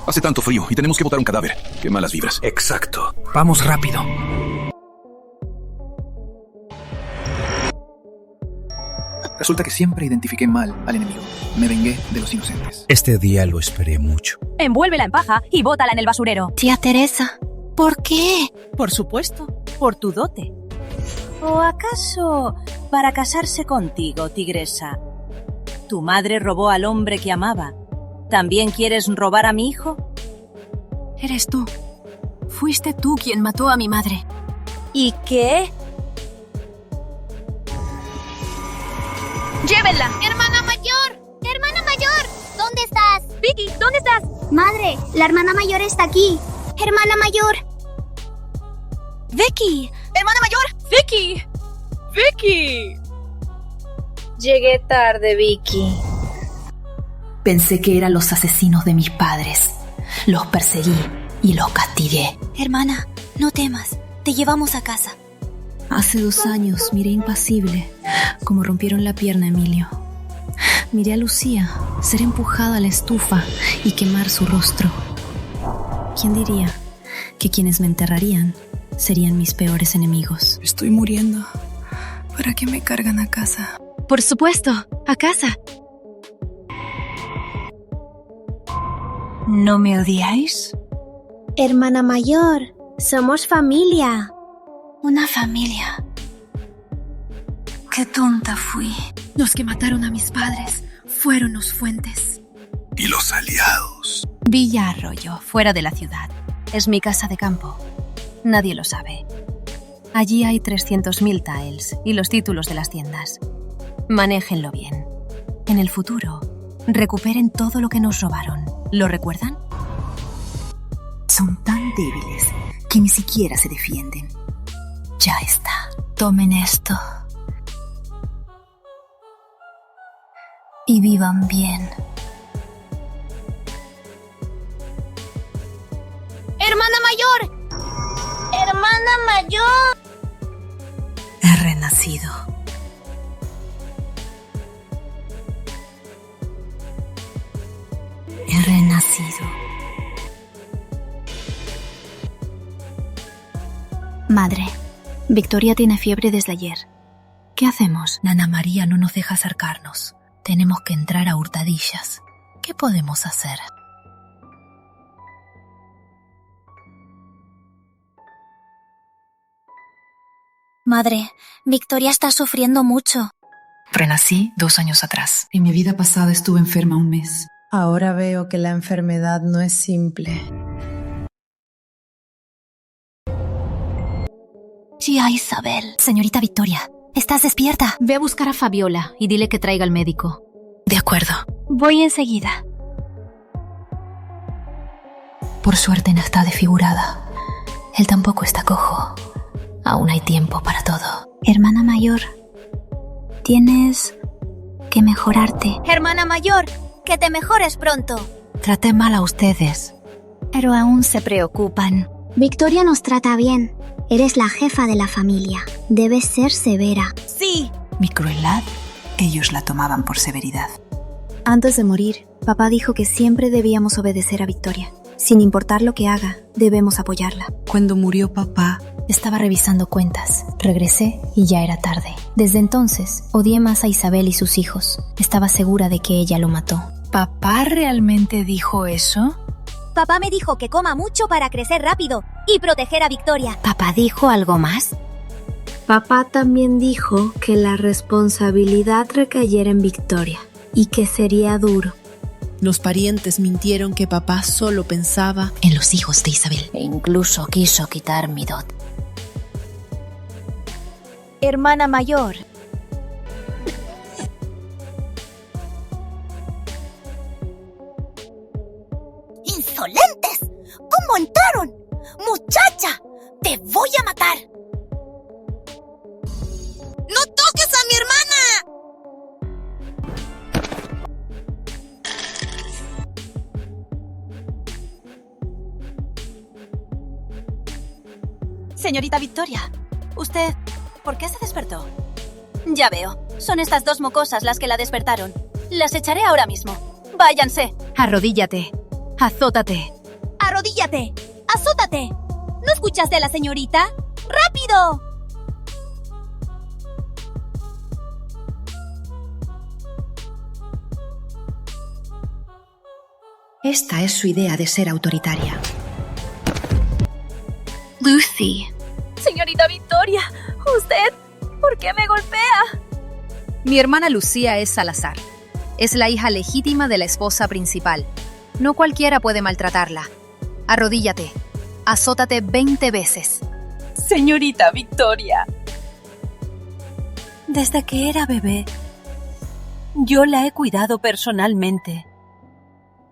Hace tanto frío y tenemos que botar un cadáver. Qué malas vibras. Exacto. Vamos rápido. Resulta que siempre identifiqué mal al enemigo. Me vengué de los inocentes. Este día lo esperé mucho. Envuélvela en paja y bótala en el basurero. Tía Teresa, ¿por qué? Por supuesto, por tu dote. ¿O acaso para casarse contigo, tigresa? Tu madre robó al hombre que amaba. ¿También quieres robar a mi hijo? Eres tú. Fuiste tú quien mató a mi madre. ¿Y qué? ¡Llévenla! ¡Hermana mayor! ¡Hermana mayor! ¿Dónde estás? Vicky, ¿dónde estás? Madre, la hermana mayor está aquí. ¡Hermana mayor! ¡Vicky! ¡Hermana mayor! ¡Vicky! ¡Vicky! Llegué tarde, Vicky. Pensé que eran los asesinos de mis padres. Los perseguí y los castigué. Hermana, no temas. Te llevamos a casa. Hace 2 años miré impasible cómo rompieron la pierna a Emilio. Miré a Lucía ser empujada a la estufa y quemar su rostro. ¿Quién diría que quienes me enterrarían serían mis peores enemigos? Estoy muriendo. ¿Para qué me cargan a casa? Por supuesto, a casa. ¿No me odiáis? Hermana mayor, somos familia. Una familia. Qué tonta fui. Los que mataron a mis padres fueron los Fuentes. Y los aliados. Villa Arroyo, fuera de la ciudad. Es mi casa de campo. Nadie lo sabe. Allí hay 300.000 taels y los títulos de las tiendas. Manéjenlo bien. En el futuro, recuperen todo lo que nos robaron. ¿Lo recuerdan? Son tan débiles que ni siquiera se defienden. Ya está. Tomen esto. Y vivan bien. ¡Hermana mayor! ¡Hermana mayor! He renacido. He renacido. Madre, Victoria tiene fiebre desde ayer. ¿Qué hacemos? Nana María no nos deja acercarnos. Tenemos que entrar a hurtadillas. ¿Qué podemos hacer? Madre, Victoria está sufriendo mucho. Renací 2 años atrás. En mi vida pasada estuve enferma 1 mes. Ahora veo que la enfermedad no es simple. Tía Isabel. Señorita Victoria, ¿estás despierta? Ve a buscar a Fabiola y dile que traiga al médico. De acuerdo. Voy enseguida. Por suerte no está desfigurada. Él tampoco está cojo. Aún hay tiempo para todo. Hermana mayor, tienes que mejorarte. Hermana mayor, que te mejores pronto. Traté mal a ustedes. Pero aún se preocupan. Victoria nos trata bien. Eres la jefa de la familia. Debes ser severa. Sí. Mi crueldad, ellos la tomaban por severidad. Antes de morir, papá dijo que siempre debíamos obedecer a Victoria. Sin importar lo que haga, debemos apoyarla. Cuando murió papá, estaba revisando cuentas. Regresé y ya era tarde. Desde entonces, odié más a Isabel y sus hijos. Estaba segura de que ella lo mató. ¿Papá realmente dijo eso? Papá me dijo que coma mucho para crecer rápido y proteger a Victoria. ¿Papá dijo algo más? Papá también dijo que la responsabilidad recayera en Victoria y que sería duro. los parientes mintieron que papá solo pensaba en los hijos de Isabel. E incluso quiso quitar mi dote. Hermana mayor. ¡Insolentes! ¿Cómo entraron? ¡Muchacha! ¡Te voy a matar! ¡No toques a mi hermana! Señorita Victoria, ¿usted por qué se despertó? Ya veo, son estas dos mocosas las que la despertaron. Las echaré ahora mismo. ¡Váyanse! Arrodíllate, azótate. ¡Arrodíllate! ¡Azótate! ¿No escuchaste a la señorita? ¡Rápido! Esta es su idea de ser autoritaria. Lucy. Señorita Victoria, ¿usted por qué me golpea? Mi hermana Lucía es Salazar. Es la hija legítima de la esposa principal. No cualquiera puede maltratarla. Arrodíllate. Azótate 20 veces. Señorita Victoria. Desde que era bebé, yo la he cuidado personalmente.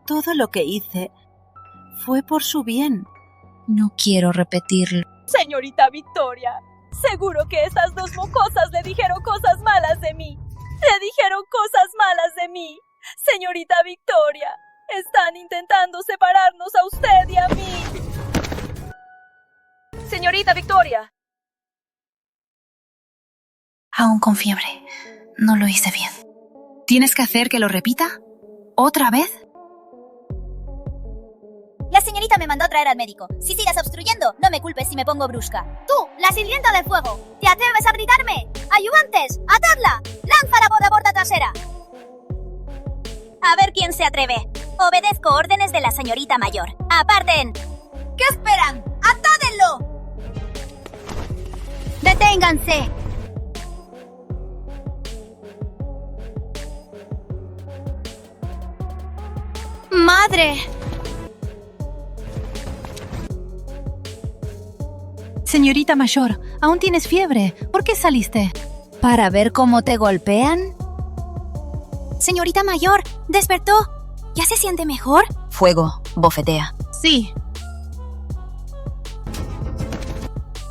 Todo lo que hice fue por su bien. No quiero repetirlo. Señorita Victoria, seguro que esas dos mocosas le dijeron cosas malas de mí. Le dijeron cosas malas de mí. Señorita Victoria, están intentando separarnos a usted y a mí. Señorita Victoria. Aún con fiebre. No lo hice bien. ¿Tienes que hacer que lo repita? ¿Otra vez? La señorita me mandó a traer al médico. Si sigas obstruyendo, no me culpes si me pongo brusca. ¡Tú, la sirvienta del fuego! ¿Te atreves a gritarme? ¡Ayudantes! ¡Atadla! ¡Lánzala por la puerta trasera! A ver quién se atreve. Obedezco órdenes de la señorita mayor. ¡Aparten! ¿Qué esperan? ¡Atádenlo! ¡Deténganse! ¡Madre! Señorita mayor, aún tienes fiebre. ¿Por qué saliste? ¿Para ver cómo te golpean? Señorita mayor, ¿despertó? ¿Ya se siente mejor? Fuego, bofetea. Sí.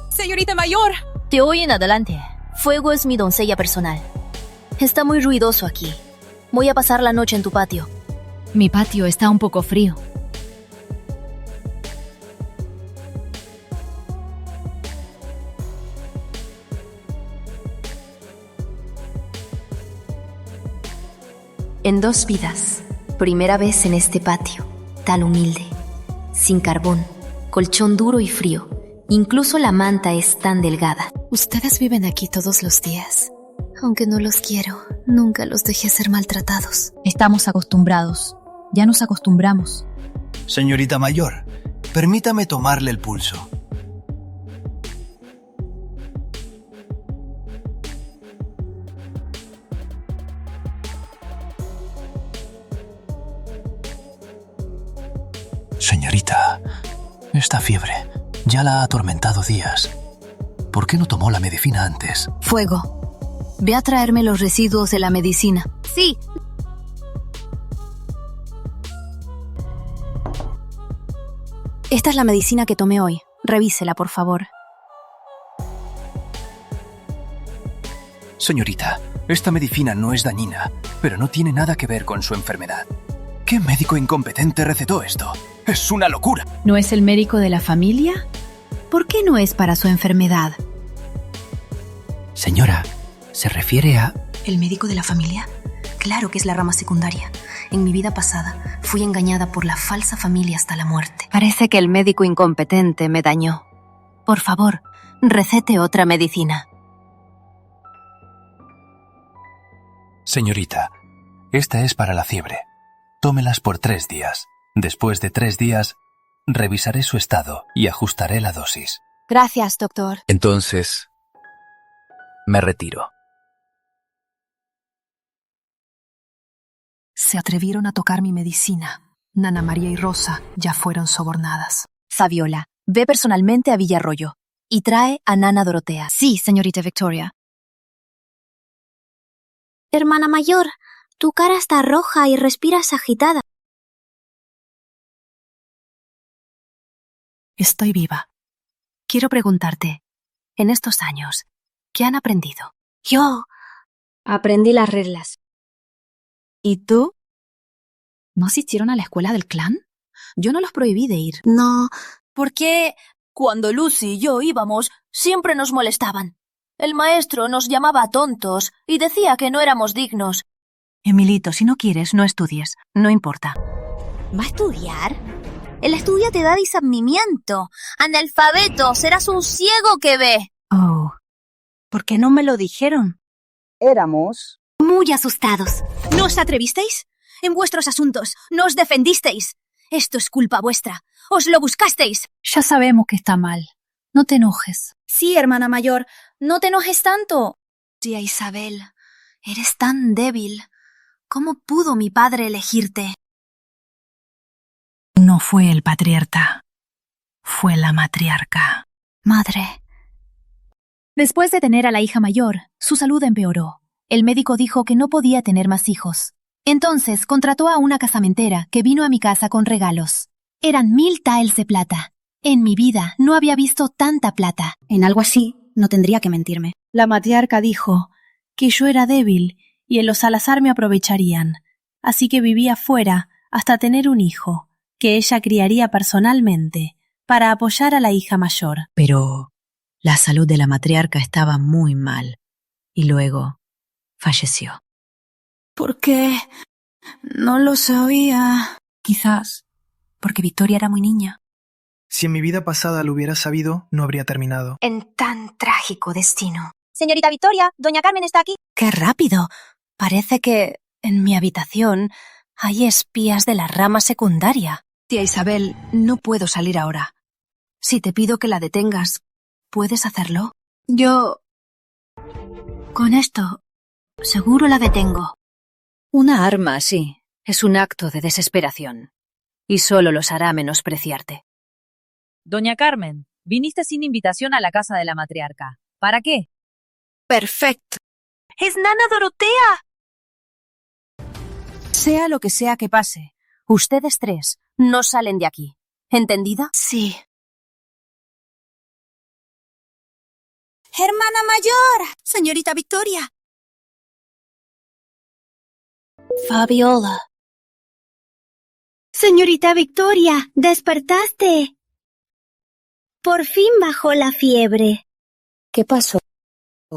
Señorita mayor. De hoy en adelante, Fuego es mi doncella personal. Está muy ruidoso aquí. Voy a pasar la noche en tu patio. Mi patio está un poco frío. En 2 vidas, primera vez en este patio, tan humilde, sin carbón, colchón duro y frío, incluso la manta es tan delgada. Ustedes viven aquí todos los días. Aunque no los quiero, nunca los dejé ser maltratados. Estamos acostumbrados. Ya nos acostumbramos. Señorita mayor, permítame tomarle el pulso. Señorita, esta fiebre ya la ha atormentado días. ¿Por qué no tomó la medicina antes? Fuego, ve a traerme los residuos de la medicina. Sí. Esta es la medicina que tomé hoy. Revísela, por favor. Señorita, esta medicina no es dañina, pero no tiene nada que ver con su enfermedad. ¿Qué médico incompetente recetó esto? ¡Es una locura! ¿No es el médico de la familia? ¿Por qué no es para su enfermedad? Señora, ¿se refiere a...? ¿El médico de la familia? Claro que es la rama secundaria. En mi vida pasada, fui engañada por la falsa familia hasta la muerte. Parece que el médico incompetente me dañó. Por favor, recete otra medicina. Señorita, esta es para la fiebre. Tómelas por 3 días. Después de 3 días, revisaré su estado y ajustaré la dosis. Gracias, doctor. Entonces, me retiro. Se atrevieron a tocar mi medicina. Nana María y Rosa ya fueron sobornadas. Fabiola, ve personalmente a Villarroyo y trae a Nana Dorotea. Sí, señorita Victoria. Hermana mayor, tu cara está roja y respiras agitada. Estoy viva. Quiero preguntarte, en estos años, ¿qué han aprendido? Yo aprendí las reglas. ¿Y tú? ¿No asistieron a la escuela del clan? Yo no los prohibí de ir. No. ¿Por qué cuando Lucy y yo íbamos siempre nos molestaban? El maestro nos llamaba tontos y decía que no éramos dignos. Emilito, si no quieres, no estudies. No importa. ¿Va a estudiar? El estudio te da discernimiento. Analfabeto, serás un ciego que ve. Oh, ¿por qué no me lo dijeron? Éramos muy asustados. ¿No os atrevisteis? En vuestros asuntos, no os defendisteis. Esto es culpa vuestra. Os lo buscasteis. Ya sabemos que está mal. No te enojes. Sí, hermana mayor, no te enojes tanto. Tía Isabel, eres tan débil. ¿Cómo pudo mi padre elegirte? No fue el patriarca. Fue la matriarca. Madre. Después de tener a la hija mayor, su salud empeoró. El médico dijo que no podía tener más hijos. Entonces contrató a una casamentera que vino a mi casa con regalos. Eran 1000 taels de plata. En mi vida no había visto tanta plata. En algo así, no tendría que mentirme. La matriarca dijo que yo era débil y en los Salazar me aprovecharían, así que vivía fuera hasta tener un hijo, que ella criaría personalmente, para apoyar a la hija mayor. Pero la salud de la matriarca estaba muy mal, y luego falleció. ¿Por qué? No lo sabía. Quizás porque Victoria era muy niña. Si en mi vida pasada lo hubiera sabido, no habría terminado. En tan trágico destino. Señorita Victoria, doña Carmen está aquí. ¡Qué rápido! Parece que en mi habitación hay espías de la rama secundaria. Tía Isabel, no puedo salir ahora. Si te pido que la detengas, ¿puedes hacerlo? Yo... Con esto, seguro la detengo. Una arma así es un acto de desesperación. Y solo los hará menospreciarte. Doña Carmen, viniste sin invitación a la casa de la matriarca. ¿Para qué? Perfecto. ¡Es Nana Dorotea! Sea lo que sea que pase, ustedes 3 no salen de aquí. ¿Entendida? Sí. ¡Hermana mayor! ¡Señorita Victoria! Fabiola. Señorita Victoria, despertaste. Por fin bajó la fiebre. ¿Qué pasó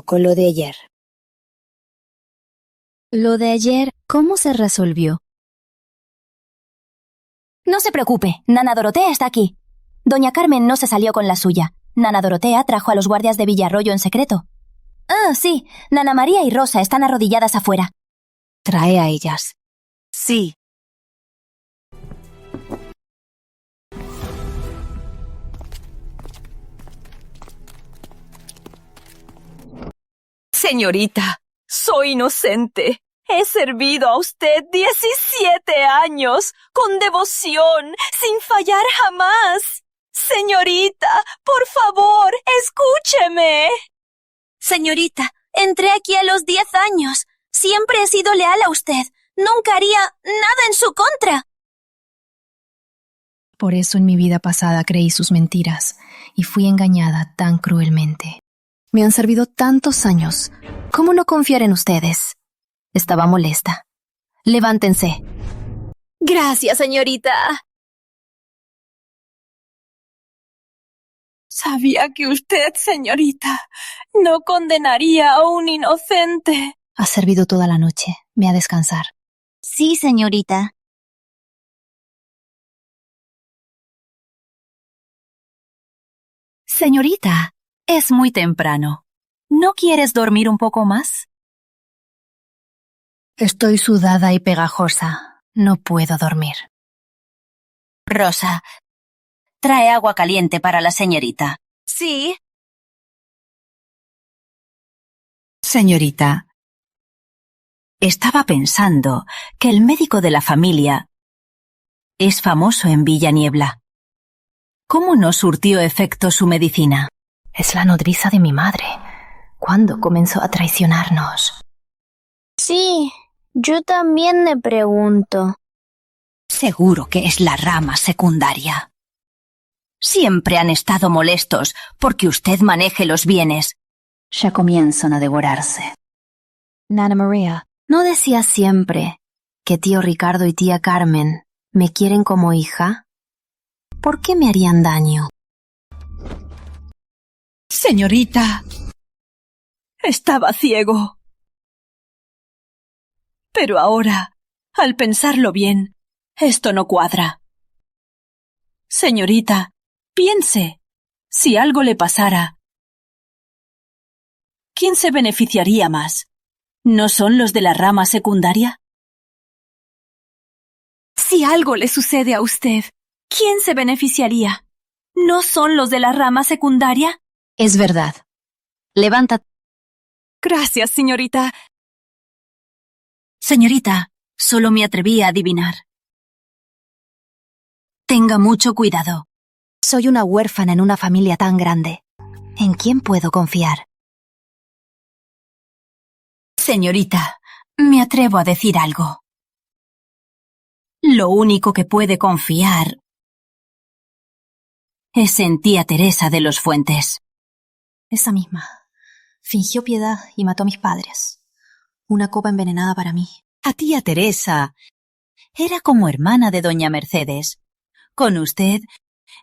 con lo de ayer? Lo de ayer, ¿cómo se resolvió? No se preocupe, Nana Dorotea está aquí. Doña Carmen no se salió con la suya. Nana Dorotea trajo a los guardias de Villarroyo en secreto. Ah, sí, Nana María y Rosa están arrodilladas afuera. Trae a ellas. Sí. Señorita, soy inocente. He servido a usted 17 años, con devoción, sin fallar jamás. Señorita, por favor, escúcheme. Señorita, entré aquí a los 10 años. Siempre he sido leal a usted. Nunca haría nada en su contra. Por eso en mi vida pasada creí sus mentiras y fui engañada tan cruelmente. Me han servido tantos años. ¿Cómo no confiar en ustedes? Estaba molesta. Levántense. Gracias, señorita. Sabía que usted, señorita, no condenaría a un inocente. Ha servido toda la noche. Ve a descansar. Sí, señorita. Señorita, es muy temprano. ¿No quieres dormir un poco más? Estoy sudada y pegajosa. No puedo dormir. Rosa, trae agua caliente para la señorita. Sí. Señorita, estaba pensando que el médico de la familia es famoso en Villaniebla. ¿Cómo no surtió efecto su medicina? Es la nodriza de mi madre. ¿Cuándo comenzó a traicionarnos? Sí, yo también me pregunto. Seguro que es la rama secundaria. Siempre han estado molestos porque usted maneje los bienes. Ya comienzan a devorarse. Nana María, ¿no decías siempre que tío Ricardo y tía Carmen me quieren como hija? ¿Por qué me harían daño? Señorita, estaba ciego. Pero ahora, al pensarlo bien, esto no cuadra. Señorita, piense. Si algo le pasara, ¿quién se beneficiaría más? ¿No son los de la rama secundaria? Si algo le sucede a usted, ¿quién se beneficiaría? ¿No son los de la rama secundaria? Es verdad. Levántate. Gracias, señorita. Señorita, solo me atreví a adivinar. Tenga mucho cuidado. Soy una huérfana en una familia tan grande. ¿En quién puedo confiar? Señorita, me atrevo a decir algo. Lo único que puede confiar es en tía Teresa de los Fuentes. Esa misma. Fingió piedad y mató a mis padres. Una copa envenenada para mí. A tía Teresa era como hermana de doña Mercedes. Con usted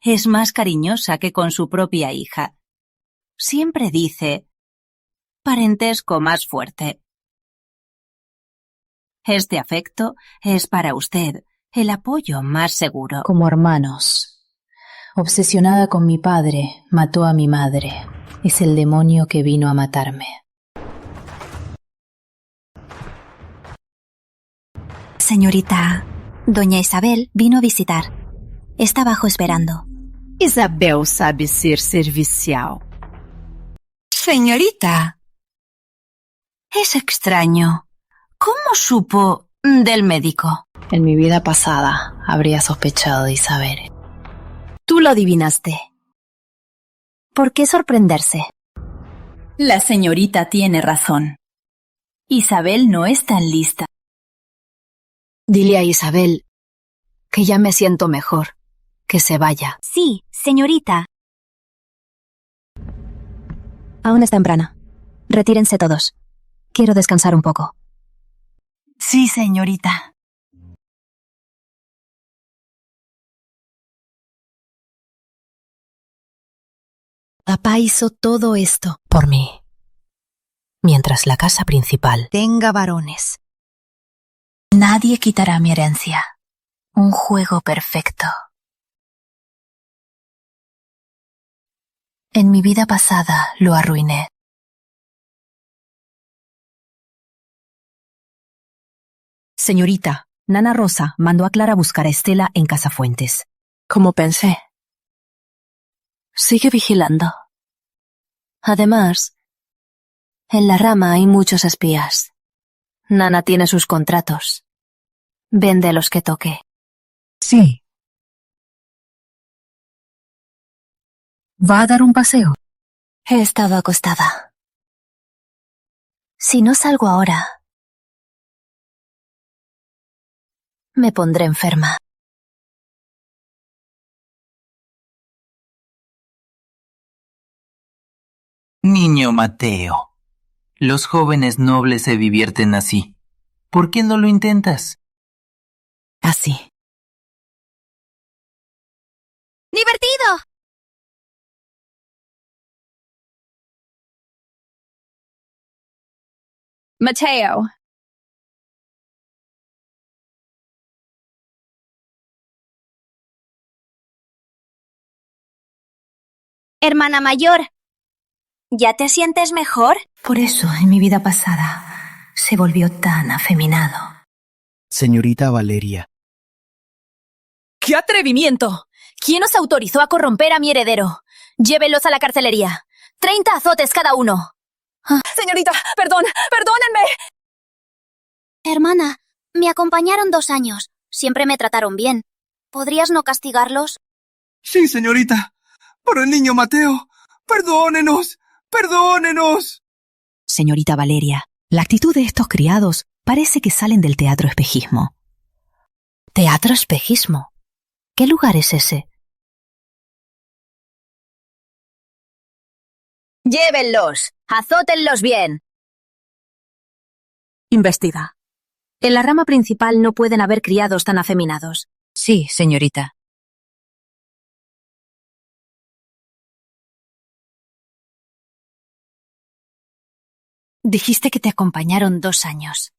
es más cariñosa que con su propia hija. Siempre dice parentesco más fuerte. Este afecto es para usted el apoyo más seguro. Como hermanos. Obsesionada con mi padre, mató a mi madre. Es el demonio que vino a matarme. Señorita, doña Isabel vino a visitar. Está abajo esperando. Isabel sabe ser servicial. Señorita, es extraño. ¿Cómo supo del médico? En mi vida pasada habría sospechado de Isabel. Tú lo adivinaste. ¿Por qué sorprenderse? La señorita tiene razón. Isabel no es tan lista. Dile a Isabel que ya me siento mejor. Que se vaya. Sí, señorita. Aún es temprana. Retírense todos. Quiero descansar un poco. Sí, señorita. Papá hizo todo esto por mí. Mientras la casa principal tenga varones, nadie quitará mi herencia. Un juego perfecto. En mi vida pasada lo arruiné. Señorita, Nana Rosa mandó a Clara a buscar a Estela en Casafuentes. Como pensé. Sigue vigilando. Además, en la rama hay muchos espías. Nana tiene sus contratos. Vende a los que toque. Sí. ¿Va a dar un paseo? He estado acostada. Si no salgo ahora, me pondré enferma. Niño Mateo, los jóvenes nobles se divierten así. ¿Por qué no lo intentas? Así. ¡Divertido! Mateo. Hermana mayor, ¿ya te sientes mejor? Por eso, en mi vida pasada, se volvió tan afeminado. Señorita Valeria. ¡Qué atrevimiento! ¿Quién os autorizó a corromper a mi heredero? Llévenlos a la carcelería. 30 azotes cada uno. Señorita, perdónenme. Hermana, me acompañaron 2 años. Siempre me trataron bien. ¿Podrías no castigarlos? Sí, señorita. Por el niño Mateo. Perdónenos. Perdónenos. Señorita Valeria, la actitud de estos criados parece que salen del teatro espejismo. ¿Teatro espejismo? ¿Qué lugar es ese? Llévenlos. Azótenlos bien. Investiga. En la rama principal no pueden haber criados tan afeminados. Sí, señorita. Dijiste que te acompañaron 2 años.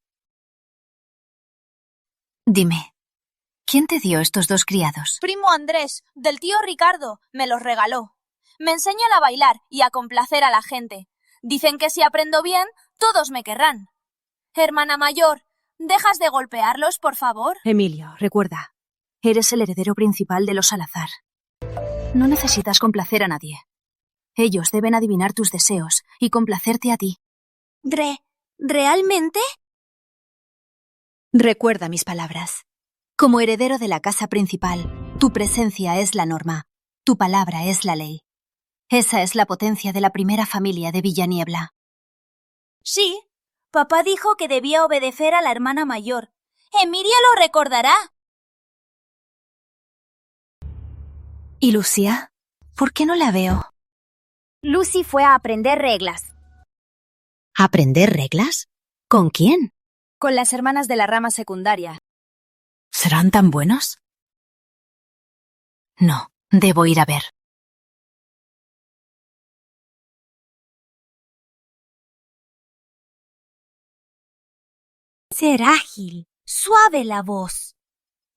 Dime, ¿Quién te dio estos 2 criados? Primo Andrés, del tío Ricardo, me los regaló. Me enseñan a bailar y a complacer a la gente. Dicen que si aprendo bien, todos me querrán. Hermana mayor, ¿dejas de golpearlos, por favor? Emilio, recuerda, eres el heredero principal de los Salazar. No necesitas complacer a nadie. Ellos deben adivinar tus deseos y complacerte a ti. ¿Realmente? Recuerda mis palabras. Como heredero de la casa principal, tu presencia es la norma, tu palabra es la ley. Esa es la potencia de la primera familia de Villaniebla. Sí, papá dijo que debía obedecer a la hermana mayor. Emilia lo recordará. ¿Y Lucía? ¿Por qué no la veo? Lucy fue a aprender reglas. ¿Aprender reglas? ¿Con quién? Con las hermanas de la rama secundaria. ¿Serán tan buenos? No, debo ir a ver. Ser ágil, suave la voz.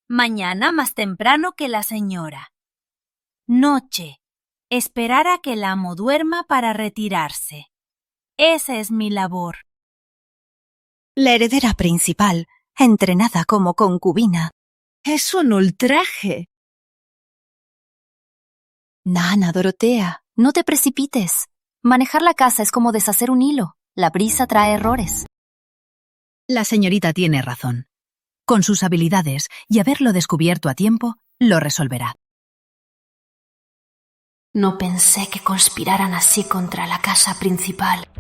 Mañana más temprano que la señora. Noche, esperar a que el amo duerma para retirarse. Esa es mi labor. La heredera principal, entrenada como concubina. Es un ultraje. Nana, Dorotea, no te precipites. Manejar la casa es como deshacer un hilo. La prisa trae errores. La señorita tiene razón. Con sus habilidades y haberlo descubierto a tiempo, lo resolverá. No pensé que conspiraran así contra la casa principal.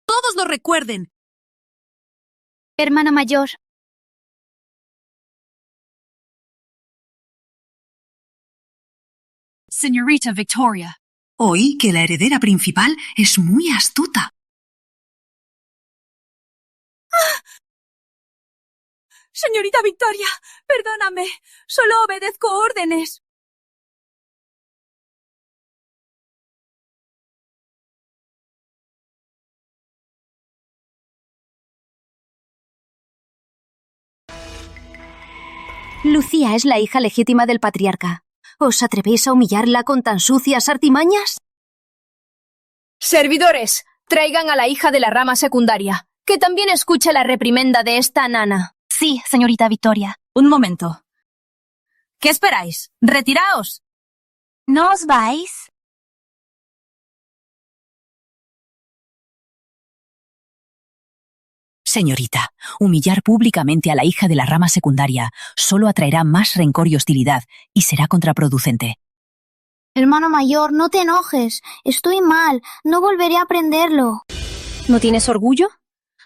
¡Todos lo recuerden! Hermana mayor. Señorita Victoria, oí que la heredera principal es muy astuta. Señorita Victoria, perdóname, solo obedezco órdenes. Lucía es la hija legítima del patriarca. ¿Os atrevéis a humillarla con tan sucias artimañas? Servidores, traigan a la hija de la rama secundaria, que también escuche la reprimenda de esta nana. Sí, señorita Victoria. Un momento. ¿Qué esperáis? ¡Retiraos! ¿No os vais? Señorita, humillar públicamente a la hija de la rama secundaria solo atraerá más rencor y hostilidad y será contraproducente. Hermano mayor, no te enojes. Estoy mal. No volveré a aprenderlo. ¿No tienes orgullo?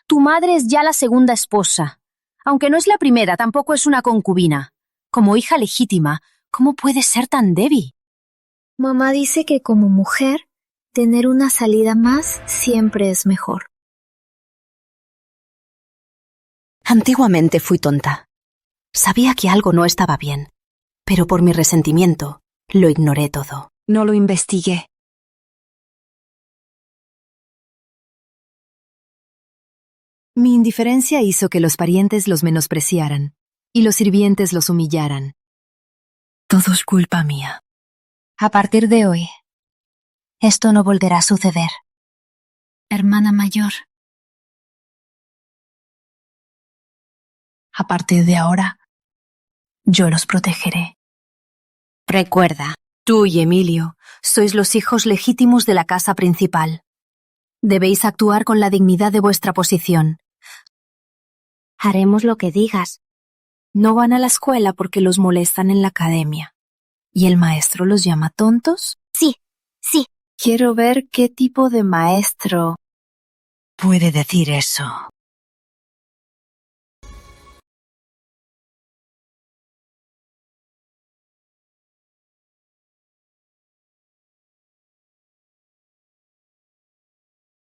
Tu madre es ya la segunda esposa. Aunque no es la primera, tampoco es una concubina. Como hija legítima, ¿cómo puedes ser tan débil? Mamá dice que como mujer, tener una salida más siempre es mejor. Antiguamente fui tonta. Sabía que algo no estaba bien, pero por mi resentimiento lo ignoré todo. No lo investigué. Mi indiferencia hizo que los parientes los menospreciaran y los sirvientes los humillaran. Todo es culpa mía. A partir de hoy, esto no volverá a suceder. Hermana mayor. A partir de ahora, yo los protegeré. Recuerda, tú y Emilio sois los hijos legítimos de la casa principal. Debéis actuar con la dignidad de vuestra posición. Haremos lo que digas. No van a la escuela porque los molestan en la academia. ¿Y el maestro los llama tontos? Sí. Quiero ver qué tipo de maestro puede decir eso.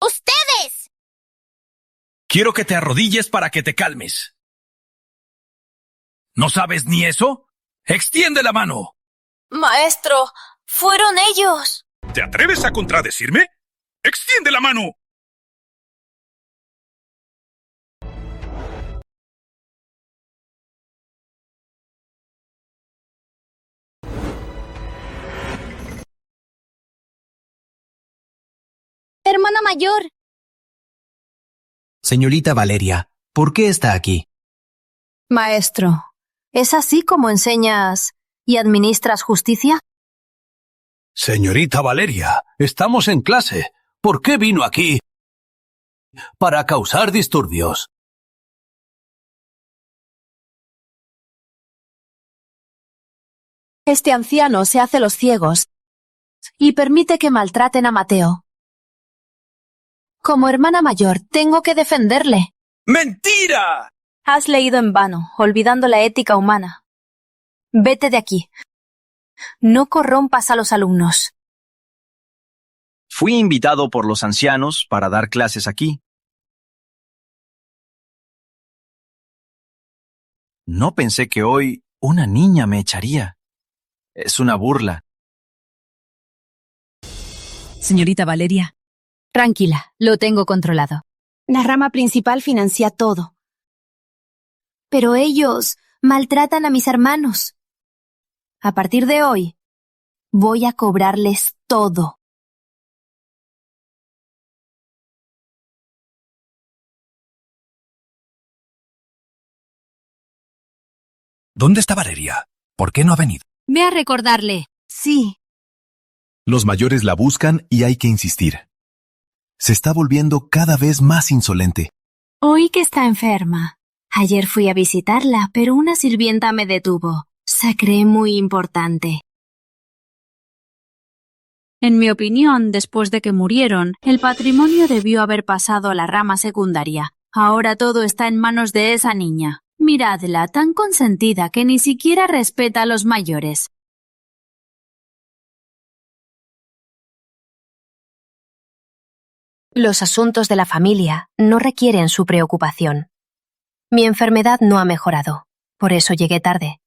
¡Ustedes! Quiero que te arrodilles para que te calmes. ¿No sabes ni eso? ¡Extiende la mano! Maestro, fueron ellos. ¿Te atreves a contradecirme? ¡Extiende la mano! Hermana mayor. Señorita Valeria, ¿por qué está aquí? Maestro, ¿es así como enseñas y administras justicia? Señorita Valeria, estamos en clase. ¿Por qué vino aquí? Para causar disturbios. Este anciano se hace los ciegos y permite que maltraten a Mateo. Como hermana mayor, tengo que defenderle. ¡Mentira! Has leído en vano, olvidando la ética humana. Vete de aquí. No corrompas a los alumnos. Fui invitado por los ancianos para dar clases aquí. No pensé que hoy una niña me echaría. Es una burla. Señorita Valeria. Tranquila, lo tengo controlado. La rama principal financia todo. Pero ellos maltratan a mis hermanos. A partir de hoy, voy a cobrarles todo. ¿Dónde está Valeria? ¿Por qué no ha venido? Ve a recordarle. Sí. Los mayores la buscan y hay que insistir. Se está volviendo cada vez más insolente. Oí que está enferma. Ayer fui a visitarla, pero una sirvienta me detuvo. Se cree muy importante. En mi opinión, después de que murieron, el patrimonio debió haber pasado a la rama secundaria. Ahora todo está en manos de esa niña. Miradla, tan consentida que ni siquiera respeta a los mayores. Los asuntos de la familia no requieren su preocupación. Mi enfermedad no ha mejorado, por eso llegué tarde.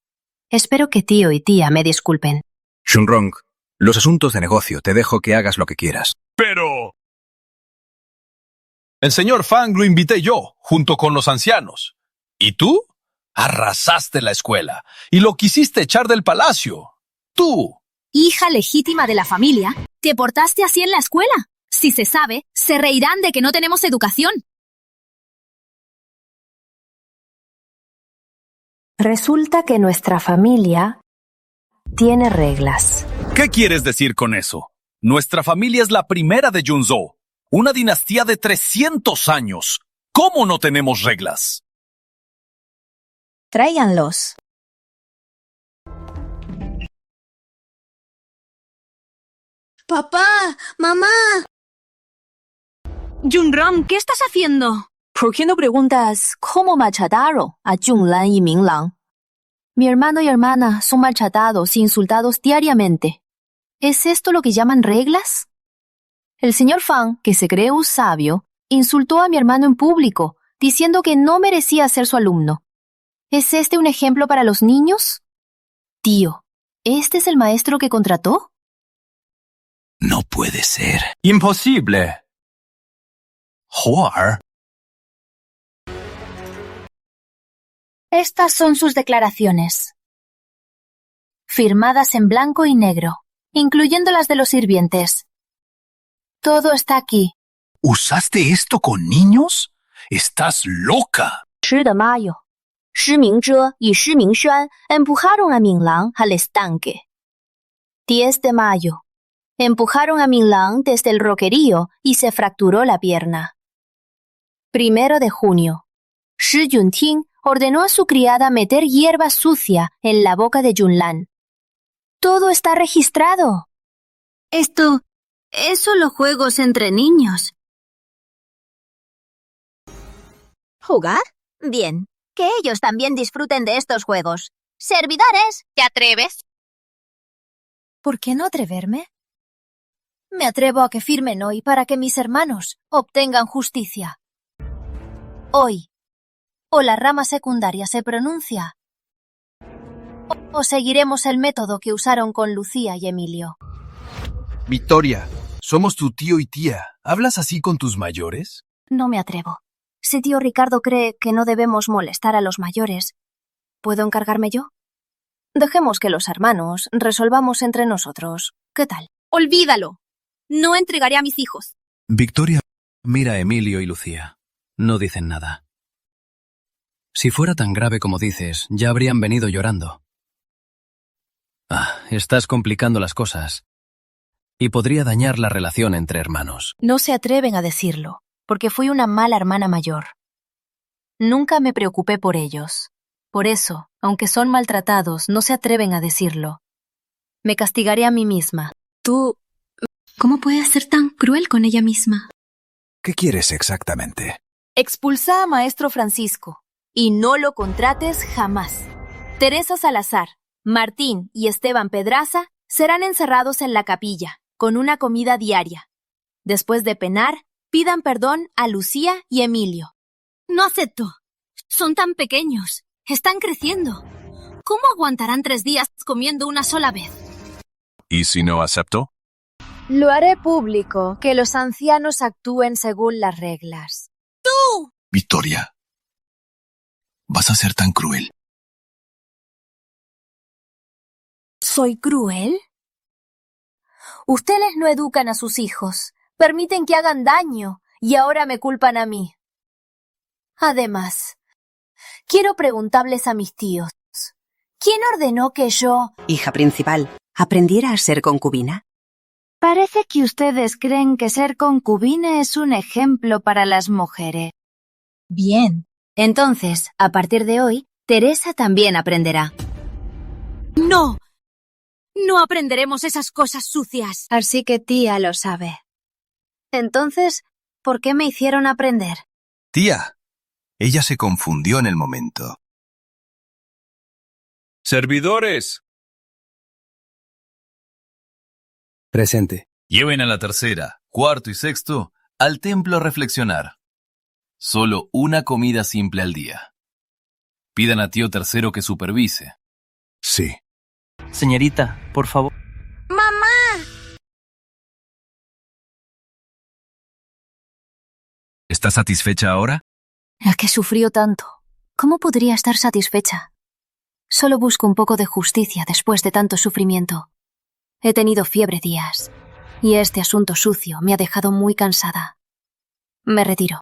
Espero que tío y tía me disculpen. Shunrong, los asuntos de negocio, te dejo que hagas lo que quieras. Pero... El señor Fang lo invité yo, junto con los ancianos. ¿Y tú? Arrasaste la escuela y lo quisiste echar del palacio. ¡Tú! Hija legítima de la familia, ¿te portaste así en la escuela? Si se sabe, se reirán de que no tenemos educación. Resulta que nuestra familia tiene reglas. ¿Qué quieres decir con eso? Nuestra familia es la primera de Junzhou, una dinastía de 300 años. ¿Cómo no tenemos reglas? Tráiganlos. Papá, mamá. Junrong, ¿qué estás haciendo? ¿Por qué no preguntas cómo machataron a Junlan y Minglang? Mi hermano y hermana son maltratados y insultados diariamente. ¿Es esto lo que llaman reglas? El señor Fang, que se cree un sabio, insultó a mi hermano en público, diciendo que no merecía ser su alumno. ¿Es este un ejemplo para los niños? Tío, ¿este es el maestro que contrató? No puede ser. Imposible. Huar. Estas son sus declaraciones. Firmadas en blanco y negro, incluyendo las de los sirvientes. Todo está aquí. ¿Usaste esto con niños? ¡Estás loca! 10 de mayo. Shi Mingzhe y Shi Mingshuan empujaron a Minglang al estanque. 10 de mayo. Empujaron a Minglang desde el roquerío y se fracturó la pierna. 1 de junio. Shi Junting ordenó a su criada meter hierba sucia en la boca de Junlan. Todo está registrado. Es solo juegos entre niños. ¿Jugar? Bien. Que ellos también disfruten de estos juegos. ¡Servidores! ¿Te atreves? ¿Por qué no atreverme? Me atrevo a que firmen hoy para que mis hermanos obtengan justicia. Hoy. O la rama secundaria se pronuncia, o seguiremos el método que usaron con Lucía y Emilio. Victoria, somos tu tío y tía. ¿Hablas así con tus mayores? No me atrevo. Si tío Ricardo cree que no debemos molestar a los mayores, ¿puedo encargarme yo? Dejemos que los hermanos resolvamos entre nosotros. ¿Qué tal? Olvídalo. No entregaré a mis hijos. Victoria mira a Emilio y Lucía. No dicen nada. Si fuera tan grave como dices, ya habrían venido llorando. Estás complicando las cosas. Y podría dañar la relación entre hermanos. No se atreven a decirlo, porque fui una mala hermana mayor. Nunca me preocupé por ellos. Por eso, aunque son maltratados, no se atreven a decirlo. Me castigaré a mí misma. Tú... ¿Cómo puedes ser tan cruel con ella misma? ¿Qué quieres exactamente? Expulsa a maestro Francisco y no lo contrates jamás. Teresa Salazar, Martín y Esteban Pedraza serán encerrados en la capilla, con una comida diaria. Después de penar, pidan perdón a Lucía y Emilio. No acepto. Son tan pequeños. Están creciendo. ¿Cómo aguantarán 3 días comiendo una sola vez? ¿Y si no acepto? Lo haré público, que los ancianos actúen según las reglas. ¡Tú! Victoria, ¿vas a ser tan cruel? ¿Soy cruel? Ustedes no educan a sus hijos, permiten que hagan daño y ahora me culpan a mí. Además, quiero preguntarles a mis tíos, ¿quién ordenó que yo... Hija principal, ¿aprendiera a ser concubina? Parece que ustedes creen que ser concubina es un ejemplo para las mujeres. Bien, entonces, a partir de hoy, Teresa también aprenderá. ¡No! No aprenderemos esas cosas sucias. Así que tía lo sabe. Entonces, ¿por qué me hicieron aprender? Tía, ella se confundió en el momento. ¡Servidores! Presente. Lleven a la tercera, cuarto y sexto al templo a reflexionar. Solo una comida simple al día. Pidan a tío tercero que supervise. Sí. Señorita, por favor. ¡Mamá! ¿Estás satisfecha ahora? La que sufrió tanto. ¿Cómo podría estar satisfecha? Solo busco un poco de justicia después de tanto sufrimiento. He tenido fiebre días, y este asunto sucio me ha dejado muy cansada. Me retiro.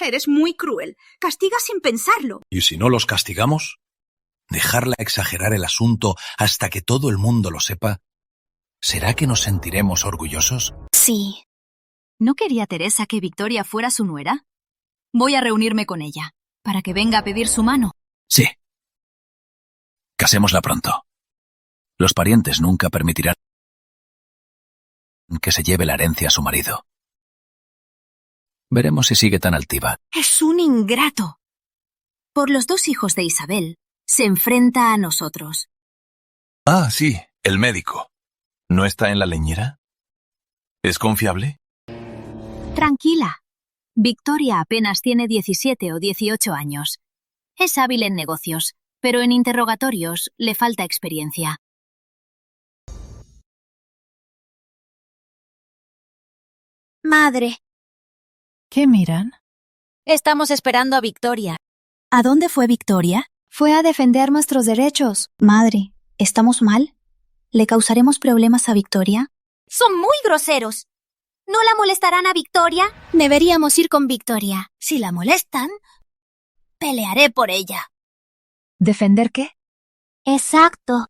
Eres muy cruel. Castiga sin pensarlo. ¿Y si no los castigamos? ¿Dejarla exagerar el asunto hasta que todo el mundo lo sepa? ¿Será que nos sentiremos orgullosos? Sí. ¿No quería Teresa que Victoria fuera su nuera? Voy a reunirme con ella, para que venga a pedir su mano. Sí. Casémosla pronto. Los parientes nunca permitirán que se lleve la herencia a su marido. Veremos si sigue tan altiva. Es un ingrato. Por los 2 hijos de Isabel, se enfrenta a nosotros. Ah, sí, el médico. ¿No está en la leñera? ¿Es confiable? Tranquila. Victoria apenas tiene 17 o 18 años. Es hábil en negocios, pero en interrogatorios le falta experiencia. Madre. ¿Qué miran? Estamos esperando a Victoria. ¿A dónde fue Victoria? Fue a defender nuestros derechos. Madre, ¿estamos mal? ¿Le causaremos problemas a Victoria? Son muy groseros. ¿No la molestarán a Victoria? Deberíamos ir con Victoria. Si la molestan, pelearé por ella. ¿Defender qué? Exacto.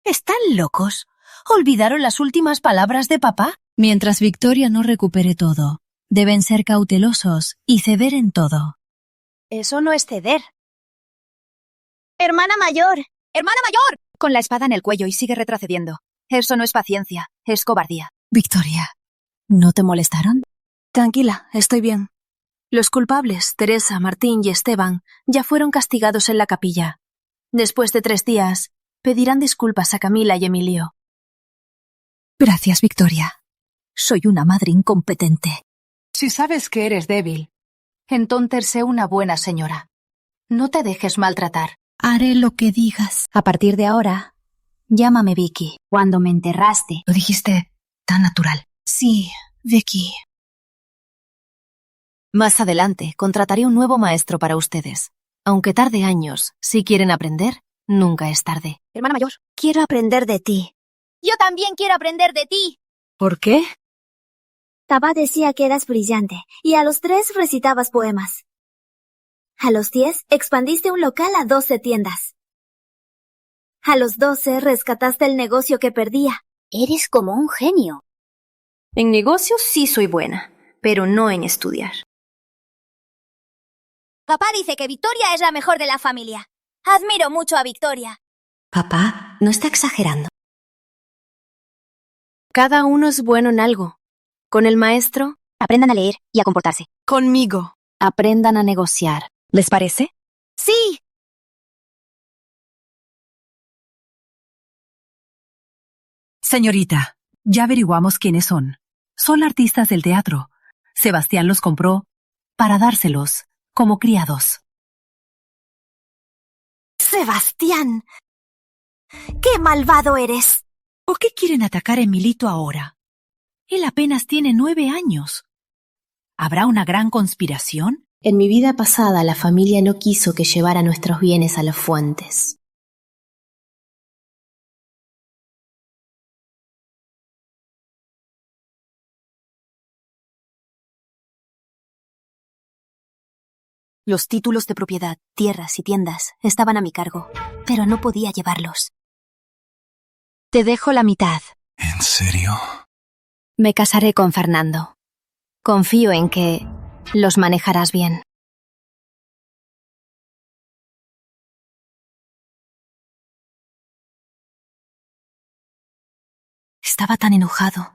¿Están locos? ¿Olvidaron las últimas palabras de papá? Mientras Victoria no recupere todo, deben ser cautelosos y ceder en todo. Eso no es ceder. ¡Hermana mayor! ¡Hermana mayor! Con la espada en el cuello y sigue retrocediendo. Eso no es paciencia, es cobardía. Victoria, ¿no te molestaron? Tranquila, estoy bien. Los culpables, Teresa, Martín y Esteban, ya fueron castigados en la capilla. Después de 3 días, pedirán disculpas a Camila y Emilio. Gracias, Victoria. Soy una madre incompetente. Si sabes que eres débil, entonces sé una buena señora. No te dejes maltratar. Haré lo que digas. A partir de ahora, llámame Vicky. Cuando me enterraste. Lo dijiste Tan natural. Sí, Vicky. Más adelante contrataré un nuevo maestro para ustedes. Aunque tarde años, si quieren aprender, nunca es tarde. Hermana mayor, quiero aprender de ti. Yo también quiero aprender de ti. ¿Por qué? Papá decía que eras brillante y a los 3 recitabas poemas. A los 10 expandiste un local a 12 tiendas. A los 12 rescataste el negocio que perdía. Eres como un genio. En negocios sí soy buena, pero no en estudiar. Papá dice que Victoria es la mejor de la familia. Admiro mucho a Victoria. Papá, no está exagerando. Cada uno es bueno en algo. Con el maestro, aprendan a leer y a comportarse. Conmigo, aprendan a negociar. ¿Les parece? ¡Sí! Señorita, ya averiguamos quiénes son. Son artistas del teatro. Sebastián los compró para dárselos como criados. ¡Sebastián! ¡Qué malvado eres! ¿Por qué quieren atacar a Emilito ahora? Él apenas tiene 9 años. ¿Habrá una gran conspiración? En mi vida pasada, la familia no quiso que llevara nuestros bienes a las fuentes. Los títulos de propiedad, tierras y tiendas estaban a mi cargo, pero no podía llevarlos. Te dejo la mitad. ¿En serio? Me casaré con Fernando. Confío en que los manejarás bien. Estaba tan enojado,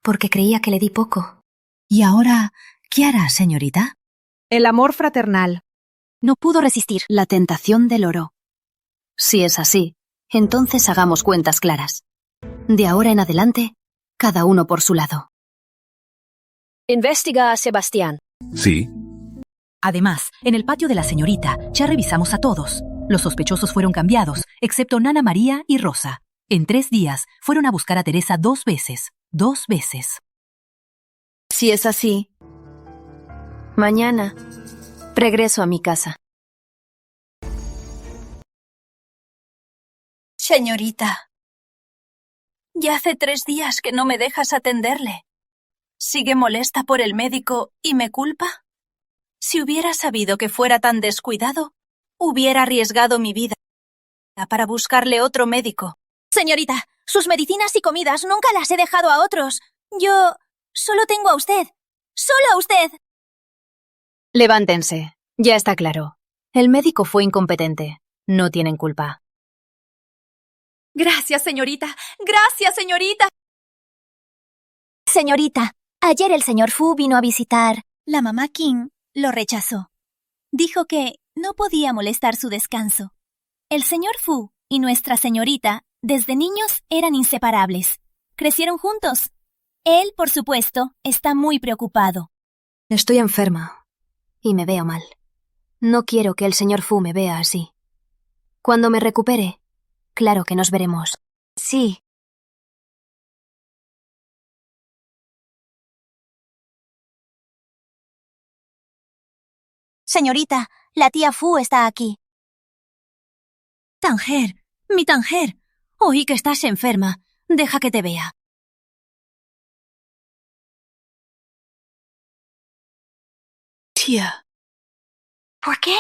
porque creía que le di poco. ¿Y ahora qué hará, señorita? El amor fraternal. No pudo resistir la tentación del oro. Si es así, entonces hagamos cuentas claras. De ahora en adelante, cada uno por su lado. Investiga a Sebastián. Sí. Además, en el patio de la señorita ya revisamos a todos. Los sospechosos fueron cambiados, excepto Nana María y Rosa. En 3 días fueron a buscar a Teresa 2 veces. 2 veces. Si es así, mañana regreso a mi casa. Señorita, ya hace 3 días que no me dejas atenderle. ¿Sigue molesta por el médico y me culpa? Si hubiera sabido que fuera tan descuidado, hubiera arriesgado mi vida para buscarle otro médico. Señorita, sus medicinas y comidas nunca las he dejado a otros. Yo solo tengo a usted. ¡Solo a usted! Levántense. Ya está claro. El médico fue incompetente. No tienen culpa. Gracias, señorita. Gracias, señorita. Señorita, ayer el señor Fu vino a visitar. La mamá King lo rechazó. Dijo que no podía molestar su descanso. El señor Fu y nuestra señorita, desde niños, eran inseparables. Crecieron juntos. Él, por supuesto, está muy preocupado. Estoy enferma y me veo mal. No quiero que el señor Fu me vea así. Cuando me recupere, claro que nos veremos. Sí. Señorita, la tía Fu está aquí. Tanger, mi Tanger. Oí que estás enferma. Deja que te vea. Tía. ¿Por qué?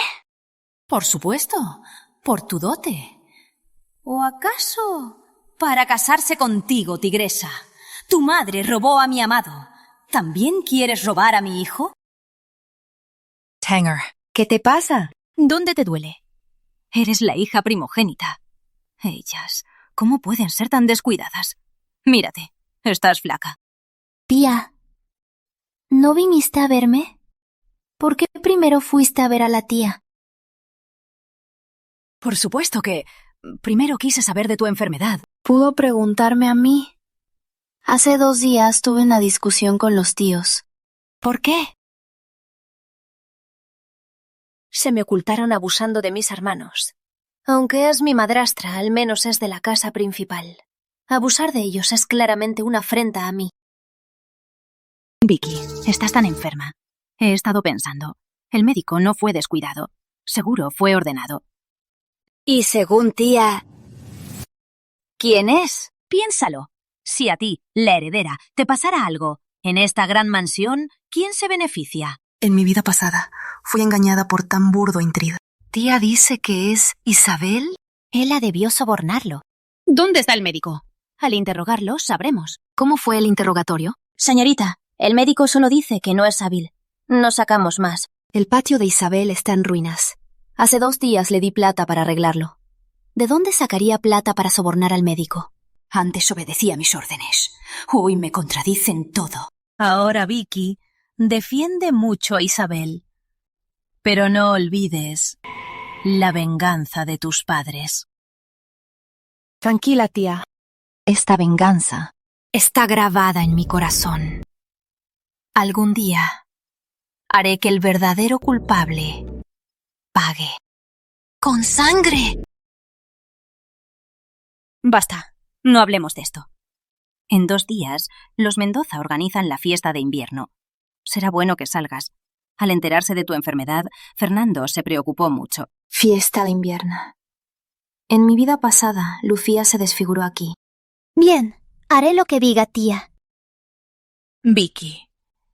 Por supuesto, por tu dote. ¿O acaso para casarse contigo, tigresa? Tu madre robó a mi amado. ¿También quieres robar a mi hijo? Tanger, ¿qué te pasa? ¿Dónde te duele? Eres la hija primogénita. Ellas, ¿cómo pueden ser tan descuidadas? Mírate, estás flaca. Tía, ¿no viniste a verme? ¿Por qué primero fuiste a ver a la tía? Por supuesto que primero quise saber de tu enfermedad. ¿Pudo preguntarme a mí? Hace 2 días tuve una discusión con los tíos. ¿Por qué? Se me ocultaron abusando de mis hermanos. Aunque es mi madrastra, al menos es de la casa principal. Abusar de ellos es claramente una afrenta a mí. Vicky, estás tan enferma. He estado pensando. El médico no fue descuidado. Seguro fue ordenado. Y según tía... ¿Quién es? Piénsalo. Si a ti, la heredera, te pasara algo en esta gran mansión, ¿quién se beneficia? En mi vida pasada, fui engañada por tan burdo intriga. Tía dice que es Isabel. Ella debió sobornarlo. ¿Dónde está el médico? Al interrogarlo, sabremos. ¿Cómo fue el interrogatorio? Señorita, el médico solo dice que no es hábil. No sacamos más. El patio de Isabel está en ruinas. Hace 2 días le di plata para arreglarlo. ¿De dónde sacaría plata para sobornar al médico? Antes obedecía mis órdenes. Hoy me contradicen todo. Ahora, Vicky, defiende mucho a Isabel. Pero no olvides la venganza de tus padres. Tranquila, tía. Esta venganza está grabada en mi corazón. Algún día haré que el verdadero culpable pague. ¡Con sangre! Basta, no hablemos de esto. En 2 días, los Mendoza organizan la fiesta de invierno. Será bueno que salgas. Al enterarse de tu enfermedad, Fernando se preocupó mucho. Fiesta de invierno. En mi vida pasada, Lucía se desfiguró aquí. Bien, haré lo que diga tía. Vicky,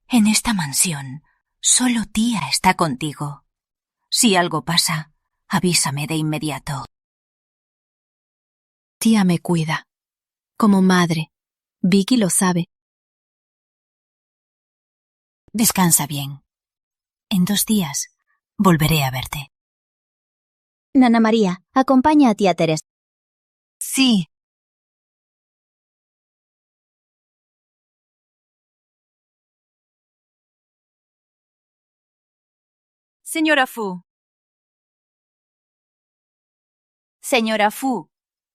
en esta mansión, solo tía está contigo. Si algo pasa, avísame de inmediato. Tía me cuida. Como madre. Vicky lo sabe. Descansa bien. En 2 días volveré a verte. Nana María, acompaña a tía Teresa. Sí. Señora Fu. Señora Fu,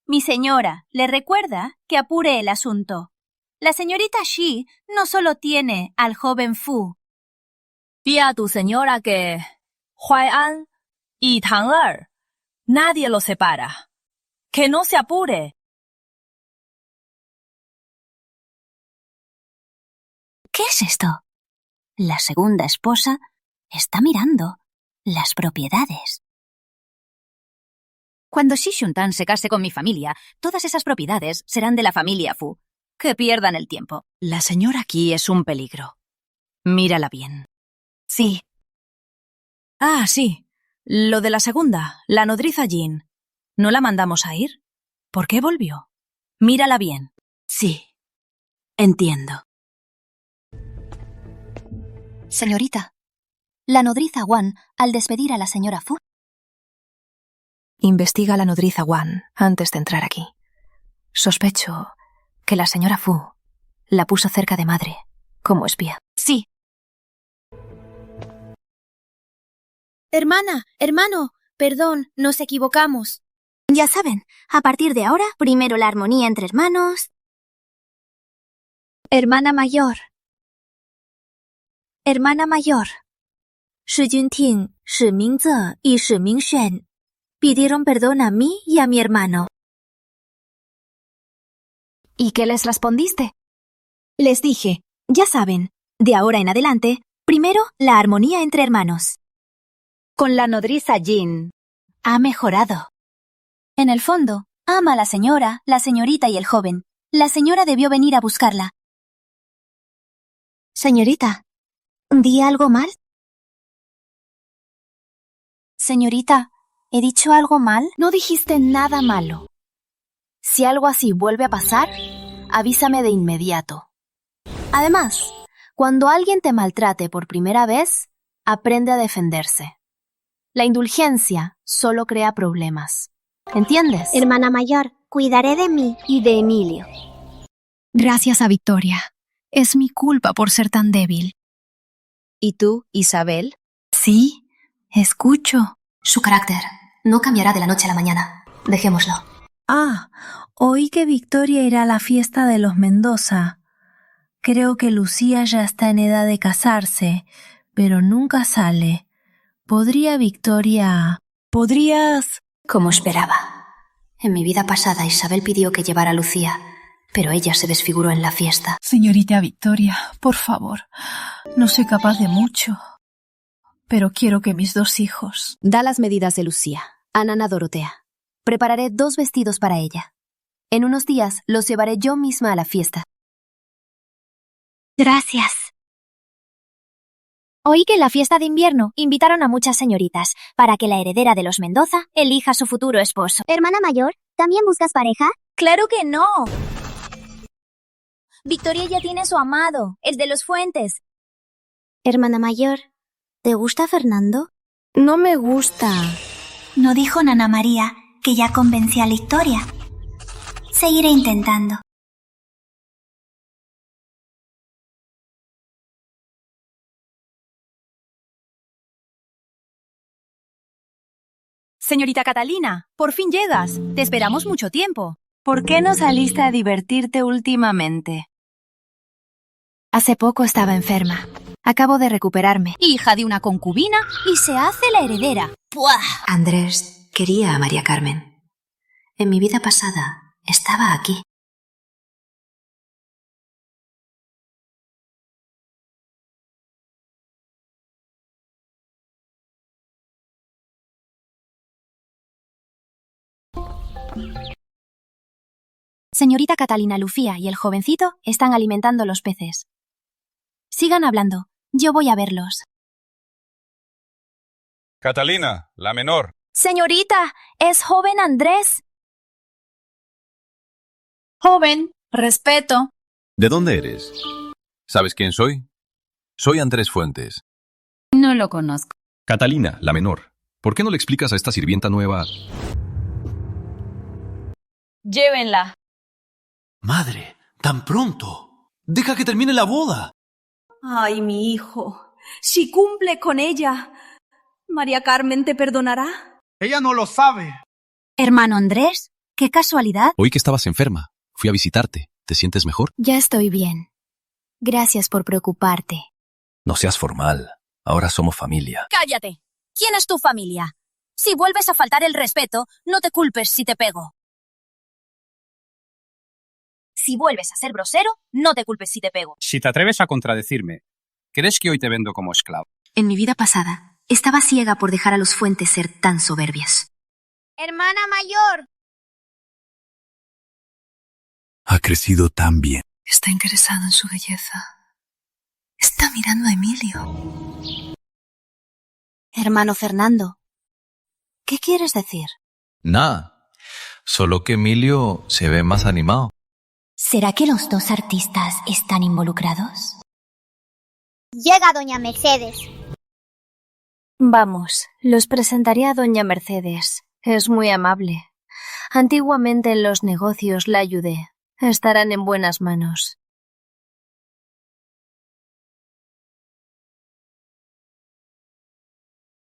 mi señora, ¿le recuerda que apure el asunto? La señorita Xi no solo tiene al joven Fu. Di a tu señora que Huai'an y Tang-er, nadie los separa. Que no se apure. ¿Qué es esto? La segunda esposa está mirando las propiedades. Cuando Xi Xuntan se case con mi familia, todas esas propiedades serán de la familia Fu. Que pierdan el tiempo. La señora aquí es un peligro. Mírala bien. Sí. Ah, sí. Lo de la segunda, la nodriza Jin. ¿No la mandamos a ir? ¿Por qué volvió? Mírala bien. Sí. Entiendo. Señorita, la nodriza Wan, al despedir a la señora Fu... Investiga a la nodriza Wan antes de entrar aquí. Sospecho que la señora Fu la puso cerca de madre, como espía. Sí. Hermana, hermano, perdón, nos equivocamos. Ya saben, a partir de ahora, primero la armonía entre hermanos. Hermana mayor. Hermana mayor. Shi Junting, Shi Mingze y Shi Mingxuan pidieron perdón a mí y a mi hermano. ¿Y qué les respondiste? Les dije, ya saben, de ahora en adelante, primero la armonía entre hermanos. Con la nodriza Jin ha mejorado. En el fondo, ama a la señora, la señorita y el joven. La señora debió venir a buscarla. Señorita, ¿di algo mal? Señorita, ¿he dicho algo mal? No dijiste nada malo. Si algo así vuelve a pasar, avísame de inmediato. Además, cuando alguien te maltrate por primera vez, aprende a defenderse. La indulgencia solo crea problemas. ¿Entiendes? Hermana mayor, cuidaré de mí y de Emilio. Gracias a Victoria. Es mi culpa por ser tan débil. ¿Y tú, Isabel? Sí, escucho. Su carácter no cambiará de la noche a la mañana. Dejémoslo. Ah, oí que Victoria irá a la fiesta de los Mendoza. Creo que Lucía ya está en edad de casarse, pero nunca sale. ¿Podría Victoria... ¿Podrías...? Como esperaba. En mi vida pasada Isabel pidió que llevara a Lucía pero ella se desfiguró en la fiesta. Señorita Victoria, por favor, no soy capaz de mucho, pero quiero que mis 2 hijos... Da las medidas de Lucía, a Nana Dorotea. Prepararé 2 vestidos para ella. En unos días los llevaré yo misma a la fiesta. Gracias. Oí que en la fiesta de invierno invitaron a muchas señoritas para que la heredera de los Mendoza elija a su futuro esposo. Hermana mayor, ¿también buscas pareja? ¡Claro que no! Victoria ya tiene su amado, el de los Fuentes. Hermana mayor, ¿te gusta Fernando? No me gusta. ¿No dijo Nana María que ya convencí a Victoria? Seguiré intentando. Señorita Catalina, por fin llegas. Te esperamos mucho tiempo. ¿Por qué no saliste a divertirte últimamente? Hace poco estaba enferma. Acabo de recuperarme. Hija de una concubina y se hace la heredera. ¡Puah! Andrés quería a María Carmen. En mi vida pasada estaba aquí. Señorita Catalina Lucía y el jovencito están alimentando los peces. Sigan hablando. Yo voy a verlos. Catalina, la menor. Señorita, ¿es joven Andrés? Joven, respeto. ¿De dónde eres? ¿Sabes quién soy? Soy Andrés Fuentes. No lo conozco. Catalina, la menor. ¿Por qué no le explicas a esta sirvienta nueva? Llévenla. Madre, tan pronto. Deja que termine la boda. Ay, mi hijo, si cumple con ella, ¿María Carmen te perdonará? Ella no lo sabe. Hermano Andrés, qué casualidad. Oí que estabas enferma. Fui a visitarte. ¿Te sientes mejor? Ya estoy bien. Gracias por preocuparte. No seas formal. Ahora somos familia. ¡Cállate! ¿Quién es tu familia? Si vuelves a faltar el respeto, no te culpes si te pego. Si vuelves a ser grosero, no te culpes si te pego. Si te atreves a contradecirme, ¿crees que hoy te vendo como esclavo? En mi vida pasada, estaba ciega por dejar a los Fuentes ser tan soberbias. Hermana mayor. Ha crecido tan bien. Está interesado en su belleza. Está mirando a Emilio. Hermano Fernando, ¿qué quieres decir? Nada. Solo que Emilio se ve más animado. ¿Será que los 2 artistas están involucrados? Llega doña Mercedes. Vamos, los presentaré a doña Mercedes. Es muy amable. Antiguamente en los negocios la ayudé. Estarán en buenas manos.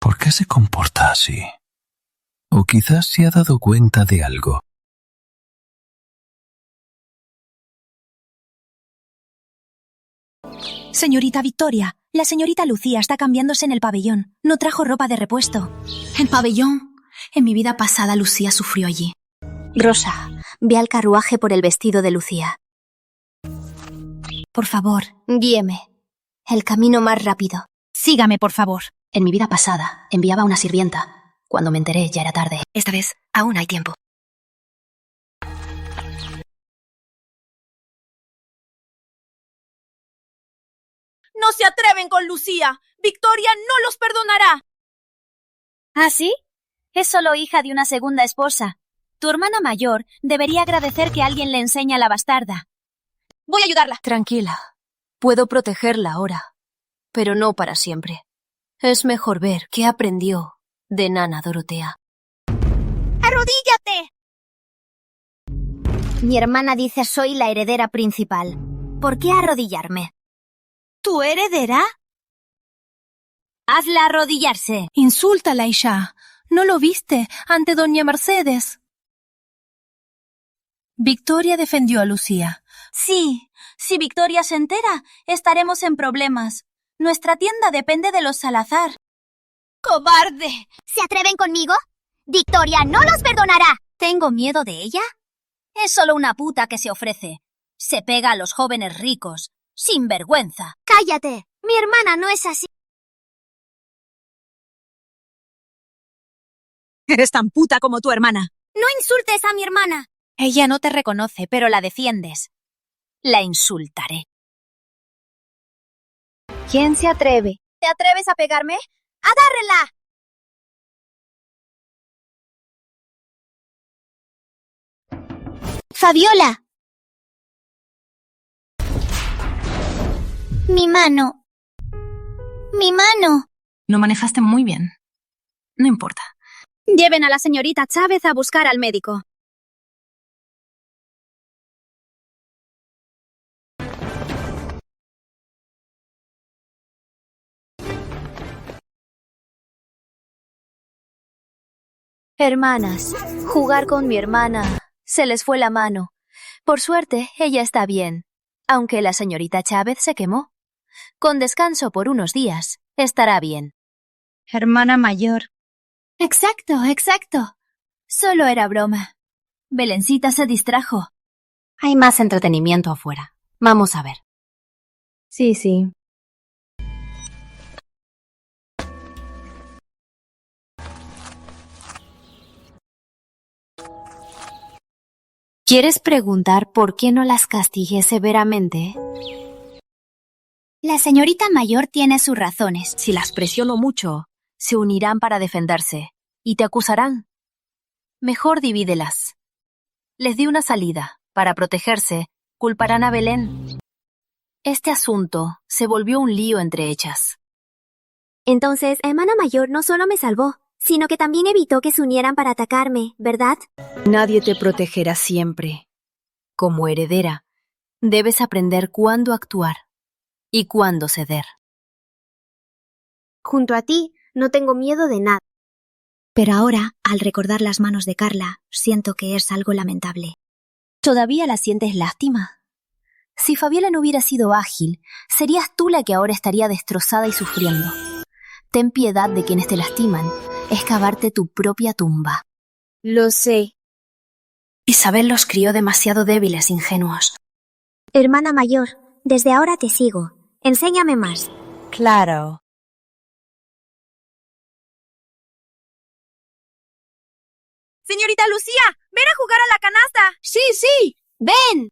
¿Por qué se comporta así? O quizás se ha dado cuenta de algo. Señorita Victoria, la señorita Lucía está cambiándose en el pabellón. No trajo ropa de repuesto. ¿El pabellón? En mi vida pasada Lucía sufrió allí. Rosa, ve al carruaje por el vestido de Lucía. Por favor, guíeme. El camino más rápido. Sígame, por favor. En mi vida pasada, enviaba a una sirvienta. Cuando me enteré, ya era tarde. Esta vez, aún hay tiempo. ¡No se atreven con Lucía! ¡Victoria no los perdonará! ¿Ah, sí? Es solo hija de una segunda esposa. Tu hermana mayor debería agradecer que alguien le enseñe a la bastarda. Voy a ayudarla. Tranquila. Puedo protegerla ahora, pero no para siempre. Es mejor ver qué aprendió de Nana Dorotea. ¡Arrodíllate! Mi hermana dice soy la heredera principal. ¿Por qué arrodillarme? ¿Tu heredera? Hazla arrodillarse. Insúltala, Isha. ¿No lo viste ante doña Mercedes? Victoria defendió a Lucía. Sí, si Victoria se entera, estaremos en problemas. Nuestra tienda depende de los Salazar. ¡Cobarde! ¿Se atreven conmigo? Victoria no los perdonará. ¿Tengo miedo de ella? Es solo una puta que se ofrece. Se pega a los jóvenes ricos. ¡Sin vergüenza! ¡Cállate! Mi hermana no es así. Eres tan puta como tu hermana. ¡No insultes a mi hermana! Ella no te reconoce, pero la defiendes. La insultaré. ¿Quién se atreve? ¿Te atreves a pegarme? ¡Agárrenla! Fabiola. Mi mano. Mi mano. Lo manejaste muy bien. No importa. Lleven a la señorita Chávez a buscar al médico. Hermanas, jugar con mi hermana. Se les fue la mano. Por suerte, ella está bien, aunque la señorita Chávez se quemó. Con descanso por unos días, estará bien. Hermana mayor. Exacto. Solo era broma. Belencita se distrajo. Hay más entretenimiento afuera. Vamos a ver. Sí. ¿Quieres preguntar por qué no las castigué severamente? La señorita mayor tiene sus razones. Si las presiono mucho, se unirán para defenderse y te acusarán. Mejor divídelas. Les di una salida. Para protegerse, culparán a Belén. Este asunto se volvió un lío entre ellas. Entonces, hermana mayor no solo me salvó, sino que también evitó que se unieran para atacarme, ¿verdad? Nadie te protegerá siempre. Como heredera, debes aprender cuándo actuar y cuándo ceder. Junto a ti, no tengo miedo de nada. Pero ahora, al recordar las manos de Carla, siento que es algo lamentable. ¿Todavía la sientes lástima? Si Fabiola no hubiera sido ágil, serías tú la que ahora estaría destrozada y sufriendo. Ten piedad de quienes te lastiman. Es cavarte tu propia tumba. Lo sé. Isabel los crió demasiado débiles, ingenuos. Hermana mayor, desde ahora te sigo. Enséñame más. Claro. Señorita Lucía, ven a jugar a la canasta. Sí, ven.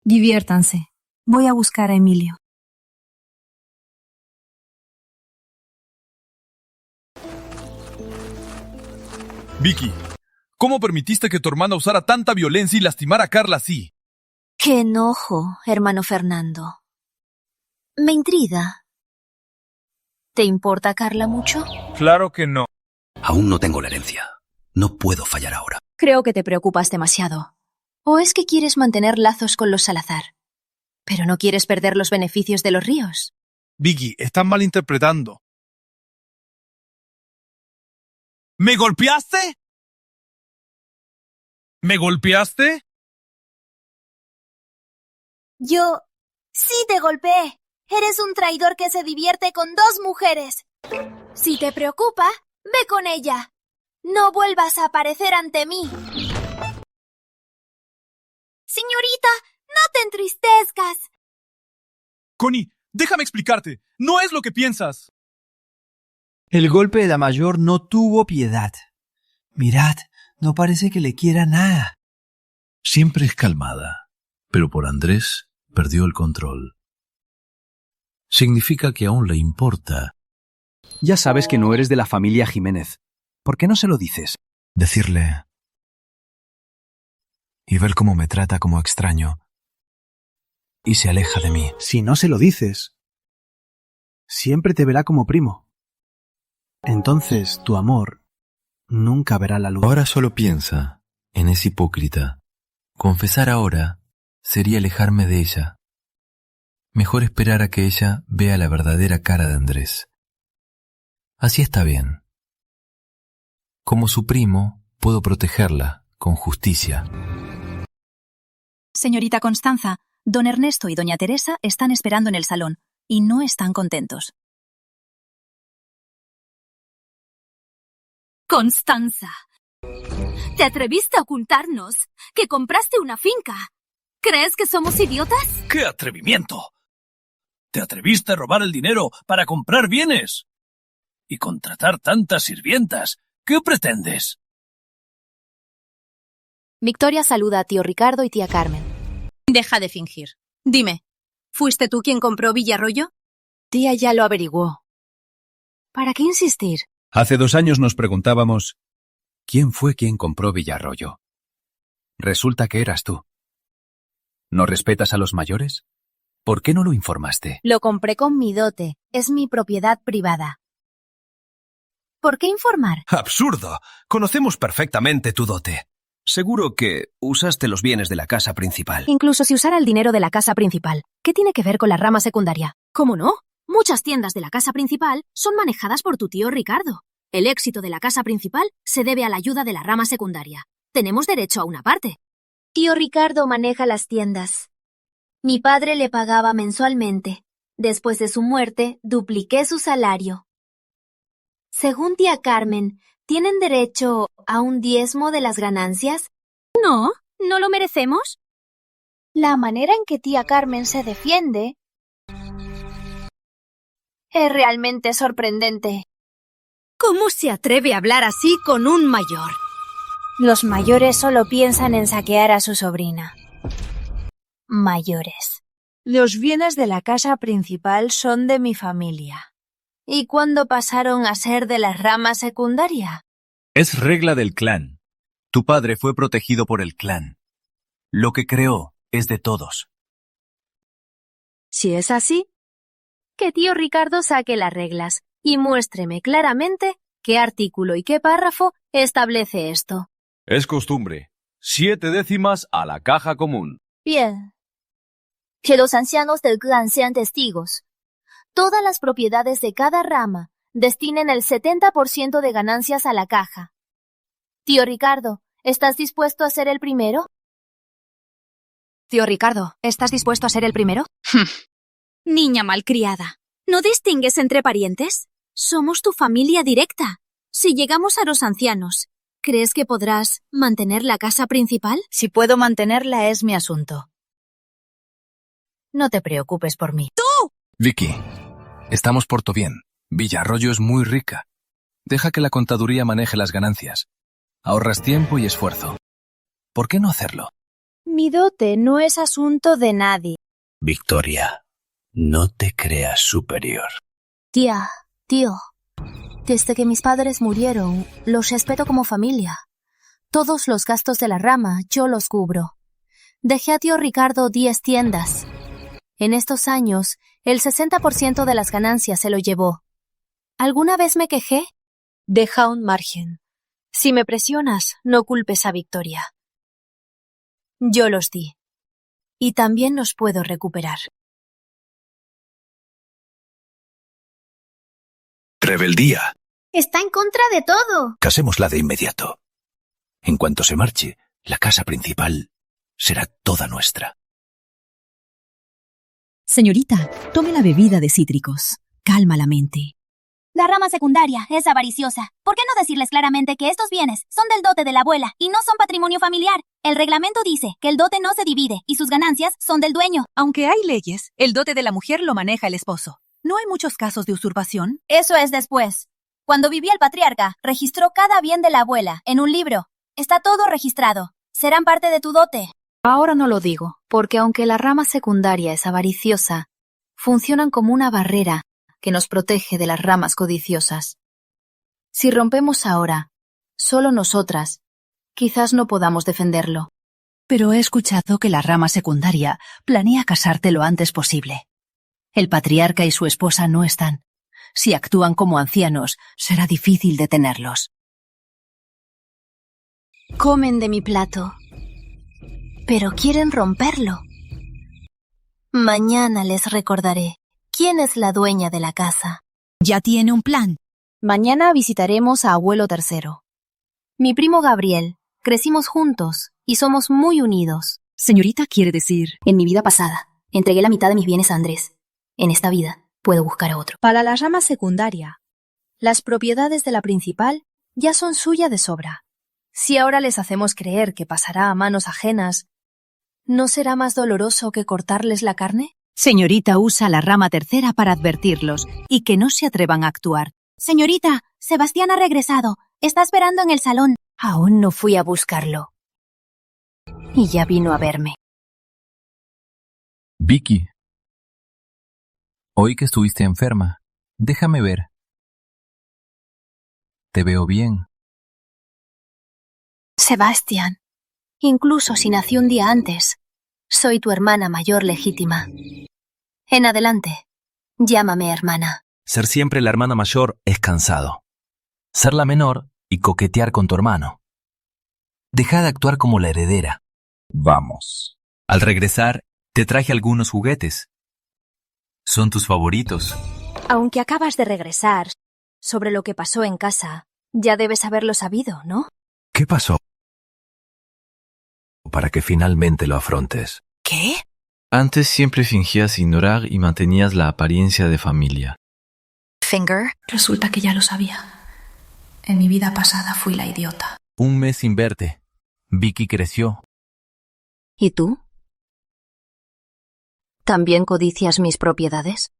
Diviértanse. Voy a buscar a Emilio. Vicky, ¿cómo permitiste que tu hermana usara tanta violencia y lastimara a Carla así? ¡Qué enojo, hermano Fernando! Me intriga. ¿Te importa Carla mucho? Claro que no. Aún no tengo la herencia. No puedo fallar ahora. Creo que te preocupas demasiado. ¿O es que quieres mantener lazos con los Salazar? ¿Pero no quieres perder los beneficios de los Ríos? Vicky, estás malinterpretando. ¿Me golpeaste? ¿Me golpeaste? Yo... sí te golpeé. Eres un traidor que se divierte con 2 mujeres. Si te preocupa, ve con ella. No vuelvas a aparecer ante mí. Señorita, no te entristezcas. Connie, déjame explicarte. No es lo que piensas. El golpe de la mayor no tuvo piedad. Mirad, no parece que le quiera nada. Siempre es calmada, pero por Andrés perdió el control. Significa que aún le importa. Ya sabes que no eres de la familia Jiménez. ¿Por qué no se lo dices? Decirle... y ver cómo me trata como extraño. Y se aleja de mí. Si no se lo dices, siempre te verá como primo. Entonces tu amor nunca verá la luz. Ahora solo piensa en ese hipócrita. Confesar ahora sería alejarme de ella. Mejor esperar a que ella vea la verdadera cara de Andrés. Así está bien. Como su primo, puedo protegerla con justicia. Señorita Constanza, don Ernesto y doña Teresa están esperando en el salón y no están contentos. Constanza, Te atreviste a ocultarnos que compraste una finca. ¿Crees que somos idiotas? ¡Qué atrevimiento! ¿Te atreviste a robar el dinero para comprar bienes? Y contratar tantas sirvientas. ¿Qué pretendes? Victoria saluda a tío Ricardo y tía Carmen. Deja de fingir. Dime, ¿fuiste tú quien compró Villarroyo? Tía ya lo averiguó. ¿Para qué insistir? Hace 2 años nos preguntábamos, ¿quién fue quien compró Villarroyo? Resulta que eras tú. ¿No respetas a los mayores? ¿Por qué no lo informaste? Lo compré con mi dote. Es mi propiedad privada. ¿Por qué informar? ¡Absurdo! Conocemos perfectamente tu dote. Seguro que usaste los bienes de la casa principal. Incluso si usara el dinero de la casa principal, ¿qué tiene que ver con la rama secundaria? ¿Cómo no? Muchas tiendas de la casa principal son manejadas por tu tío Ricardo. El éxito de la casa principal se debe a la ayuda de la rama secundaria. Tenemos derecho a una parte. Tío Ricardo maneja las tiendas. Mi padre le pagaba mensualmente. Después de su muerte, dupliqué su salario. Según tía Carmen, ¿tienen derecho a un diezmo de las ganancias? No, ¿no lo merecemos? La manera en que tía Carmen se defiende es realmente sorprendente. ¿Cómo se atreve a hablar así con un mayor? Los mayores solo piensan en saquear a su sobrina. Mayores. Los bienes de la casa principal son de mi familia. ¿Y cuándo pasaron a ser de la rama secundaria? Es regla del clan. Tu padre fue protegido por el clan. Lo que creó es de todos. Si es así, que tío Ricardo saque las reglas y muéstreme claramente qué artículo y qué párrafo establece esto. Es costumbre. 7 décimas a la caja común. Bien. Que los ancianos del clan sean testigos. Todas las propiedades de cada rama destinen el 70% de ganancias a la caja. Tío Ricardo, ¿estás dispuesto a ser el primero? Tío Ricardo, ¿estás dispuesto a ser el primero? Niña malcriada, ¿no distingues entre parientes? Somos tu familia directa. Si llegamos a los ancianos, ¿crees que podrás mantener la casa principal? Si puedo mantenerla es mi asunto. No te preocupes por mí. ¡Tú! Vicky, estamos por tu bien. Villarroyo es muy rica. Deja que la contaduría maneje las ganancias. Ahorras tiempo y esfuerzo. ¿Por qué no hacerlo? Mi dote no es asunto de nadie. Victoria, no te creas superior. Tía, tío, desde que mis padres murieron, los respeto como familia. Todos los gastos de la rama yo los cubro. Dejé a tío Ricardo 10 tiendas. En estos años, el 60% de las ganancias se lo llevó. ¿Alguna vez me quejé? Deja un margen. Si me presionas, no culpes a Victoria. Yo los di. Y también los puedo recuperar. Rebeldía. Está en contra de todo. Casémosla de inmediato. En cuanto se marche, la casa principal será toda nuestra. Señorita, tome la bebida de cítricos. Calma la mente. La rama secundaria es avariciosa. ¿Por qué no decirles claramente que estos bienes son del dote de la abuela y no son patrimonio familiar? El reglamento dice que el dote no se divide y sus ganancias son del dueño. Aunque hay leyes, el dote de la mujer lo maneja el esposo. ¿No hay muchos casos de usurpación? Eso es después. Cuando vivía el patriarca, registró cada bien de la abuela en un libro. Está todo registrado. Serán parte de tu dote. Ahora no lo digo, porque aunque la rama secundaria es avariciosa, funcionan como una barrera que nos protege de las ramas codiciosas. Si rompemos ahora, solo nosotras, quizás no podamos defenderlo. Pero he escuchado que la rama secundaria planea casarte lo antes posible. El patriarca y su esposa no están. Si actúan como ancianos, será difícil detenerlos. Comen de mi plato, pero quieren romperlo. Mañana les recordaré quién es la dueña de la casa. Ya tiene un plan. Mañana visitaremos a abuelo tercero. Mi primo Gabriel, crecimos juntos y somos muy unidos. Señorita, quiere decir... En mi vida pasada, entregué la mitad de mis bienes a Andrés. En esta vida, puedo buscar a otro. Para la rama secundaria, las propiedades de la principal ya son suya de sobra. Si ahora les hacemos creer que pasará a manos ajenas, ¿no será más doloroso que cortarles la carne? Señorita usa la rama tercera para advertirlos y que no se atrevan a actuar. Señorita, Sebastián ha regresado. Está esperando en el salón. Aún no fui a buscarlo. Y ya vino a verme. Vicky. Oí que estuviste enferma. Déjame ver. Te veo bien. Sebastián, incluso si nací un día antes, soy tu hermana mayor legítima. En adelante, llámame hermana. Ser siempre la hermana mayor es cansado. Ser la menor y coquetear con tu hermano. Deja de actuar como la heredera. Vamos. Al regresar, te traje algunos juguetes. Son tus favoritos. Aunque acabas de regresar, sobre lo que pasó en casa, ya debes haberlo sabido, ¿no? ¿Qué pasó? Para que finalmente lo afrontes. ¿Qué? Antes siempre fingías ignorar y mantenías la apariencia de familia. Finger. Resulta que ya lo sabía. En mi vida pasada fui la idiota. Un mes sin verte. Vicky creció. ¿Y tú? ¿También codicias mis propiedades?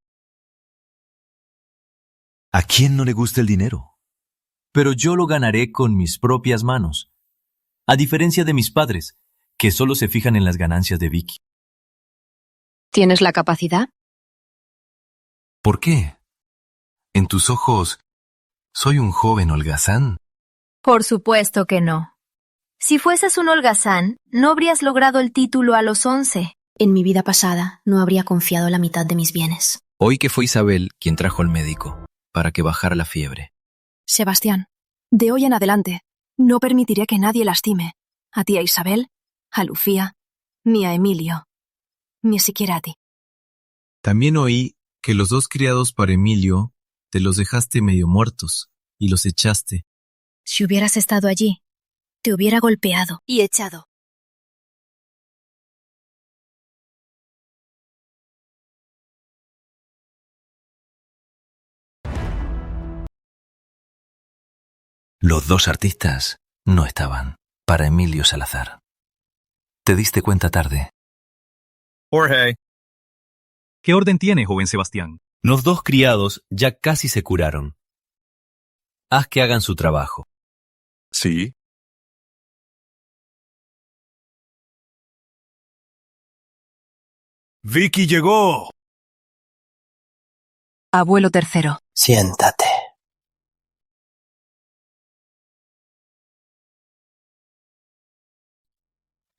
¿A quién no le gusta el dinero? Pero yo lo ganaré con mis propias manos. A diferencia de mis padres, que solo se fijan en las ganancias de Vicky. ¿Tienes la capacidad? ¿Por qué? En tus ojos, ¿soy un joven holgazán? Por supuesto que no. Si fueses un holgazán, no habrías logrado el título a los 11. En mi vida pasada no habría confiado la mitad de mis bienes. Oí que fue Isabel quien trajo al médico para que bajara la fiebre. Sebastián, de hoy en adelante, no permitiré que nadie lastime a tía Isabel, a Lucía, ni a Emilio, ni siquiera a ti. También oí que los 2 criados para Emilio te los dejaste medio muertos y los echaste. Si hubieras estado allí, te hubiera golpeado y echado. Los 2 artistas no estaban para Emilio Salazar. Te diste cuenta tarde. Jorge. ¿Qué orden tiene, joven Sebastián? Los 2 criados ya casi se curaron. Haz que hagan su trabajo. Sí. ¡Vicky llegó! Abuelo tercero. Siéntate.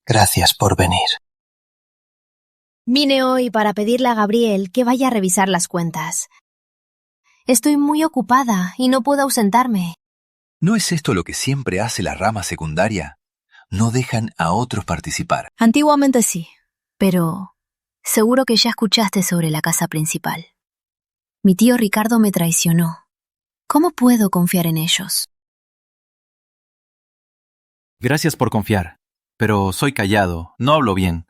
Gracias por venir. Vine hoy para pedirle a Gabriel que vaya a revisar las cuentas. Estoy muy ocupada y no puedo ausentarme. ¿No es esto lo que siempre hace la rama secundaria? No dejan a otros participar. Antiguamente sí, pero seguro que ya escuchaste sobre la casa principal. Mi tío Ricardo me traicionó. ¿Cómo puedo confiar en ellos? Gracias por confiar, pero soy callado, no hablo bien.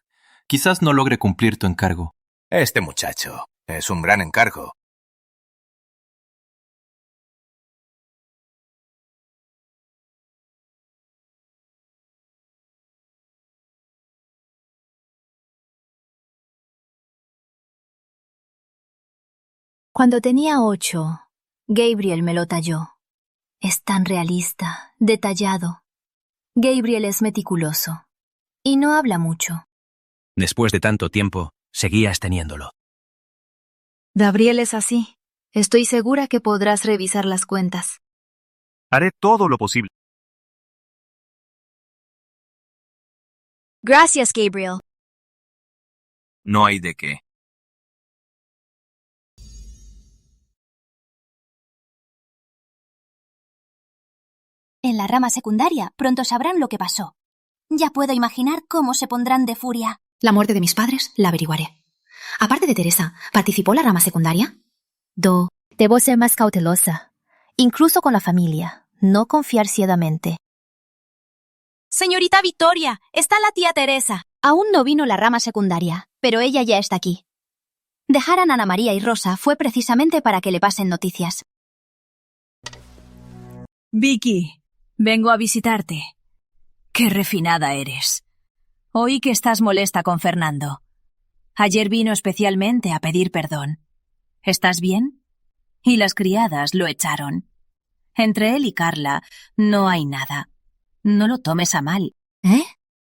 Quizás no logre cumplir tu encargo. Este muchacho es un gran encargo. Cuando tenía 8, Gabriel me lo talló. Es tan realista, detallado. Gabriel es meticuloso. Y no habla mucho. Después de tanto tiempo, seguías teniéndolo. Gabriel es así. Estoy segura que podrás revisar las cuentas. Haré todo lo posible. Gracias, Gabriel. No hay de qué. En la rama secundaria pronto sabrán lo que pasó. Ya puedo imaginar cómo se pondrán de furia. La muerte de mis padres la averiguaré. Aparte de Teresa, ¿participó la rama secundaria? Debo ser más cautelosa. Incluso con la familia. No confiar ciegamente. Señorita Victoria, está la tía Teresa. Aún no vino la rama secundaria, pero ella ya está aquí. Dejar a Ana María y Rosa fue precisamente para que le pasen noticias. Vicky, vengo a visitarte. Qué refinada eres. Oí que estás molesta con Fernando. Ayer vino especialmente a pedir perdón. ¿Estás bien? Y las criadas lo echaron. Entre él y Carla no hay nada. No lo tomes a mal. ¿Eh?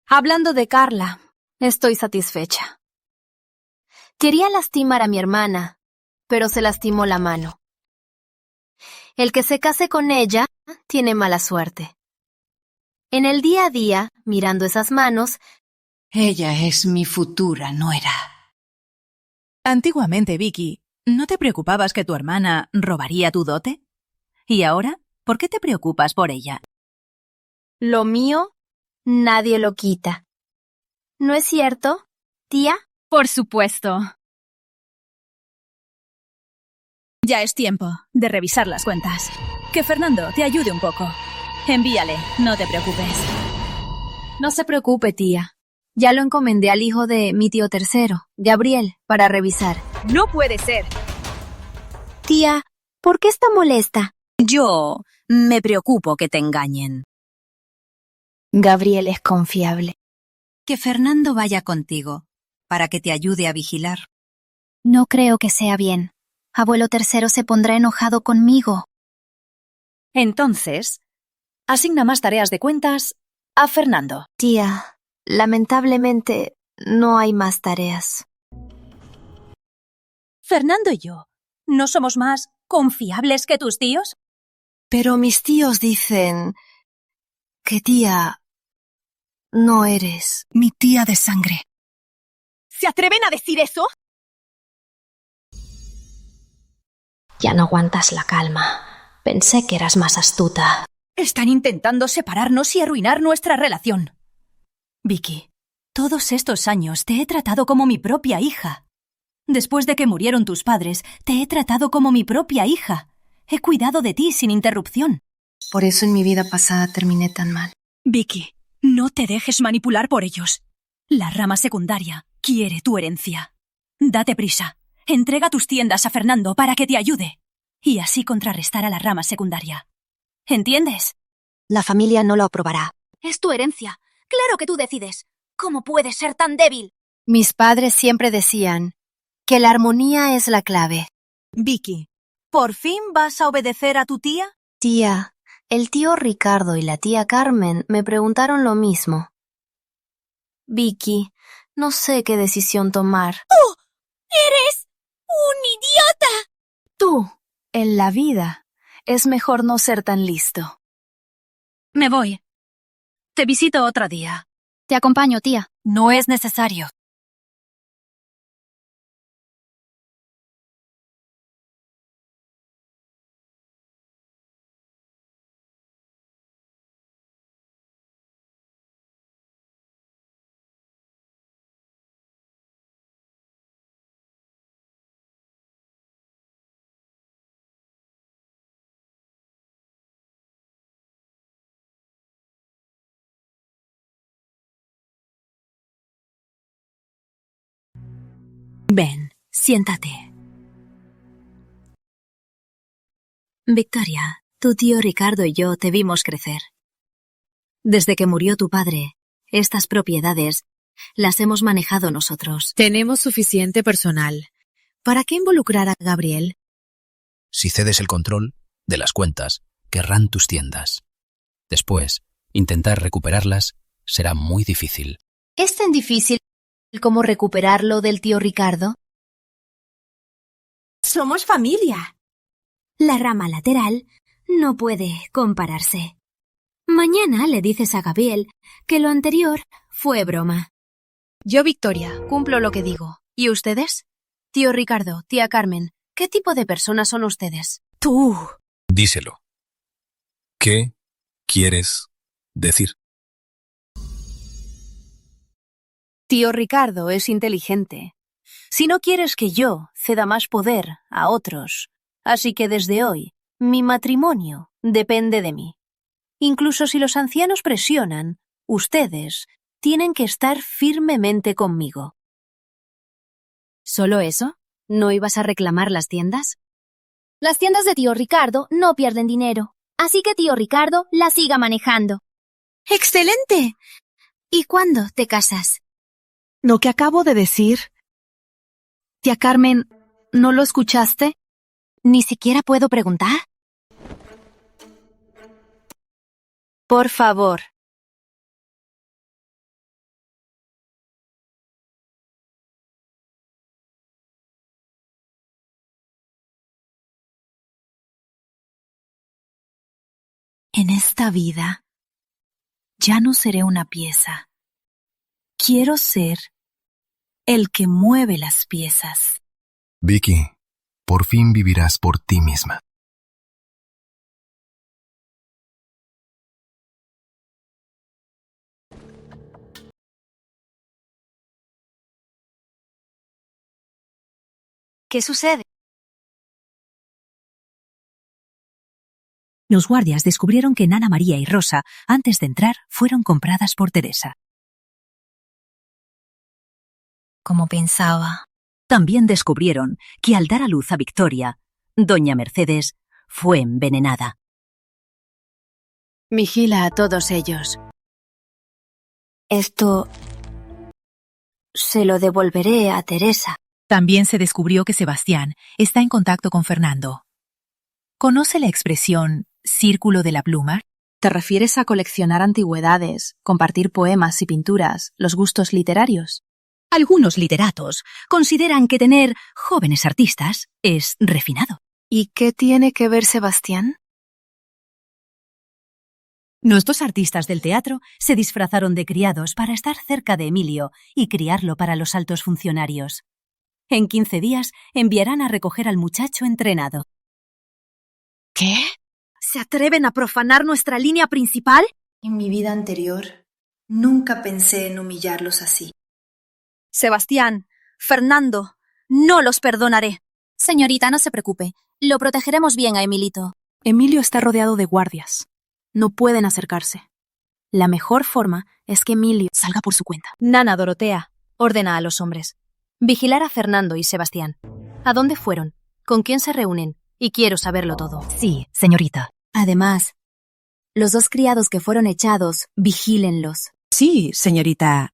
Hablando de Carla, estoy satisfecha. Quería lastimar a mi hermana, pero se lastimó la mano. El que se case con ella tiene mala suerte. En el día a día, mirando esas manos, ella es mi futura nuera. Antiguamente, Vicky, ¿no te preocupabas que tu hermana robaría tu dote? ¿Y ahora? ¿Por qué te preocupas por ella? Lo mío, nadie lo quita. ¿No es cierto, tía? Por supuesto. Ya es tiempo de revisar las cuentas. Que Fernando te ayude un poco. Envíale, no te preocupes. No se preocupe, tía. Ya lo encomendé al hijo de mi tío tercero, Gabriel, para revisar. ¡No puede ser! Tía, ¿por qué está molesta? Yo me preocupo que te engañen. Gabriel es confiable. Que Fernando vaya contigo, para que te ayude a vigilar. No creo que sea bien. Abuelo tercero se pondrá enojado conmigo. Entonces, asigna más tareas de cuentas a Fernando. Tía, lamentablemente no hay más tareas. ¿Fernando y yo no somos más confiables que tus tíos? Pero mis tíos dicen que tía, no eres mi tía de sangre. ¿Se atreven a decir eso? Ya no aguantas la calma. Pensé que eras más astuta. Están intentando separarnos y arruinar nuestra relación. Vicky, todos estos años te he tratado como mi propia hija. Después de que murieron tus padres, te he tratado como mi propia hija. He cuidado de ti sin interrupción. Por eso en mi vida pasada terminé tan mal. Vicky, no te dejes manipular por ellos. La rama secundaria quiere tu herencia. Date prisa. Entrega tus tiendas a Fernando para que te ayude. Y así contrarrestar a la rama secundaria. ¿Entiendes? La familia no lo aprobará. Es tu herencia. Claro que tú decides. ¿Cómo puedes ser tan débil? Mis padres siempre decían que la armonía es la clave. Vicky, ¿por fin vas a obedecer a tu tía? Tía, el tío Ricardo y la tía Carmen me preguntaron lo mismo. Vicky, no sé qué decisión tomar. ¡Oh! ¡Eres un idiota! Tú, en la vida, es mejor no ser tan listo. Me voy. Te visito otro día. Te acompaño, tía. No es necesario. Ven, siéntate. Victoria, tu tío Ricardo y yo te vimos crecer. Desde que murió tu padre, estas propiedades las hemos manejado nosotros. Tenemos suficiente personal. ¿Para qué involucrar a Gabriel? Si cedes el control de las cuentas, querrán tus tiendas. Después, intentar recuperarlas será muy difícil. ¿Es tan difícil como recuperarlo del tío Ricardo? Somos familia. La rama lateral no puede compararse. Mañana le dices a Gabriel que lo anterior fue broma. Yo, Victoria, cumplo lo que digo. ¿Y ustedes? Tío Ricardo, tía Carmen, ¿qué tipo de personas son ustedes? Tú. Díselo. ¿Qué quieres decir? Tío Ricardo es inteligente. Si no quieres que yo ceda más poder a otros, así que desde hoy, mi matrimonio depende de mí. Incluso si los ancianos presionan, ustedes tienen que estar firmemente conmigo. ¿Solo eso? ¿No ibas a reclamar las tiendas? Las tiendas de tío Ricardo no pierden dinero, así que tío Ricardo las siga manejando. ¡Excelente! ¿Y cuándo te casas? Lo que acabo de decir. Tía Carmen, ¿no lo escuchaste? ¿Ni siquiera puedo preguntar? Por favor. En esta vida, ya no seré una pieza. Quiero ser el que mueve las piezas. Vicky, por fin vivirás por ti misma. ¿Qué sucede? Los guardias descubrieron que Nana María y Rosa, antes de entrar, fueron compradas por Teresa. Como pensaba. También descubrieron que al dar a luz a Victoria, doña Mercedes fue envenenada. Vigila a todos ellos. Esto se lo devolveré a Teresa. También se descubrió que Sebastián está en contacto con Fernando. ¿Conoce la expresión círculo de la pluma? ¿Te refieres a coleccionar antigüedades, compartir poemas y pinturas, los gustos literarios? Algunos literatos consideran que tener jóvenes artistas es refinado. ¿Y qué tiene que ver Sebastián? Los dos artistas del teatro se disfrazaron de criados para estar cerca de Emilio y criarlo para los altos funcionarios. En 15 días enviarán a recoger al muchacho entrenado. ¿Qué? ¿Se atreven a profanar nuestra línea principal? En mi vida anterior, nunca pensé en humillarlos así. Sebastián, Fernando, no los perdonaré. Señorita, no se preocupe. Lo protegeremos bien a Emilito. Emilio está rodeado de guardias. No pueden acercarse. La mejor forma es que Emilio salga por su cuenta. Nana Dorotea, ordena a los hombres. Vigilar a Fernando y Sebastián. ¿A dónde fueron? ¿Con quién se reúnen? Y quiero saberlo todo. Sí, señorita. Además, los dos criados que fueron echados, vigílenlos. Sí, señorita.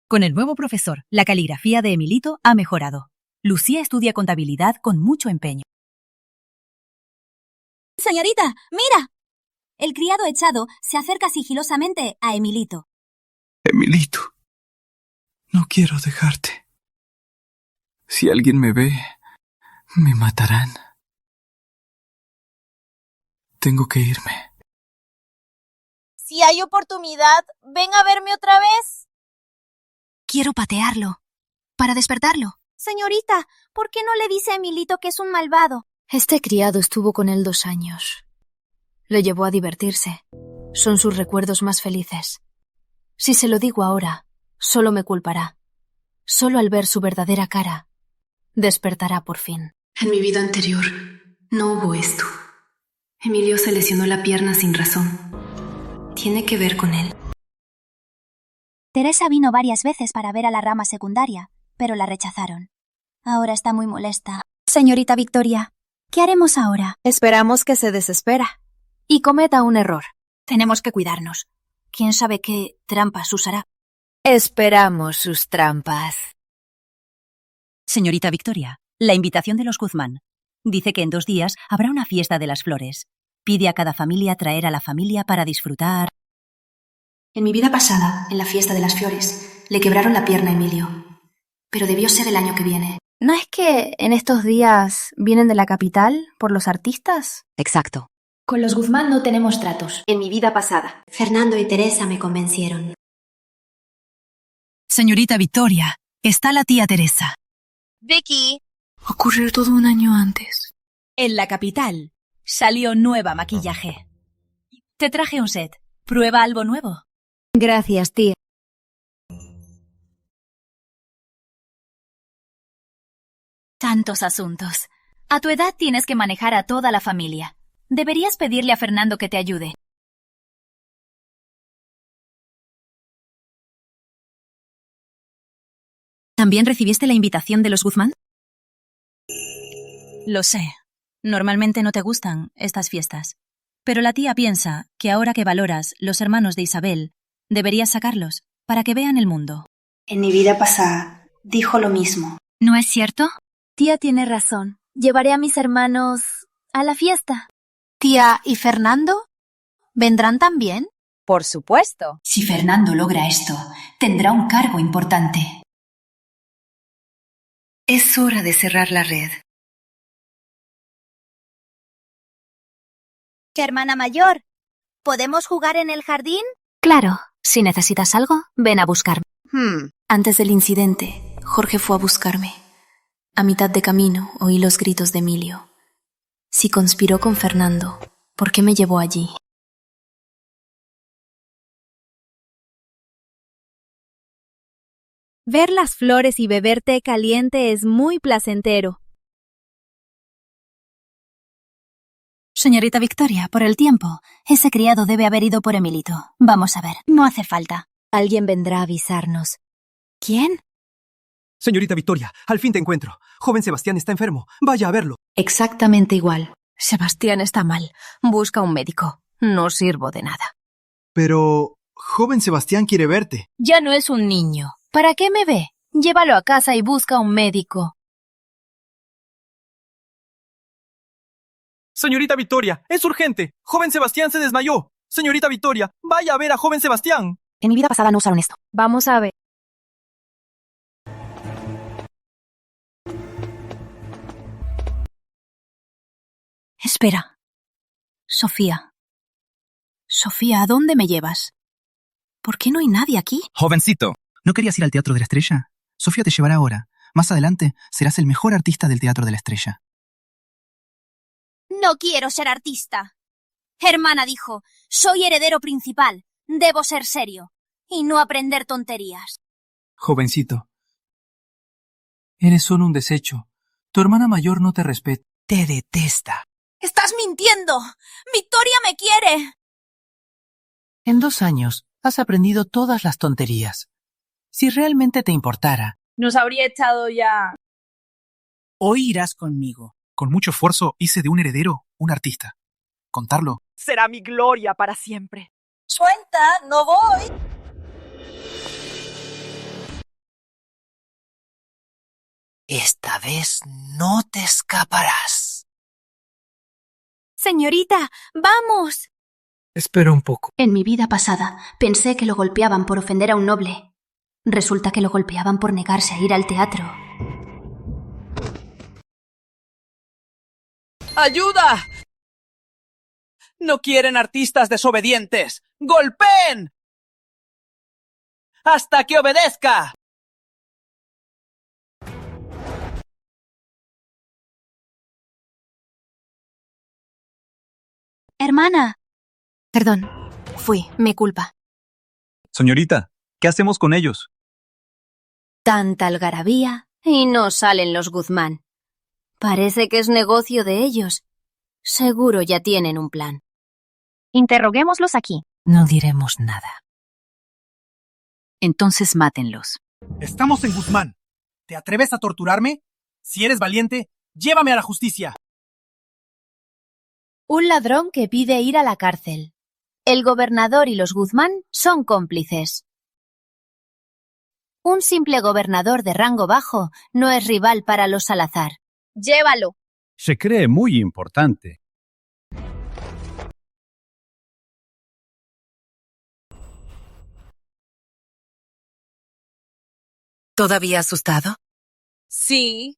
Con el nuevo profesor, la caligrafía de Emilito ha mejorado. Lucía estudia contabilidad con mucho empeño. Señorita, mira. El criado echado se acerca sigilosamente a Emilito. Emilito, no quiero dejarte. Si alguien me ve, me matarán. Tengo que irme. Si hay oportunidad, ven a verme otra vez. Quiero patearlo, para despertarlo. Señorita, ¿por qué no le dice a Emilito que es un malvado? Este criado estuvo con él 2 años. Lo llevó a divertirse. Son sus recuerdos más felices. Si se lo digo ahora, solo me culpará. Solo al ver su verdadera cara, despertará por fin. En mi vida anterior, no hubo esto. Emilio se lesionó la pierna sin razón. ¿Tiene que ver con él? Teresa vino varias veces para ver a la rama secundaria, pero la rechazaron. Ahora está muy molesta. Señorita Victoria, ¿qué haremos ahora? Esperamos que se desespera y cometa un error. Tenemos que cuidarnos. ¿Quién sabe qué trampas usará? Esperamos sus trampas. Señorita Victoria, la invitación de los Guzmán. Dice que en 2 días habrá una fiesta de las flores. Pide a cada familia traer a la familia para disfrutar. En mi vida pasada, en la fiesta de las flores, le quebraron la pierna a Emilio. Pero debió ser el año que viene. ¿No es que en estos días vienen de la capital por los artistas? Exacto. Con los Guzmán no tenemos tratos. En mi vida pasada, Fernando y Teresa me convencieron. Señorita Victoria, está la tía Teresa. Vicky. Ocurrió todo 1 año antes. En la capital salió nueva maquillaje. Te traje un set. Prueba algo nuevo. Gracias, tía. Tantos asuntos. A tu edad tienes que manejar a toda la familia. Deberías pedirle a Fernando que te ayude. ¿También recibiste la invitación de los Guzmán? Lo sé. Normalmente no te gustan estas fiestas. Pero la tía piensa que ahora que valoras los hermanos de Isabel, deberías sacarlos para que vean el mundo. En mi vida pasada, dijo lo mismo. ¿No es cierto? Tía tiene razón. Llevaré a mis hermanos a la fiesta. Tía, ¿y Fernando? ¿Vendrán también? Por supuesto. Si Fernando logra esto, tendrá un cargo importante. Es hora de cerrar la red. Hermana mayor, ¿podemos jugar en el jardín? Claro. Si necesitas algo, ven a buscarme. Antes del incidente, Jorge fue a buscarme. A mitad de camino oí los gritos de Emilio. Si conspiró con Fernando, ¿por qué me llevó allí? Ver las flores y beber té caliente es muy placentero. Señorita Victoria, por el tiempo, ese criado debe haber ido por Emilito. Vamos a ver, no hace falta. Alguien vendrá a avisarnos. ¿Quién? Señorita Victoria, al fin te encuentro. Joven Sebastián está enfermo. Vaya a verlo. Exactamente igual. Sebastián está mal. Busca un médico. No sirvo de nada. Pero... joven Sebastián quiere verte. Ya no es un niño. ¿Para qué me ve? Llévalo a casa y busca un médico. Señorita Victoria, es urgente. Joven Sebastián se desmayó. Señorita Victoria, vaya a ver a joven Sebastián. En mi vida pasada no usaron esto. Vamos a ver. Espera. Sofía. Sofía, ¿a dónde me llevas? ¿Por qué no hay nadie aquí? Jovencito, ¿no querías ir al Teatro de la Estrella? Sofía te llevará ahora. Más adelante serás el mejor artista del Teatro de la Estrella. No quiero ser artista. Hermana dijo, soy heredero principal. Debo ser serio y no aprender tonterías. Jovencito, eres solo un desecho. Tu hermana mayor no te respeta. Te detesta. ¡Estás mintiendo! ¡Victoria me quiere! En 2 años has aprendido todas las tonterías. Si realmente te importara, Nos habría echado ya. Hoy irás conmigo. Con mucho esfuerzo hice de un heredero un artista. Contarlo será mi gloria para siempre. ¡Suelta! ¡No voy! esta vez no te escaparás. Señorita, vamos. Espera un poco. En mi vida pasada, pensé que lo golpeaban por ofender a un noble. Resulta que lo golpeaban por negarse a ir al teatro. ¡Ayuda! No quieren artistas desobedientes. ¡Golpeen! ¡Hasta que obedezca! Hermana. Perdón. Fui, mi culpa. Señorita, ¿qué hacemos con ellos? Tanta algarabía y no salen los Guzmán. Parece que es negocio de ellos. Seguro ya tienen un plan. Interroguémoslos aquí. No diremos nada. Entonces mátenlos. Estamos en Guzmán. ¿Te atreves a torturarme? Si eres valiente, llévame a la justicia. Un ladrón que pide ir a la cárcel. El gobernador y los Guzmán son cómplices. Un simple gobernador de rango bajo no es rival para los Salazar. ¡Llévalo! Se cree muy importante. ¿Todavía asustado? Sí.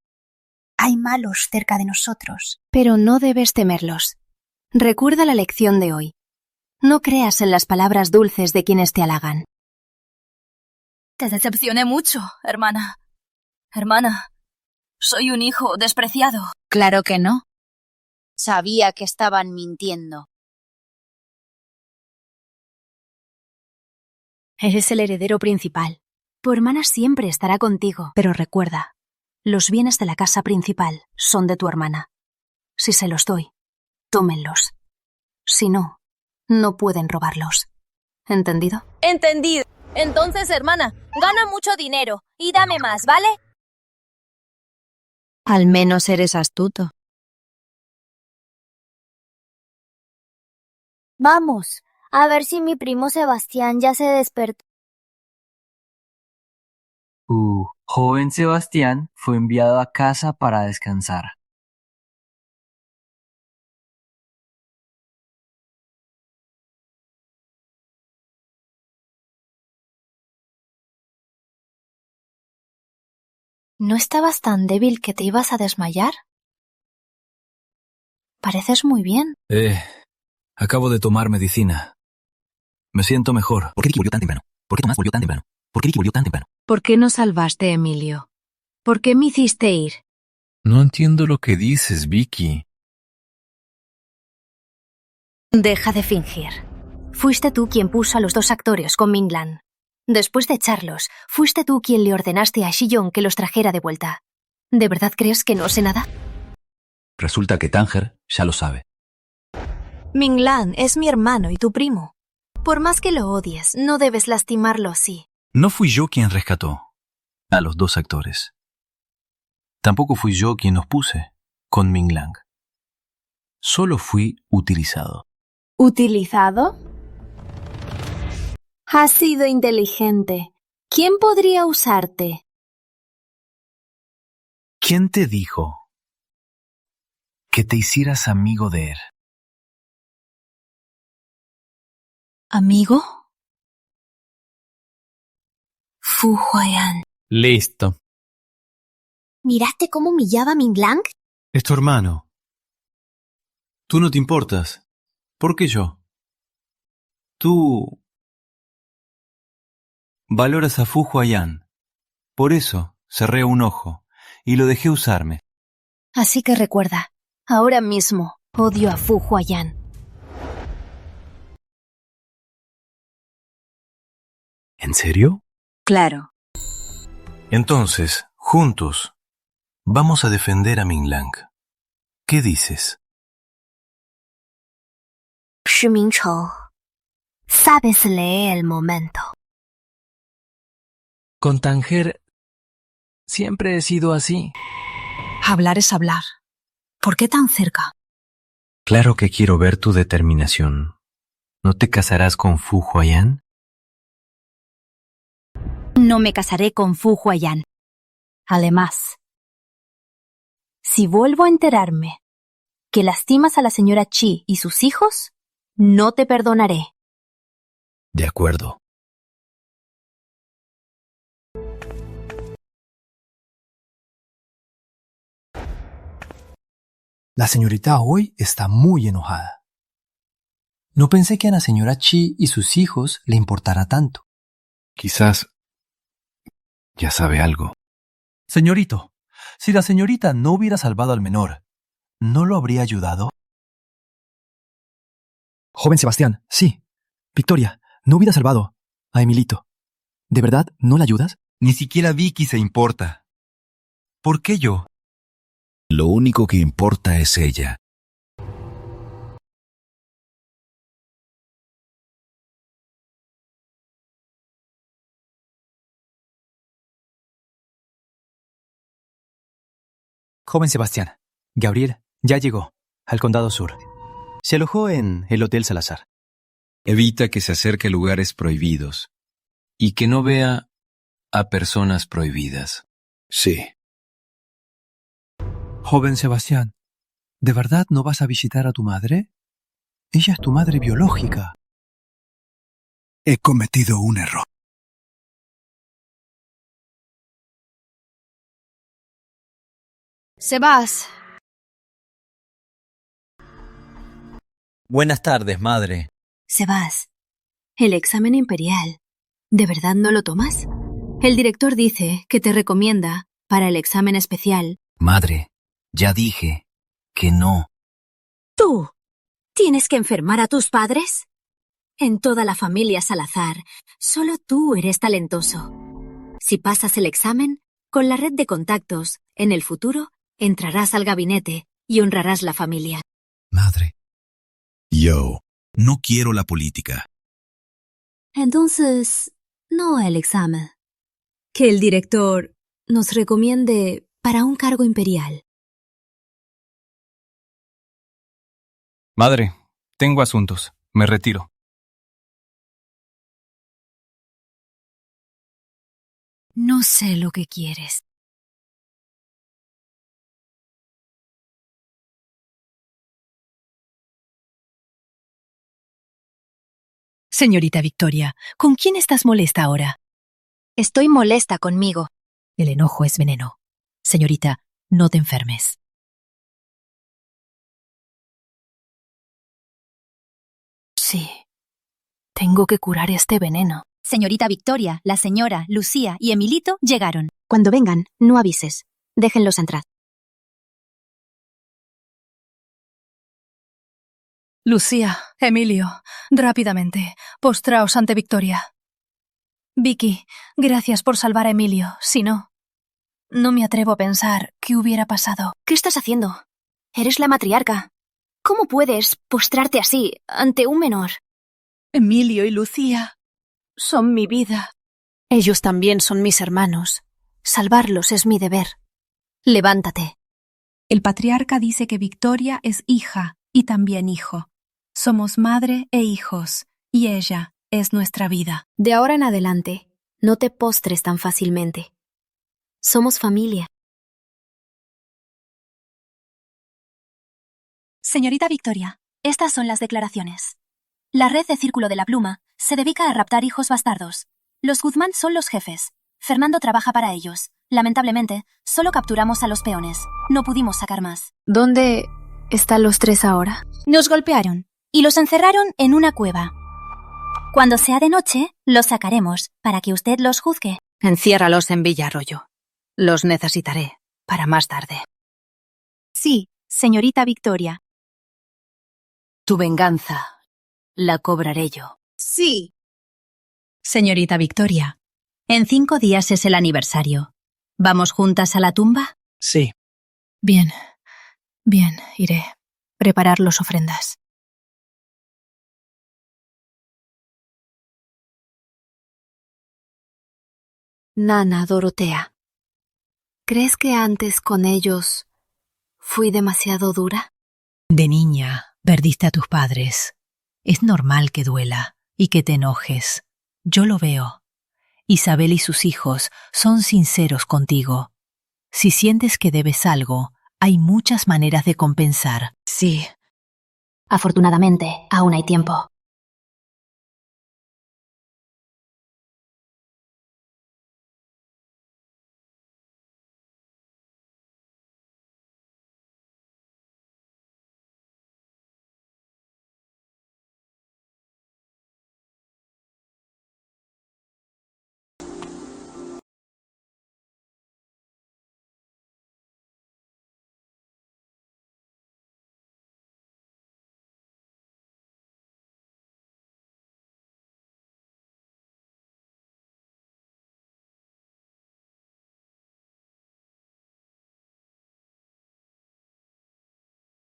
Hay malos cerca de nosotros. Pero no debes temerlos. Recuerda la lección de hoy. No creas en las palabras dulces de quienes te halagan. Te decepcioné mucho, hermana. Hermana, soy un hijo despreciado. Claro que no. Sabía que estaban mintiendo. Eres el heredero principal. Tu hermana siempre estará contigo. Pero recuerda, los bienes de la casa principal son de tu hermana. Si se los doy, tómenlos. Si no, no pueden robarlos. ¿Entendido? Entendido. Entonces, hermana, gana mucho dinero y dame más, ¿vale? Al menos eres astuto. Vamos, a ver si mi primo Sebastián ya se despertó. Joven Sebastián fue enviado a casa para descansar. ¿No estabas tan débil que te ibas a desmayar? Pareces muy bien. Acabo de tomar medicina. Me siento mejor. ¿Por qué Vicky volvió tan temprano? ¿Por qué Tomás volvió tan temprano? ¿Por qué Vicky volvió tan temprano? ¿Por qué no salvaste a Emilio? ¿Por qué me hiciste ir? No entiendo lo que dices, Vicky. Deja de fingir. Fuiste tú quien puso a los dos actores con Minglan. Después de echarlos, fuiste tú quien le ordenaste a Shiyong que los trajera de vuelta. ¿De verdad crees que no sé nada? Resulta que Tánger ya lo sabe. Minglan es mi hermano y tu primo. Por más que lo odies, no debes lastimarlo así. No fui yo quien rescató a los dos actores. Tampoco fui yo quien los puse con Ming Lang. Solo fui utilizado. ¿Utilizado? Has sido inteligente. ¿Quién podría usarte? ¿Quién te dijo que te hicieras amigo de él? ¿Amigo? Fu Huayan. Listo. ¿Miraste cómo humillaba a Minglang? Es tu hermano. Tú no te importas. ¿Por qué yo? Tú valoras a Fu Huayan. Por eso cerré un ojo y lo dejé usarme. Así que recuerda, ahora mismo odio a Fu Huayan. ¿En serio? Claro. Entonces, juntos, vamos a defender a Ming Lang. ¿Qué dices? Shi Mingchou, sabes leer el momento. Con Tánger siempre he sido así. Hablar es hablar. ¿Por qué tan cerca? Claro que quiero ver tu determinación. ¿No te casarás con Fu Huayan? No me casaré con Fu Huayan. Además, si vuelvo a enterarme que lastimas a la señora Chi y sus hijos, no te perdonaré. De acuerdo. La señorita hoy está muy enojada. No pensé que a la señora Chi y sus hijos le importara tanto. Quizás ya sabe algo. Señorito, si la señorita no hubiera salvado al menor, ¿no lo habría ayudado? Joven Sebastián, sí. Victoria, no hubiera salvado a Emilito. ¿De verdad no la ayudas? Ni siquiera Vicky se importa. ¿Por qué yo? Lo único que importa es ella. Joven Sebastián, Gabriel ya llegó al Condado Sur. Se alojó en el Hotel Salazar. Evita que se acerque a lugares prohibidos y que no vea a personas prohibidas. Sí. Joven Sebastián, ¿de verdad no vas a visitar a tu madre? Ella es tu madre biológica. He cometido un error. Sebas. Buenas tardes, madre. Sebas, el examen imperial, ¿de verdad no lo tomas? El director dice que te recomienda para el examen especial. Madre, ya dije que no. ¿Tú tienes que enfermar a tus padres? En toda la familia Salazar, solo tú eres talentoso. Si pasas el examen, con la red de contactos, en el futuro, entrarás al gabinete y honrarás la familia. Madre, yo no quiero la política. Entonces, no el examen. Que el director nos recomiende para un cargo imperial. Madre, tengo asuntos. Me retiro. No sé lo que quieres. Señorita Victoria, ¿con quién estás molesta ahora? Estoy molesta conmigo. El enojo es veneno. Señorita, no te enfermes. Sí. Tengo que curar este veneno. Señorita Victoria, la señora, Lucía y Emilito llegaron. Cuando vengan, no avises. Déjenlos entrar. Lucía, Emilio, rápidamente, postraos ante Victoria. Vicky, gracias por salvar a Emilio. Si no, no me atrevo a pensar qué hubiera pasado. ¿Qué estás haciendo? Eres la matriarca. ¿Cómo puedes postrarte así ante un menor? Emilio y Lucía son mi vida. Ellos también son mis hermanos. Salvarlos es mi deber. Levántate. El patriarca dice que Victoria es hija y también hijo. Somos madre e hijos, y ella es nuestra vida. De ahora en adelante, no te postres tan fácilmente. Somos familia. Señorita Victoria, estas son las declaraciones. La red de Círculo de la Pluma se dedica a raptar hijos bastardos. Los Guzmán son los jefes. Fernando trabaja para ellos. Lamentablemente, solo capturamos a los peones. No pudimos sacar más. ¿Dónde están los tres ahora? Nos golpearon y los encerraron en una cueva. Cuando sea de noche, los sacaremos para que usted los juzgue. Enciérralos en Villarroyo. Los necesitaré para más tarde. Sí, señorita Victoria. Tu venganza la cobraré yo. Sí. Señorita Victoria, en 5 días es el aniversario. ¿Vamos juntas a la tumba? Sí. Bien, iré. Preparar las ofrendas. Nana Dorotea, ¿crees que antes con ellos fui demasiado dura? De niña, perdiste a tus padres. Es normal que duela y que te enojes. Yo lo veo. Isabel y sus hijos son sinceros contigo. Si sientes que debes algo, hay muchas maneras de compensar. Sí. Afortunadamente, aún hay tiempo.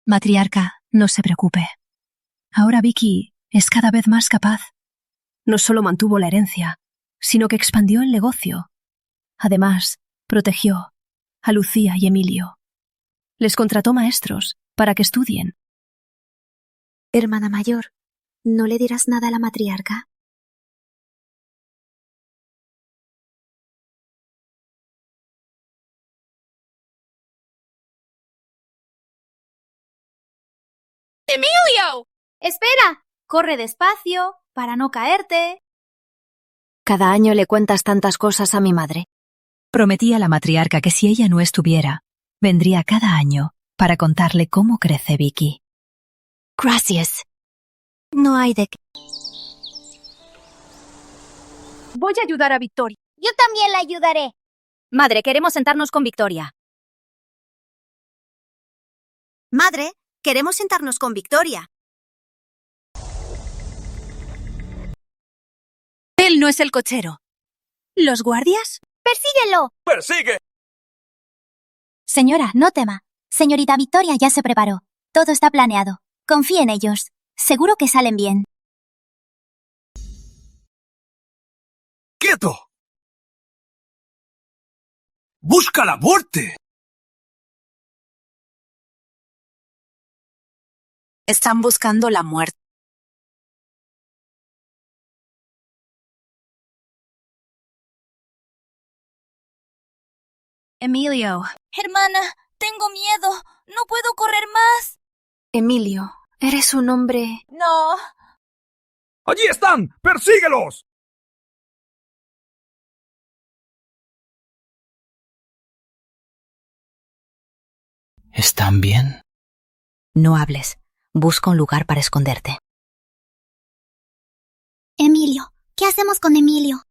Matriarca, no se preocupe. Ahora Vicky es cada vez más capaz. No solo mantuvo la herencia, sino que expandió el negocio. Además, protegió a Lucía y Emilio. Les contrató maestros para que estudien. Hermana mayor, ¿no le dirás nada a la matriarca? ¡Emilio! ¡Espera! Corre despacio, para no caerte. Cada año le cuentas tantas cosas a mi madre. Prometí a la matriarca que si ella no estuviera, vendría cada año para contarle cómo crece Vicky. Gracias. No hay de qué. Voy a ayudar a Victoria. Yo también la ayudaré. Madre, queremos sentarnos con Victoria. Madre, queremos sentarnos con Victoria. Él no es el cochero. ¿Los guardias? ¡Persíguelo! ¡Persigue! Señora, no tema. Señorita Victoria ya se preparó. Todo está planeado. Confíe en ellos. Seguro que salen bien. ¡Quieto! ¡Busca la muerte! Están buscando la muerte. Emilio. Hermana, tengo miedo. No puedo correr más. Emilio, eres un hombre... No. ¡Allí están! ¡Persíguelos! ¿Están bien? No hables. Busca un lugar para esconderte. Emilio, ¿qué hacemos con Emilio?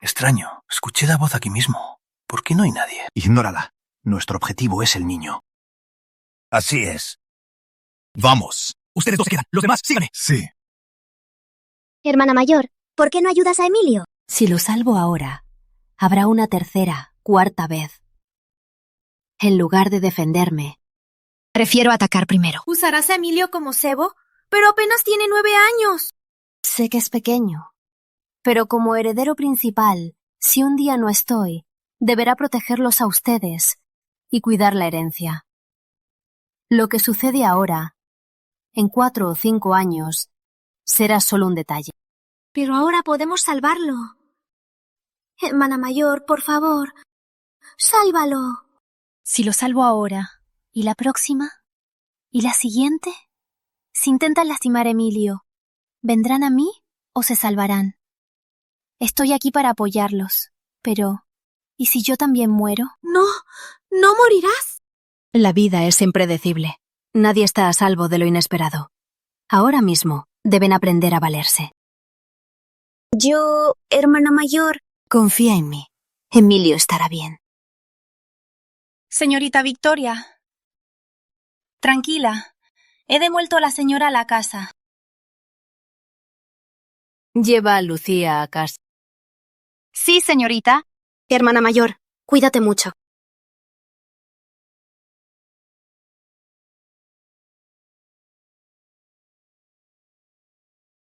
Extraño, escuché la voz aquí mismo. ¿Por qué no hay nadie? Ignórala. Nuestro objetivo es el niño. Así es. Vamos. Ustedes dos se quedan. Los demás, síganme. Sí. Hermana mayor, ¿por qué no ayudas a Emilio? Si lo salvo ahora, habrá una tercera, cuarta vez. En lugar de defenderme, prefiero atacar primero. ¿Usarás a Emilio como cebo? Pero apenas tiene 9 años. Sé que es pequeño, pero como heredero principal, si un día no estoy, deberá protegerlos a ustedes y cuidar la herencia. Lo que sucede ahora, en 4 o 5 años, será solo un detalle. Pero ahora podemos salvarlo. Hermana mayor, por favor, sálvalo. Si lo salvo ahora, ¿y la próxima? ¿Y la siguiente? Si intentan lastimar a Emilio, ¿vendrán a mí o se salvarán? Estoy aquí para apoyarlos, pero ¿y si yo también muero? No, no morirás. La vida es impredecible. Nadie está a salvo de lo inesperado. Ahora mismo deben aprender a valerse. Yo, hermana mayor... Confía en mí. Emilio estará bien. Señorita Victoria. Tranquila. He devuelto a la señora a la casa. Lleva a Lucía a casa. Sí, señorita. Hermana mayor, cuídate mucho.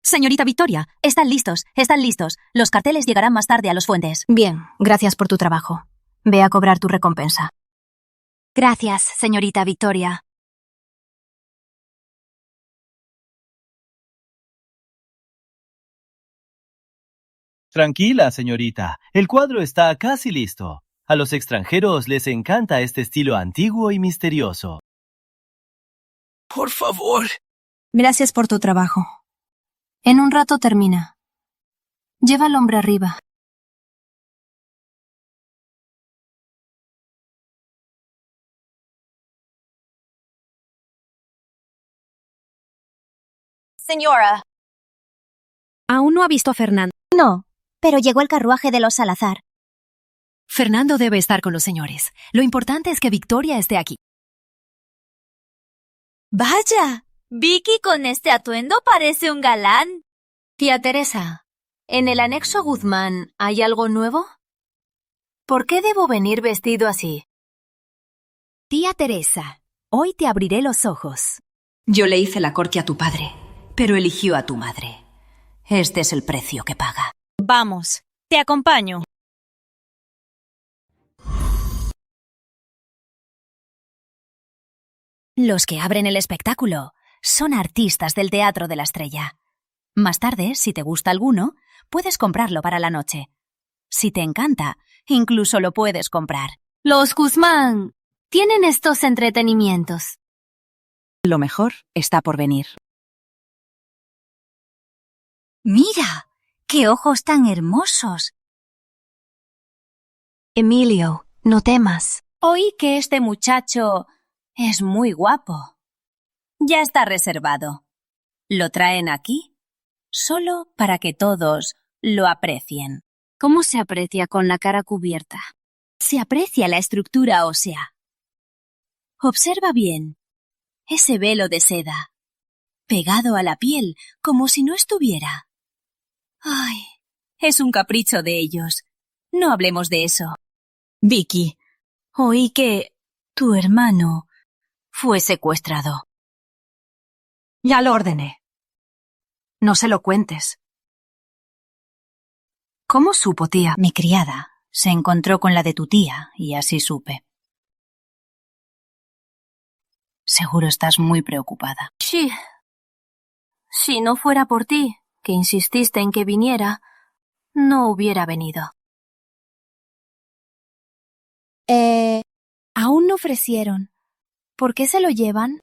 Señorita Victoria, están listos, están listos. Los carteles llegarán más tarde a los fuentes. Bien, gracias por tu trabajo. Ve a cobrar tu recompensa. Gracias, señorita Victoria. Tranquila, señorita. El cuadro está casi listo. A los extranjeros les encanta este estilo antiguo y misterioso. Por favor. Gracias por tu trabajo. En un rato termina. Lleva al hombre arriba. Señora. Aún no ha visto a Fernando. No, pero llegó el carruaje de los Salazar. Fernando debe estar con los señores. Lo importante es que Victoria esté aquí. Vaya, Vicky con este atuendo parece un galán. Tía Teresa, ¿en el anexo Guzmán hay algo nuevo? ¿Por qué debo venir vestido así? Tía Teresa, hoy te abriré los ojos. Yo le hice la corte a tu padre, pero eligió a tu madre. Este es el precio que paga. Vamos, te acompaño. Los que abren el espectáculo son artistas del Teatro de la Estrella. Más tarde, si te gusta alguno, puedes comprarlo para la noche. Si te encanta, incluso lo puedes comprar. Los Guzmán tienen estos entretenimientos. Lo mejor está por venir. ¡Mira! ¡Qué ojos tan hermosos! Emilio, no temas. Oí que este muchacho es muy guapo. Ya está reservado. Lo traen aquí solo para que todos lo aprecien. ¿Cómo se aprecia con la cara cubierta? Se aprecia la estructura ósea. Observa bien ese velo de seda, pegado a la piel como si no estuviera. Ay, es un capricho de ellos. No hablemos de eso. Vicky, oí que tu hermano fue secuestrado. Ya lo ordené. No se lo cuentes. ¿Cómo supo, tía? Mi criada se encontró con la de tu tía y así supe. Seguro estás muy preocupada. Sí. Si no fuera por ti, que insististe en que viniera, no hubiera venido. Aún no ofrecieron. ¿Por qué se lo llevan?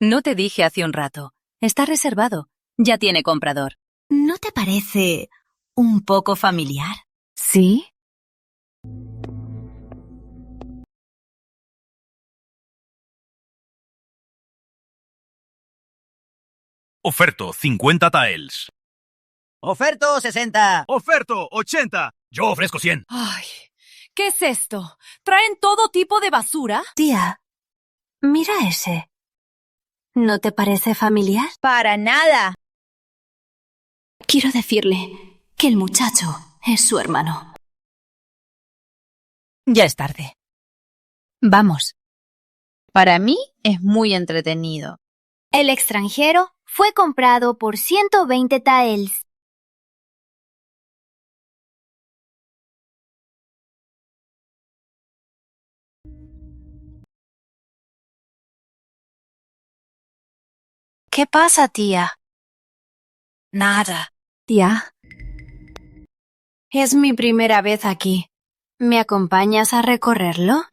No te dije hace un rato. Está reservado. Ya tiene comprador. ¿No te parece un poco familiar? ¿Sí? Oferto 50 taels. Oferto 60. Oferto 80. Yo ofrezco 100. Ay, ¿qué es esto? ¿Traen todo tipo de basura? Tía, mira ese. ¿No te parece familiar? Para nada. Quiero decirle que el muchacho es su hermano. Ya es tarde. Vamos. Para mí es muy entretenido. El extranjero fue comprado por 120 taels. ¿Qué pasa, tía? Nada. Tía, es mi primera vez aquí. ¿Me acompañas a recorrerlo?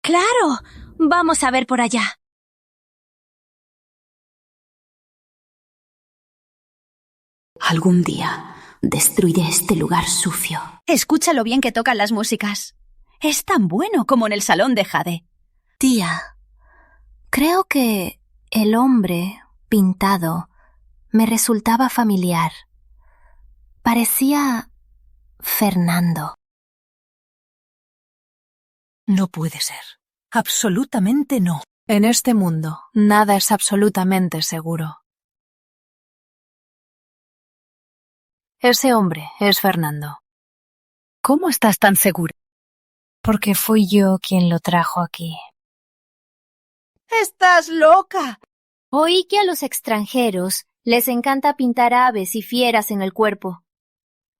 ¡Claro! Vamos a ver por allá. Algún día destruiré este lugar sucio. Escucha lo bien que tocan las músicas. Es tan bueno como en el salón de Jade. Tía, creo que el hombre pintado me resultaba familiar. Parecía Fernando. No puede ser. Absolutamente no. En este mundo, nada es absolutamente seguro. Ese hombre es Fernando. ¿Cómo estás tan segura? Porque fui yo quien lo trajo aquí. ¡Estás loca! Oí que a los extranjeros les encanta pintar aves y fieras en el cuerpo.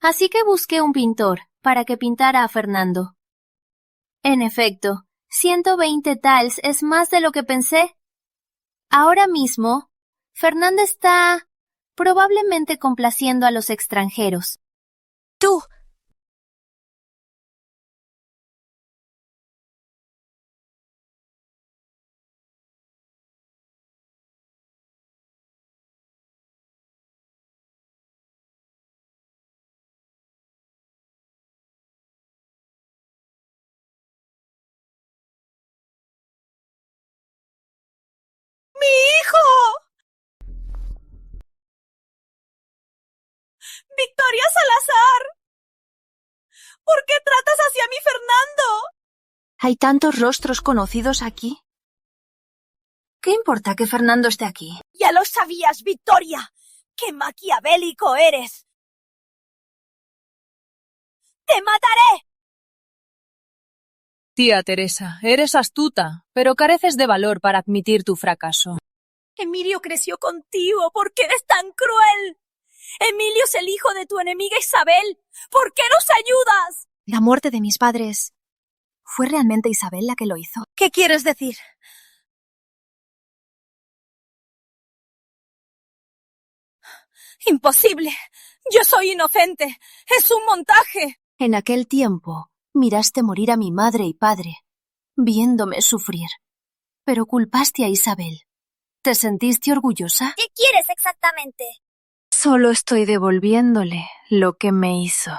Así que busqué un pintor para que pintara a Fernando. En efecto, 120 taels es más de lo que pensé. Ahora mismo, Fernando está probablemente complaciendo a los extranjeros. ¡Tú! ¡Mi hijo! ¡Victoria Salazar! ¿Por qué tratas así a mi Fernando? Hay tantos rostros conocidos aquí. ¿Qué importa que Fernando esté aquí? ¡Ya lo sabías, Victoria! ¡Qué maquiavélico eres! ¡Te mataré! Tía Teresa, eres astuta, pero careces de valor para admitir tu fracaso. Emilio creció contigo. ¿Por qué eres tan cruel? Emilio es el hijo de tu enemiga Isabel. ¿Por qué nos ayudas? La muerte de mis padres. ¿Fue realmente Isabel la que lo hizo? ¿Qué quieres decir? ¡Imposible! Yo soy inocente. ¡Es un montaje! En aquel tiempo, miraste morir a mi madre y padre, viéndome sufrir. Pero culpaste a Isabel. ¿Te sentiste orgullosa? ¿Qué quieres exactamente? Solo estoy devolviéndole lo que me hizo.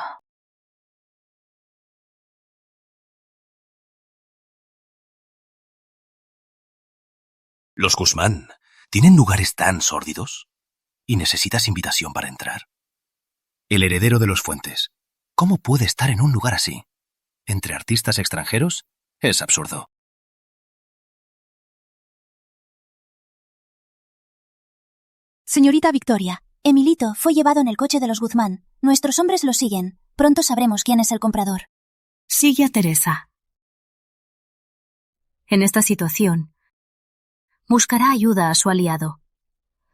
Los Guzmán, ¿tienen lugares tan sórdidos? ¿Y necesitas invitación para entrar? El heredero de los Fuentes. ¿Cómo puede estar en un lugar así? ¿Entre artistas extranjeros? Es absurdo. Señorita Victoria, Emilito fue llevado en el coche de los Guzmán. Nuestros hombres lo siguen. Pronto sabremos quién es el comprador. Sigue a Teresa. En esta situación, buscará ayuda a su aliado.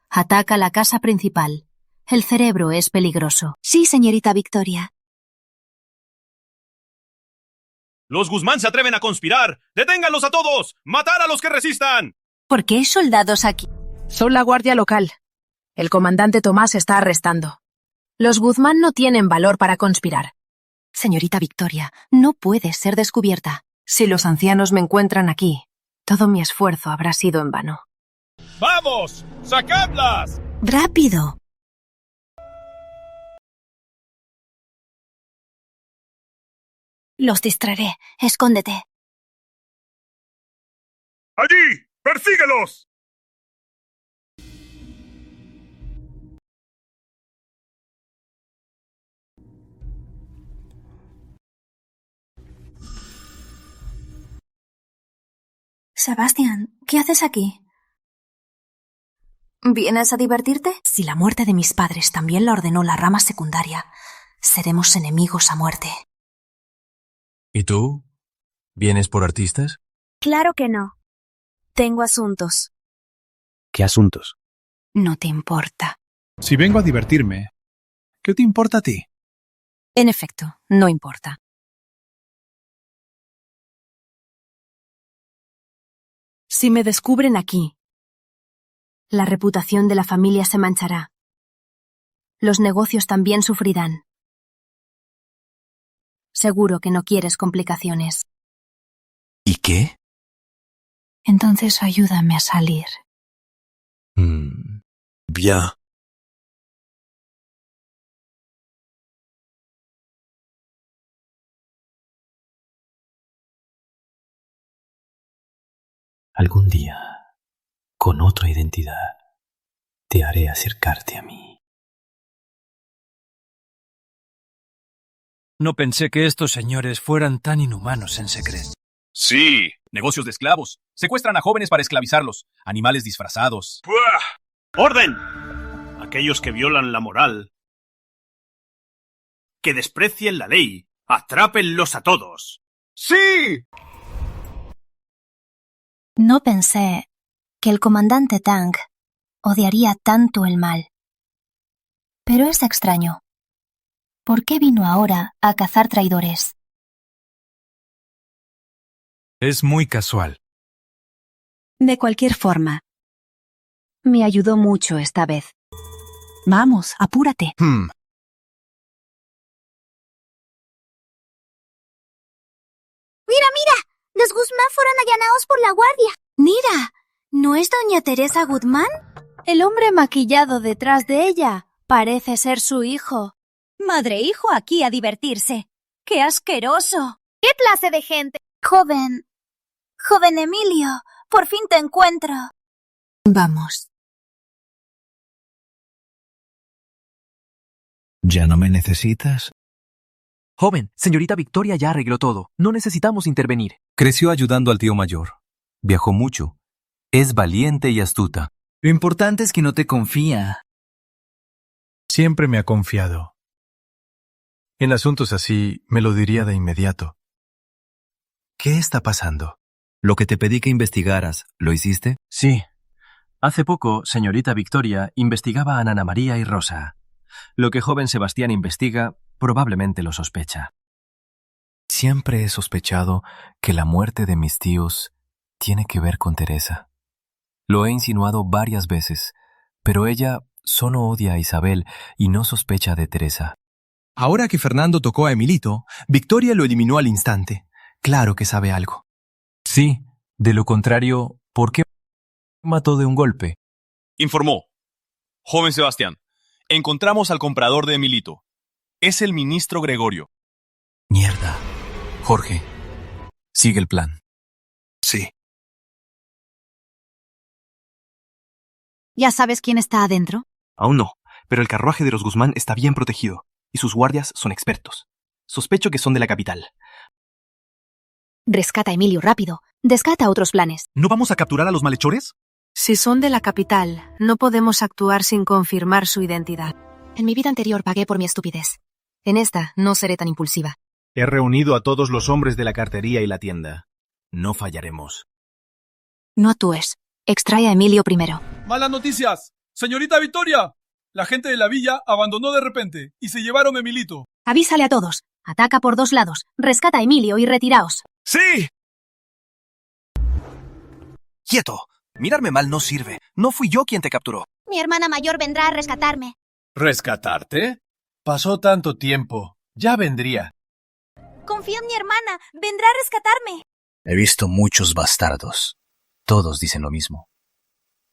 Ataca la casa principal. El cerebro es peligroso. Sí, señorita Victoria. ¡Los Guzmán se atreven a conspirar! ¡Deténganlos a todos! ¡Matar a los que resistan! ¿Por qué hay soldados aquí? Son la guardia local. El comandante Tomás está arrestando. Los Guzmán no tienen valor para conspirar. Señorita Victoria, no puede ser descubierta. Si los ancianos me encuentran aquí, todo mi esfuerzo habrá sido en vano. ¡Vamos! ¡Sacadlas! ¡Rápido! Los distraeré. Escóndete. ¡Allí! ¡Persíguelos! Sebastián, ¿qué haces aquí? ¿Vienes a divertirte? Si la muerte de mis padres también la ordenó la rama secundaria, seremos enemigos a muerte. ¿Y tú? ¿Vienes por artistas? Claro que no. Tengo asuntos. ¿Qué asuntos? No te importa. Si vengo a divertirme, ¿qué te importa a ti? En efecto, no importa. Si me descubren aquí, la reputación de la familia se manchará. Los negocios también sufrirán. Seguro que no quieres complicaciones. ¿Y qué? Entonces ayúdame a salir. Bien. Algún día, con otra identidad, te haré acercarte a mí. No pensé que estos señores fueran tan inhumanos en secreto. Sí. Negocios de esclavos. Secuestran a jóvenes para esclavizarlos. Animales disfrazados. ¡Puah! ¡Orden! Aquellos que violan la moral, que desprecien la ley, atrápenlos a todos. ¡Sí! No pensé que el comandante Tang odiaría tanto el mal. Pero es extraño. ¿Por qué vino ahora a cazar traidores? Es muy casual. De cualquier forma, me ayudó mucho esta vez. Vamos, apúrate. ¡Mira, mira! Los Guzmán fueron allanados por la guardia. ¡Mira! ¿No es doña Teresa Guzmán? El hombre maquillado detrás de ella parece ser su hijo. Madre e hijo aquí a divertirse. ¡Qué asqueroso! ¿Qué clase de gente? Joven Emilio, por fin te encuentro. Vamos. ¿Ya no me necesitas? Joven, señorita Victoria ya arregló todo. No necesitamos intervenir. Creció ayudando al tío mayor. Viajó mucho. Es valiente y astuta. Lo importante es que no te confía. Siempre me ha confiado. En asuntos así me lo diría de inmediato. ¿Qué está pasando? Lo que te pedí que investigaras, ¿lo hiciste? Sí. Hace poco, señorita Victoria investigaba a Nana María y Rosa. Lo que joven Sebastián investiga, probablemente lo sospecha. Siempre he sospechado que la muerte de mis tíos tiene que ver con Teresa. Lo he insinuado varias veces, pero ella solo odia a Isabel y no sospecha de Teresa. Ahora que Fernando tocó a Emilito, Victoria lo eliminó al instante. Claro que sabe algo. Sí, de lo contrario, ¿por qué mató de un golpe? Informó. Joven Sebastián, encontramos al comprador de Emilito. Es el ministro Gregorio. Mierda. Jorge, sigue el plan. Sí. ¿Ya sabes quién está adentro? Aún no, pero el carruaje de los Guzmán está bien protegido, y sus guardias son expertos. Sospecho que son de la capital. Rescata a Emilio rápido. Descata otros planes. ¿No vamos a capturar a los malhechores? Si son de la capital, no podemos actuar sin confirmar su identidad. En mi vida anterior pagué por mi estupidez. En esta no seré tan impulsiva. He reunido a todos los hombres de la cartería y la tienda. No fallaremos. No actúes. Extrae a Emilio primero. ¡Malas noticias! ¡Señorita Victoria! La gente de la villa abandonó de repente y se llevaron a Emilito. Avísale a todos. Ataca por 2 lados. Rescata a Emilio y retiraos. ¡Sí! ¡Quieto! Mirarme mal no sirve. No fui yo quien te capturó. Mi hermana mayor vendrá a rescatarme. ¿Rescatarte? Pasó tanto tiempo. Ya vendría. Confío en mi hermana. Vendrá a rescatarme. He visto muchos bastardos. Todos dicen lo mismo.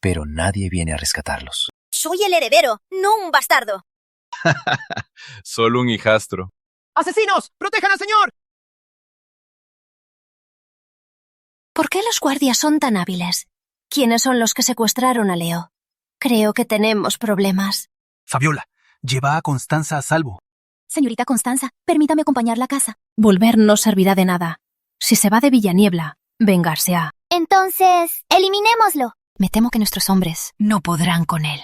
Pero nadie viene a rescatarlos. Soy el heredero, no un bastardo. Solo un hijastro. ¡Asesinos! ¡Protejan al señor! ¿Por qué los guardias son tan hábiles? ¿Quiénes son los que secuestraron a Leo? Creo que tenemos problemas. Fabiola, lleva a Constanza a salvo. Señorita Constanza, permítame acompañarla a casa. Volver no servirá de nada. Si se va de Villaniebla, vengarse a... Entonces, eliminémoslo. Me temo que nuestros hombres no podrán con él.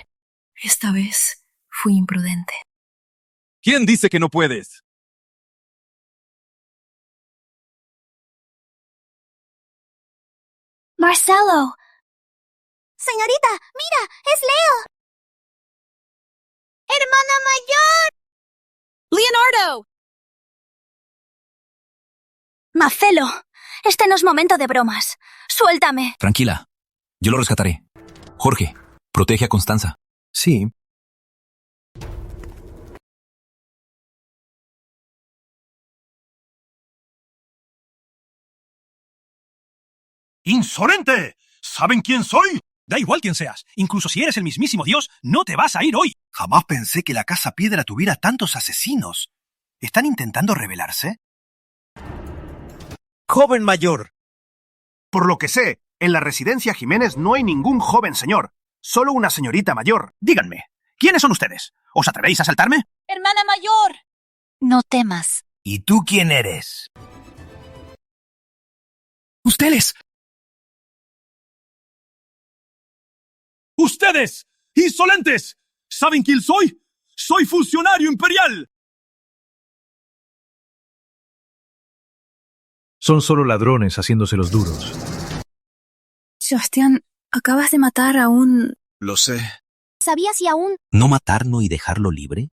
Esta vez fui imprudente. ¿Quién dice que no puedes? Marcelo. Señorita, mira, es Leo. Hermana mayor. Leonardo. Marcelo, este no es momento de bromas. Suéltame. Tranquila, yo lo rescataré. Jorge, protege a Constanza. Sí. ¡Insolente! ¿Saben quién soy? Da igual quién seas. Incluso si eres el mismísimo Dios, no te vas a ir hoy. Jamás pensé que la Casa Piedra tuviera tantos asesinos. ¿Están intentando rebelarse? Joven mayor. Por lo que sé, en la residencia Jiménez no hay ningún joven señor. Solo una señorita mayor. Díganme, ¿quiénes son ustedes? ¿Os atrevéis a asaltarme? Hermana mayor. No temas. ¿Y tú quién eres? ¡Ustedes! ¡Ustedes! ¡Insolentes! ¿Saben quién soy? ¡Soy funcionario imperial! Son solo ladrones haciéndose los duros. Sebastián, acabas de matar a un... Lo sé. ¿Sabías si aún... ¿No matarlo y dejarlo libre?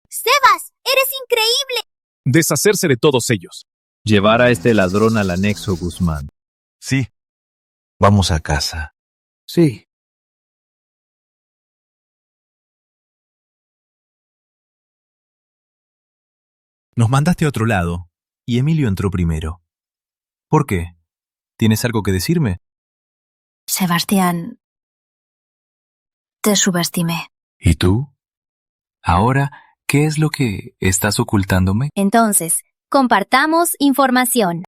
¡Sebas! ¡Eres increíble! Deshacerse de todos ellos. Llevar a este ladrón al anexo, Guzmán. Sí. Vamos a casa. Sí. Nos mandaste a otro lado, y Emilio entró primero. ¿Por qué? ¿Tienes algo que decirme? Sebastián, te subestimé. ¿Y tú? Ahora, ¿qué es lo que estás ocultándome? Entonces, compartamos información.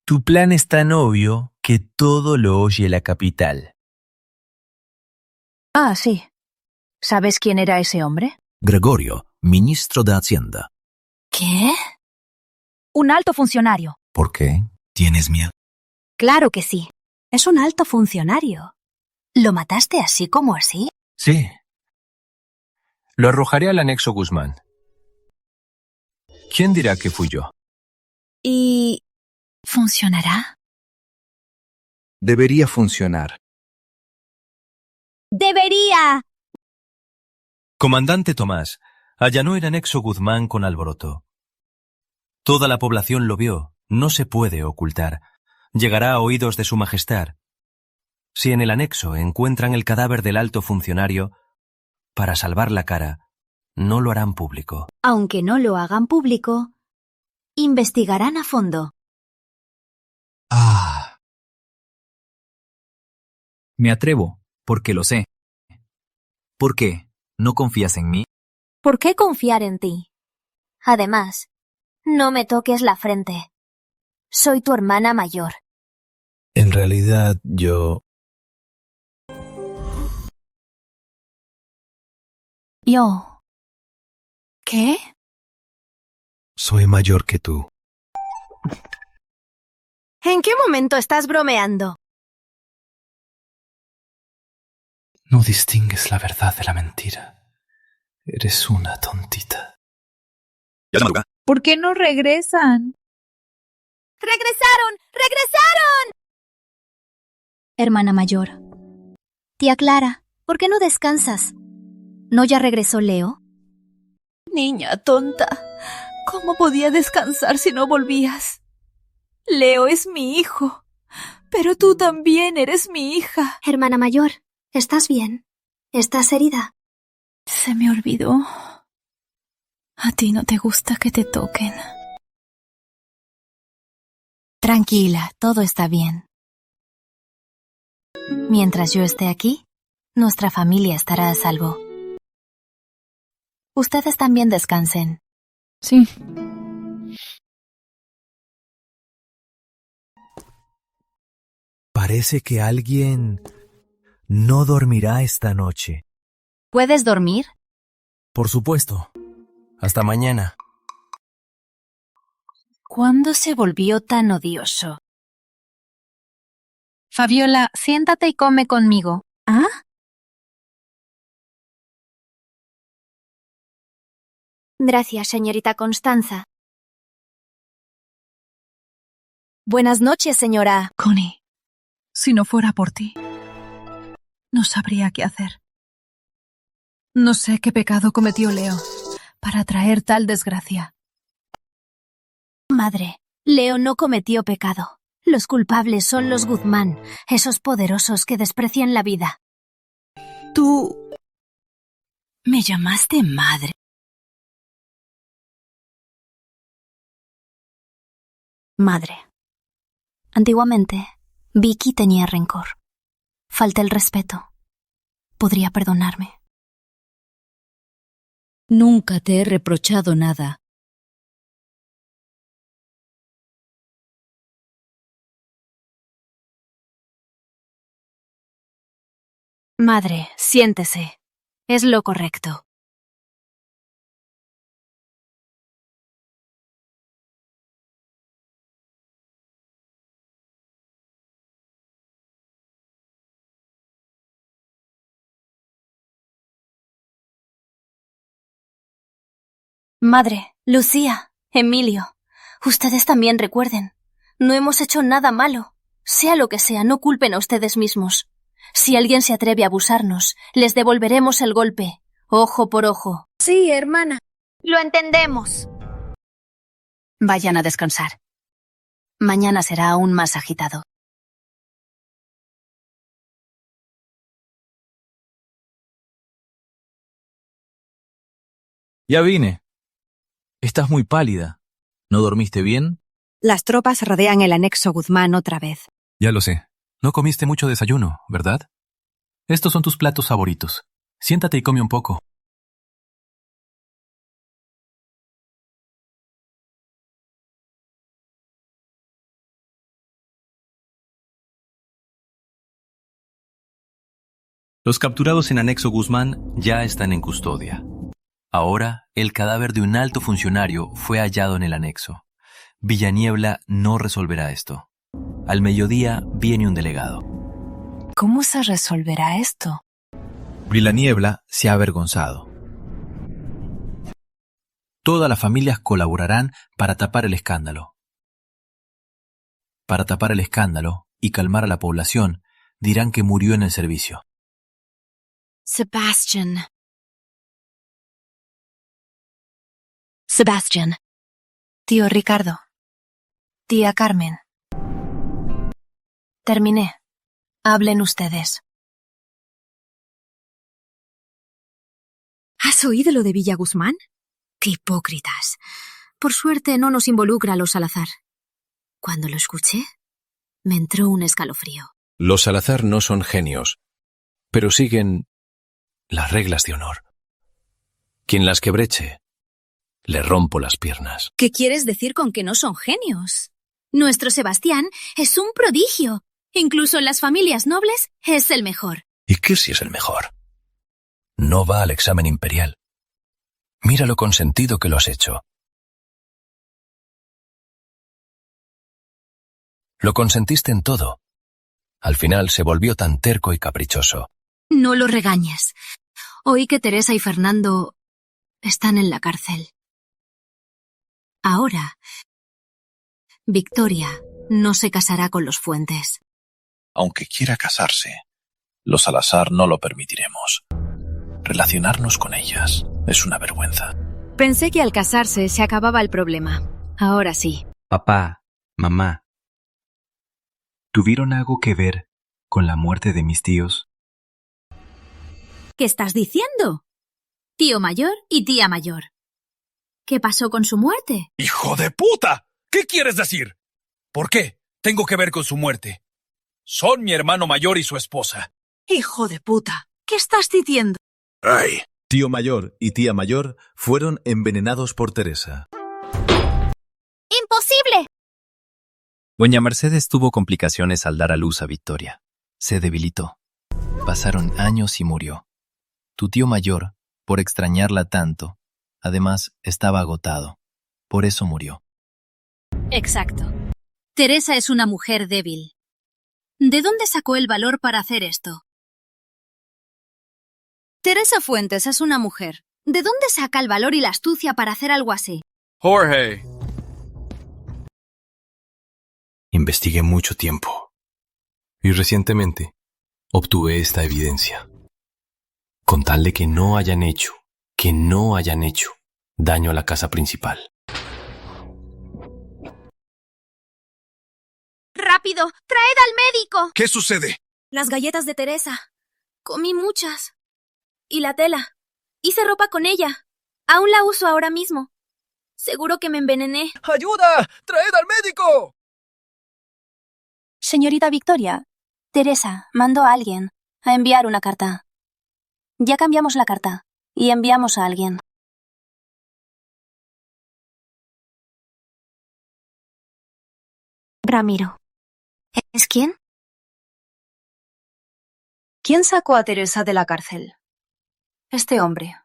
Tu plan es tan obvio que todo lo oye la capital. Ah, sí. ¿Sabes quién era ese hombre? Gregorio, ministro de Hacienda. ¿Qué? Un alto funcionario. ¿Por qué? ¿Tienes miedo? Claro que sí. Es un alto funcionario. ¿Lo mataste así como así? Sí. Lo arrojaré al anexo Guzmán. ¿Quién dirá que fui yo? ¿Y funcionará? Debería funcionar. ¡Debería! Comandante Tomás allanó el anexo Guzmán con alboroto. Toda la población lo vio, no se puede ocultar. Llegará a oídos de su majestad. Si en el anexo encuentran el cadáver del alto funcionario, para salvar la cara, no lo harán público. Aunque no lo hagan público, investigarán a fondo. Me atrevo, porque lo sé. ¿Por qué? ¿No confías en mí? ¿Por qué confiar en ti? Además, no me toques la frente. Soy tu hermana mayor. En realidad, yo... Yo. ¿Qué? soy mayor que tú. ¿En qué momento estás bromeando? No distingues la verdad de la mentira. Eres una tontita. Ya es madrugada. ¿Por qué no regresan? ¡Regresaron! ¡Regresaron! Hermana mayor. Tía Clara, ¿por qué no descansas? ¿No ya regresó Leo? Niña tonta, ¿cómo podía descansar si no volvías? Leo es mi hijo, pero tú también eres mi hija. Hermana mayor, ¿estás bien? ¿Estás herida? Se me olvidó. A ti no te gusta que te toquen. Tranquila, todo está bien. Mientras yo esté aquí, nuestra familia estará a salvo. Ustedes también descansen. Sí. Parece que alguien no dormirá esta noche. ¿Puedes dormir? Por supuesto. Hasta mañana. ¿Cuándo se volvió tan odioso? Fabiola, siéntate y come conmigo. ¿Ah? Gracias, señorita Constanza. Buenas noches, señora. Connie, si no fuera por ti, no sabría qué hacer. No sé qué pecado cometió Leo para traer tal desgracia. Madre, Leo no cometió pecado. Los culpables son los Guzmán, esos poderosos que desprecian la vida. Tú... ¿Me llamaste madre? Madre. Antiguamente, Vicky tenía rencor. Falta el respeto. ¿Podría perdonarme? Nunca te he reprochado nada. Madre, siéntese. Es lo correcto. Madre, Lucía, Emilio, ustedes también recuerden. No hemos hecho nada malo. Sea lo que sea, no culpen a ustedes mismos. Si alguien se atreve a abusarnos, les devolveremos el golpe, ojo por ojo. Sí, hermana. Lo entendemos. Vayan a descansar. Mañana será aún más agitado. Ya vine. Estás muy pálida. ¿No dormiste bien? Las tropas rodean el anexo Guzmán otra vez. Ya lo sé. No comiste mucho desayuno, ¿verdad? Estos son tus platos favoritos. Siéntate y come un poco. Los capturados en anexo Guzmán ya están en custodia. Ahora, el cadáver de un alto funcionario fue hallado en el anexo. Villaniebla no resolverá esto. Al mediodía viene un delegado. ¿Cómo se resolverá esto? Villaniebla se ha avergonzado. Todas las familias colaborarán para tapar el escándalo. Para tapar el escándalo y calmar a la población, dirán que murió en el servicio. Sebastian. Tío Ricardo. Tía Carmen. Terminé. Hablen ustedes. ¿Has oído lo de Villa Guzmán? ¡Qué hipócritas! Por suerte no nos involucra a los Salazar. Cuando lo escuché, me entró un escalofrío. Los Salazar no son genios, pero siguen las reglas de honor. Quien las quebreche, le rompo las piernas. ¿Qué quieres decir con que no son genios? Nuestro Sebastián es un prodigio. Incluso en las familias nobles es el mejor. ¿Y qué si es el mejor? No va al examen imperial. Mira lo consentido que lo has hecho. Lo consentiste en todo. Al final se volvió tan terco y caprichoso. No lo regañes. Oí que Teresa y Fernando están en la cárcel. Ahora, Victoria no se casará con los Fuentes. Aunque quiera casarse, los Salazar no lo permitiremos. Relacionarnos con ellas es una vergüenza. Pensé que al casarse se acababa el problema. Ahora sí. Papá, mamá, ¿tuvieron algo que ver con la muerte de mis tíos? ¿Qué estás diciendo? Tío mayor y tía mayor. ¿Qué pasó con su muerte? ¡Hijo de puta! ¿Qué quieres decir? ¿Por qué tengo que ver con su muerte? Son mi hermano mayor y su esposa. Hijo de puta, ¿qué estás diciendo? ¡Ay! Tío mayor y tía mayor fueron envenenados por Teresa. ¡Imposible! Doña Mercedes tuvo complicaciones al dar a luz a Victoria. Se debilitó. Pasaron años y murió. Tu tío mayor, por extrañarla tanto, además estaba agotado. Por eso murió. Exacto. Teresa es una mujer débil. ¿De dónde sacó el valor para hacer esto? Teresa Fuentes es una mujer. ¿De dónde saca el valor y la astucia para hacer algo así? Jorge. Investigué mucho tiempo. Y recientemente obtuve esta evidencia. Con tal de que no hayan hecho daño a la casa principal. ¡Rápido! ¡Traed al médico! ¿Qué sucede? Las galletas de Teresa. Comí muchas. Y la tela. Hice ropa con ella. Aún la uso ahora mismo. Seguro que me envenené. ¡Ayuda! ¡Traed al médico! Señorita Victoria, Teresa mandó a alguien a enviar una carta. Ya cambiamos la carta y enviamos a alguien. Ramiro. ¿Es quién? ¿Quién sacó a Teresa de la cárcel? Este hombre.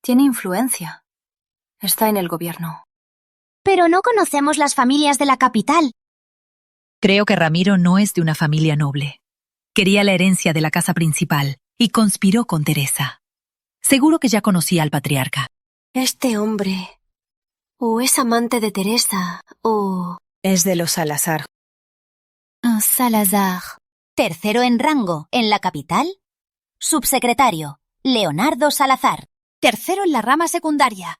Tiene influencia. Está en el gobierno. Pero no conocemos las familias de la capital. Creo que Ramiro no es de una familia noble. Quería la herencia de la casa principal y conspiró con Teresa. Seguro que ya conocía al patriarca. Este hombre. O es amante de Teresa, o... Es de los Salazar. Salazar. Tercero en rango en la capital. Subsecretario, Leonardo Salazar. Tercero en la rama secundaria.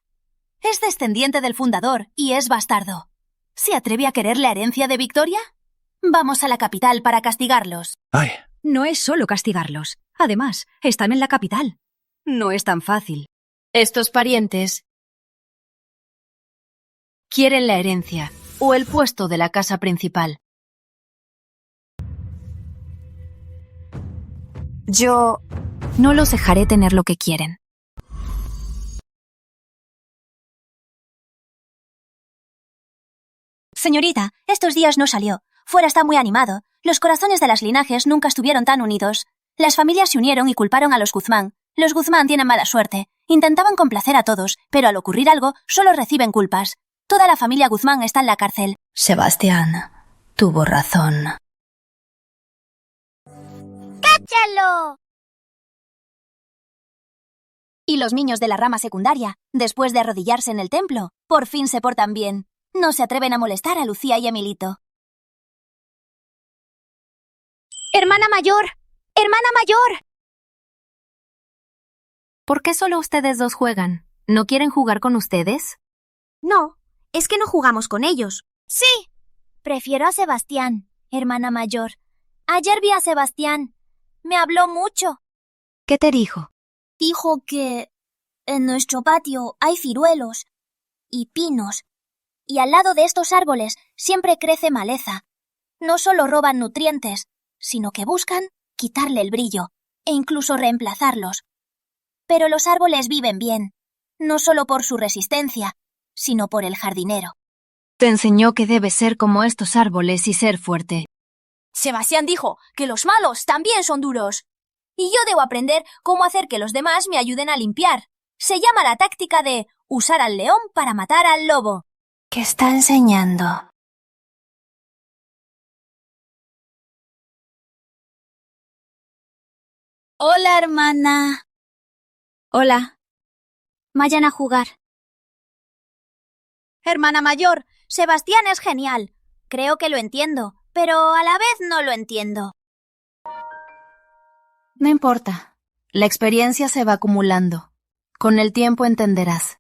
Es descendiente del fundador y es bastardo. ¿Se atreve a querer la herencia de Victoria? Vamos a la capital para castigarlos. ¡Ay! No es solo castigarlos. Además, están en la capital. No es tan fácil. Estos parientes quieren la herencia o el puesto de la casa principal. Yo no los dejaré tener lo que quieren. Señorita, estos días no salió. Fuera está muy animado. Los corazones de las linajes nunca estuvieron tan unidos. Las familias se unieron y culparon a los Guzmán. Los Guzmán tienen mala suerte. Intentaban complacer a todos, pero al ocurrir algo, solo reciben culpas. Toda la familia Guzmán está en la cárcel. Sebastián tuvo razón. ¡Cáchalo! Y los niños de la rama secundaria, después de arrodillarse en el templo, por fin se portan bien. No se atreven a molestar a Lucía y Emilito. ¡Hermana mayor! ¡Hermana mayor! ¿Por qué solo ustedes dos juegan? ¿No quieren jugar con ustedes? No, es que no jugamos con ellos. ¡Sí! Prefiero a Sebastián, hermana mayor. Ayer vi a Sebastián. Me habló mucho. ¿Qué te dijo? Dijo que en nuestro patio hay ciruelos y pinos. Y al lado de estos árboles siempre crece maleza. No solo roban nutrientes, sino que buscan quitarle el brillo e incluso reemplazarlos. Pero los árboles viven bien, no solo por su resistencia, sino por el jardinero. Te enseñó que debes ser como estos árboles y ser fuerte. Sebastián dijo que los malos también son duros. Y yo debo aprender cómo hacer que los demás me ayuden a limpiar. Se llama la táctica de usar al león para matar al lobo. ¿Qué está enseñando? Hola, hermana. Hola. Vayan a jugar. Hermana mayor, Sebastián es genial. Creo que lo entiendo, pero a la vez no lo entiendo. No importa. La experiencia se va acumulando. Con el tiempo entenderás.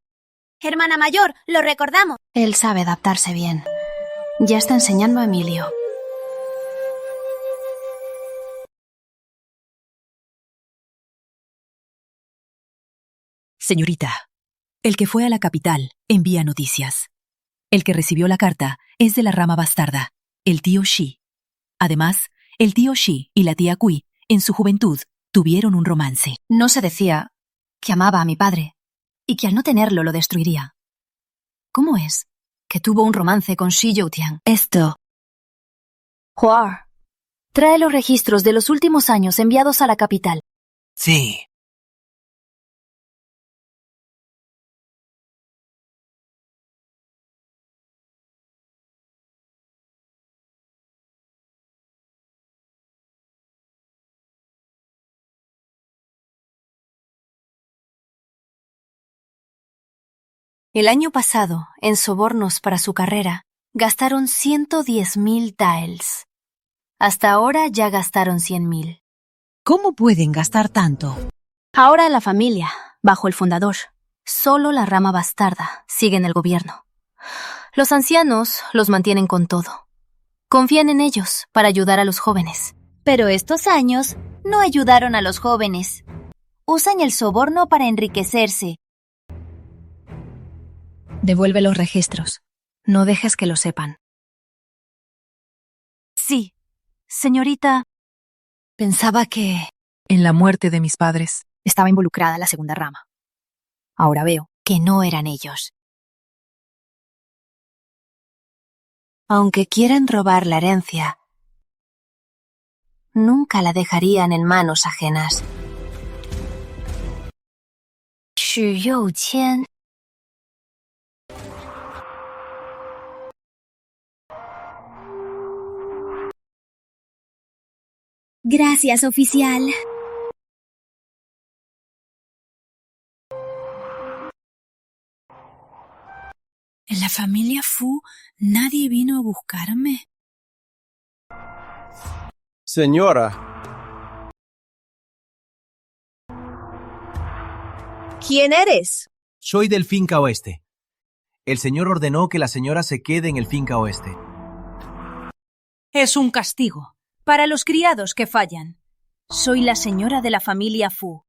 Hermana mayor, lo recordamos. Él sabe adaptarse bien. Ya está enseñando a Emilio. Señorita, el que fue a la capital envía noticias. El que recibió la carta es de la rama bastarda. el tío Shi. Además, el tío Shi y la tía Kui, en su juventud, tuvieron un romance. No se decía que amaba a mi padre y que al no tenerlo lo destruiría. ¿Cómo es que tuvo un romance con Shi Youtian? Esto. Huar, trae los registros de los últimos años enviados a la capital. Sí. El año pasado, en sobornos para su carrera, gastaron 110.000 taels. Hasta ahora ya gastaron 100.000. ¿Cómo pueden gastar tanto? Ahora la familia, bajo el fundador, solo la rama bastarda, sigue en el gobierno. Los ancianos los mantienen con todo. Confían en ellos para ayudar a los jóvenes. Pero estos años no ayudaron a los jóvenes. Usan el soborno para enriquecerse. Devuelve los registros. No dejes que lo sepan. Sí, señorita. Pensaba que En la muerte de mis padres estaba involucrada la segunda rama. Ahora veo que no eran ellos. Aunque quieren robar la herencia, nunca la dejarían en manos ajenas. Shi Youqian. Gracias, oficial. En la familia Fu, nadie vino a buscarme. Señora. ¿Quién eres? Soy del Finca Oeste. El señor ordenó que la señora se quede en el Finca Oeste. Es un castigo para los criados que fallan. Soy la señora de la familia Fu.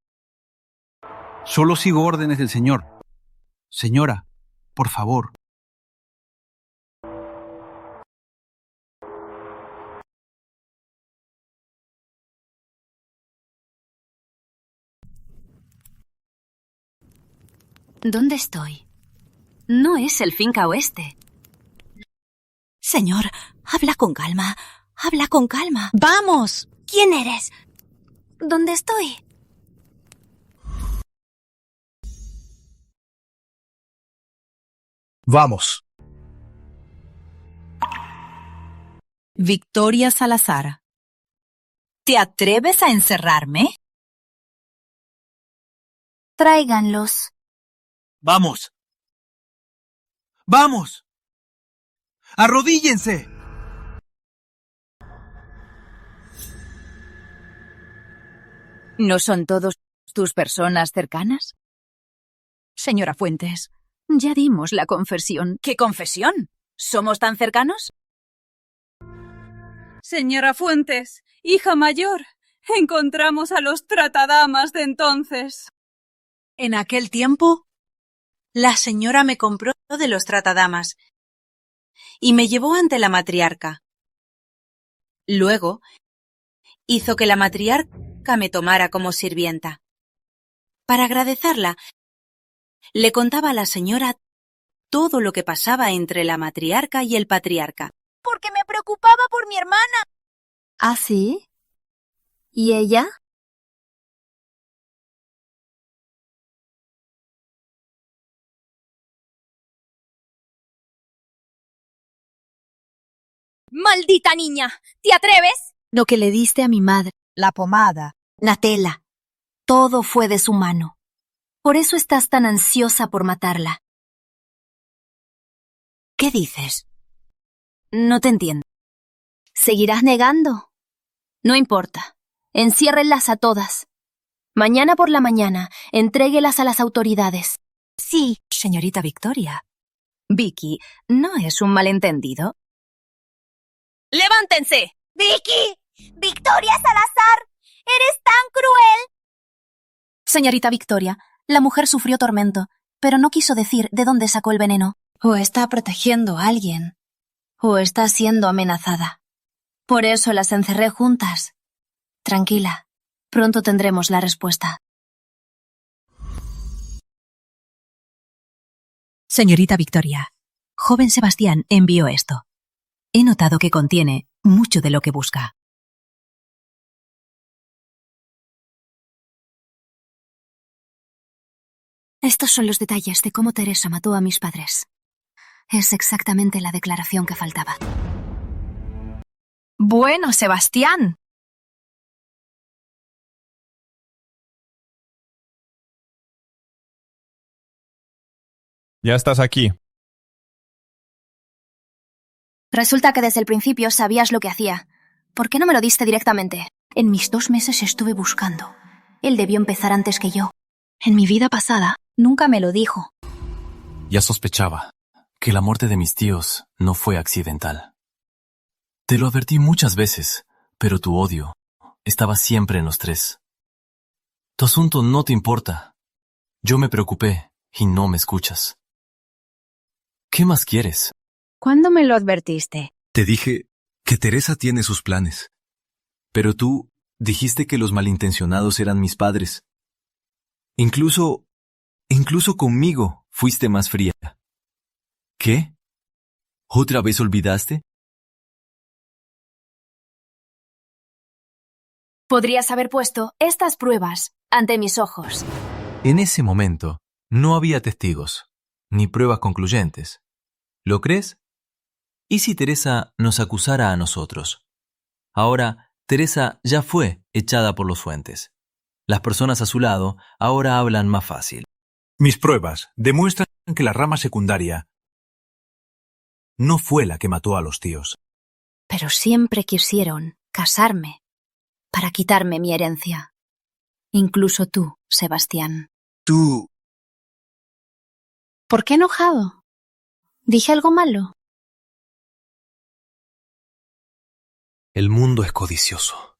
Solo sigo órdenes del señor. Señora, por favor. ¿Dónde estoy? No es el Finca Oeste. Señor, habla con calma. Habla con calma. ¡Vamos! ¿Quién eres? ¿Dónde estoy? Vamos. Victoria Salazar. ¿Te atreves a encerrarme? Tráiganlos. Vamos. Vamos. Arrodíllense. ¿No son todos tus personas cercanas? Señora Fuentes, ya dimos la confesión. ¿Qué confesión? ¿Somos tan cercanos? Señora Fuentes, hija mayor, encontramos a los tratadamas de entonces. En aquel tiempo, la señora me compró de los tratadamas y me llevó ante la matriarca. Luego, hizo que la matriarca me tomara como sirvienta. Para agradecerla, le contaba a la señora todo lo que pasaba entre la matriarca y el patriarca. Porque me preocupaba por mi hermana. ¿Ah, sí? ¿Y ella? ¡Maldita niña! ¿Te atreves? Lo que le diste a mi madre. La pomada. Natela. Todo fue de su mano. Por eso estás tan ansiosa por matarla. ¿Qué dices? No te entiendo. ¿Seguirás negando? No importa. Enciérrenlas a todas. Mañana por la mañana, entréguelas a las autoridades. Sí, señorita Victoria. Vicky, ¿no es un malentendido? ¡Levántense! ¡Vicky! ¡Victoria Salazar! ¡Eres tan cruel! Señorita Victoria, la mujer sufrió tormento, pero no quiso decir de dónde sacó el veneno. O está protegiendo a alguien, o está siendo amenazada. Por eso las encerré juntas. Tranquila, pronto tendremos la respuesta. Señorita Victoria, joven Sebastián envió esto. He notado que contiene mucho de lo que busca. Estos son los detalles de cómo Teresa mató a mis padres. Es exactamente la declaración que faltaba. Bueno, Sebastián. Ya estás aquí. Resulta que desde el principio sabías lo que hacía. ¿Por qué no me lo diste directamente? En mis 2 meses estuve buscando. Él debió empezar antes que yo. En mi vida pasada, Nunca me lo dijo. Ya sospechaba que la muerte de mis tíos no fue accidental. Te lo advertí muchas veces, pero tu odio estaba siempre en los 3. Tu asunto no te importa. Yo me preocupé y no me escuchas. ¿Qué más quieres? ¿Cuándo me lo advertiste? Te dije que Teresa tiene sus planes. Pero tú dijiste que los malintencionados eran mis padres. Incluso conmigo fuiste más fría. ¿Qué? ¿Otra vez olvidaste? Podrías haber puesto estas pruebas ante mis ojos. En ese momento, no había testigos, ni pruebas concluyentes. ¿Lo crees? ¿Y si Teresa nos acusara a nosotros? Ahora, Teresa ya fue echada por los Fuentes. Las personas a su lado ahora hablan más fácil. Mis pruebas demuestran que la rama secundaria no fue la que mató a los tíos. Pero siempre quisieron casarme para quitarme mi herencia. Incluso tú, Sebastián. Tú... ¿Por qué enojado? ¿Dije algo malo? El mundo es codicioso.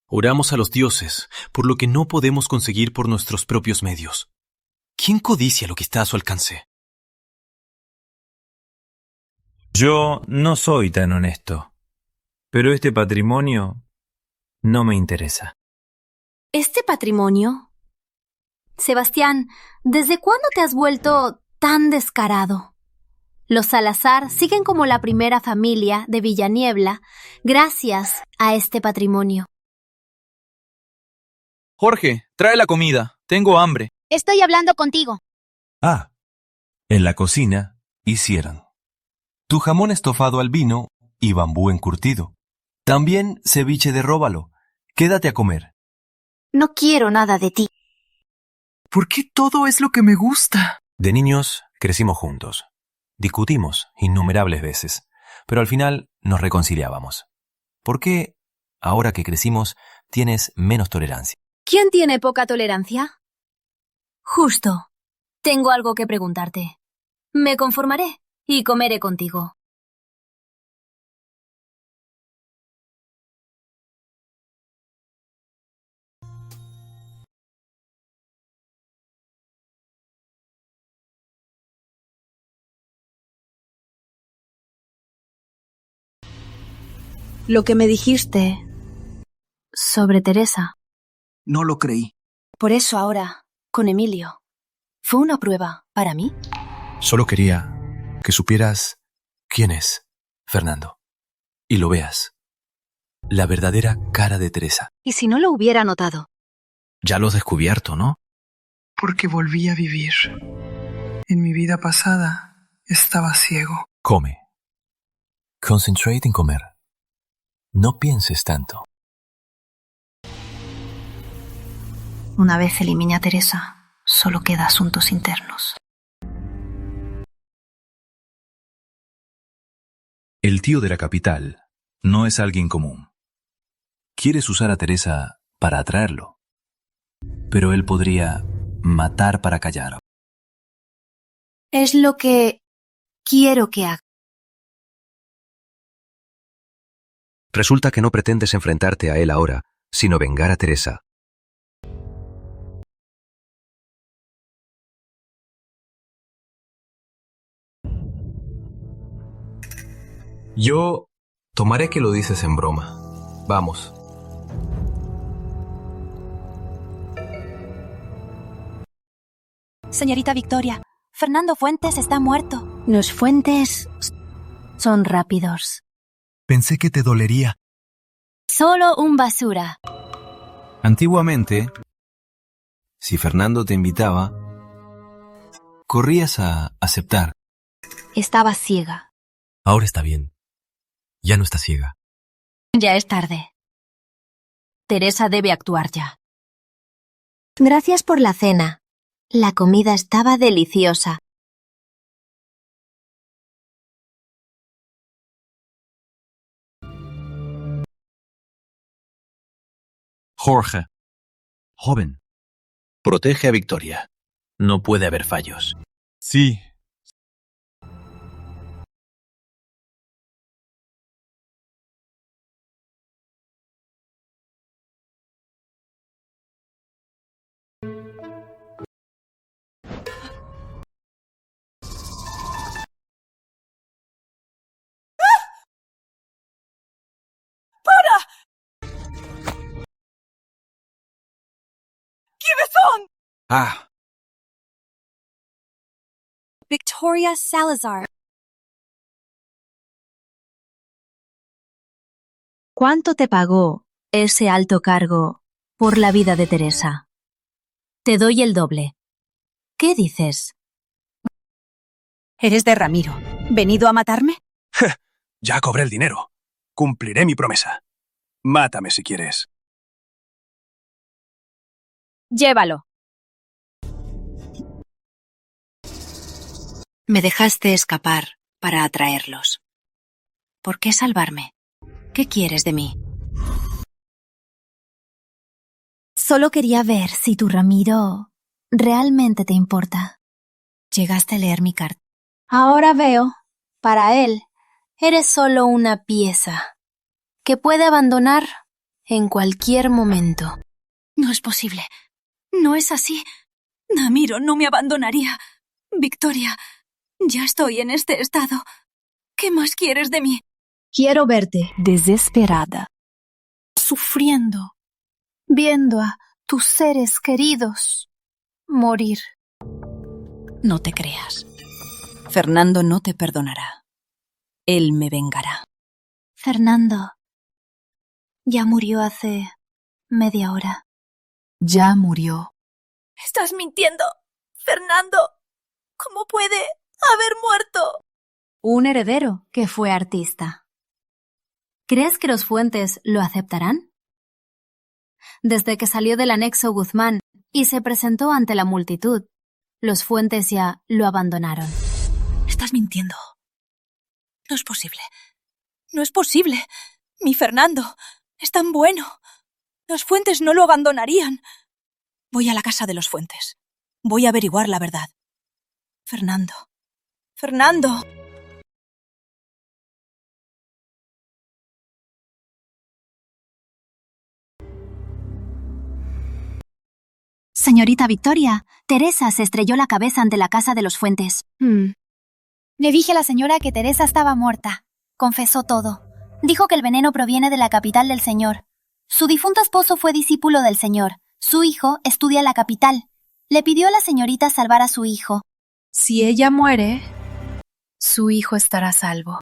Oramos a los dioses por lo que no podemos conseguir por nuestros propios medios. ¿Quién codicia lo que está a su alcance? Yo no soy tan honesto, pero este patrimonio no me interesa. ¿Este patrimonio? Sebastián, ¿desde cuándo te has vuelto tan descarado? Los Salazar siguen como la primera familia de Villaniebla gracias a este patrimonio. Jorge, trae la comida. Tengo hambre. Estoy hablando contigo. Ah, en la cocina hicieron tu jamón estofado al vino y bambú encurtido. También ceviche de róbalo. Quédate a comer. No quiero nada de ti. ¿Por qué todo es lo que me gusta? De niños crecimos juntos. Discutimos innumerables veces, pero al final nos reconciliábamos. ¿Por qué, ahora que crecimos, tienes menos tolerancia? ¿Quién tiene poca tolerancia? Justo. Tengo algo que preguntarte. Me conformaré y comeré contigo. Lo que me dijiste sobre Teresa. No lo creí. Por eso ahora, con Emilio, ¿fue una prueba para mí? Solo quería que supieras quién es Fernando y lo veas. La verdadera cara de Teresa. ¿Y si no lo hubiera notado? Ya lo has descubierto, ¿no? Porque volví a vivir. En mi vida pasada estaba ciego. Come. Concentrate en comer. No pienses tanto. una vez elimine a Teresa, solo queda asuntos internos. El tío de la capital no es alguien común. Quieres usar a Teresa para atraerlo, pero él podría matar para callar. Es lo que quiero que haga. Resulta que no pretendes enfrentarte a él ahora, sino vengar a Teresa. Yo tomaré que lo dices en broma. Vamos. Señorita Victoria, Fernando Fuentes está muerto. Los Fuentes son rápidos. Pensé que te dolería. Solo un basura. Antiguamente, si Fernando te invitaba, corrías a aceptar. Estaba ciega. Ahora está bien. Ya no está ciega. Ya es tarde. Teresa debe actuar ya. Gracias por la cena. La comida estaba deliciosa. Jorge. Joven. Protege a Victoria. No puede haber fallos. Sí. ¿Quiénes son? Ah, Victoria Salazar. ¿Cuánto te pagó ese alto cargo por la vida de Teresa? Te doy el doble. ¿Qué dices? ¿Eres de Ramiro? ¿Venido a matarme? ya cobré el dinero. Cumpliré mi promesa. Mátame si quieres. Llévalo. Me dejaste escapar para atraerlos. ¿Por qué salvarme? ¿Qué quieres de mí? Solo quería ver si tu Ramiro realmente te importa. ¿Llegaste a leer mi carta? Ahora veo, para él, eres solo una pieza que puede abandonar en cualquier momento. No es posible. No es así. Ramiro no me abandonaría. Victoria, ya estoy en este estado. ¿Qué más quieres de mí? Quiero verte desesperada, Sufriendo, viendo a tus seres queridos morir. No te creas. Fernando no te perdonará. Él me vengará. Fernando ya murió hace media hora. Ya murió. Estás mintiendo. Fernando, ¿cómo puede haber muerto? Un heredero que fue artista. ¿Crees que los Fuentes lo aceptarán? Desde que salió del anexo Guzmán y se presentó ante la multitud, los Fuentes ya lo abandonaron. Estás mintiendo. No es posible. No es posible. Mi Fernando es tan bueno. Los Fuentes no lo abandonarían. Voy a la casa de los Fuentes. Voy a averiguar la verdad. Fernando. Fernando. Señorita Victoria, Teresa se estrelló la cabeza ante la casa de los Fuentes. Le dije a la señora que Teresa estaba muerta. Confesó todo. Dijo que el veneno proviene de la capital del Señor. Su difunto esposo fue discípulo del Señor. Su hijo estudia en la capital. Le pidió a la señorita salvar a su hijo. Si ella muere, su hijo estará a salvo.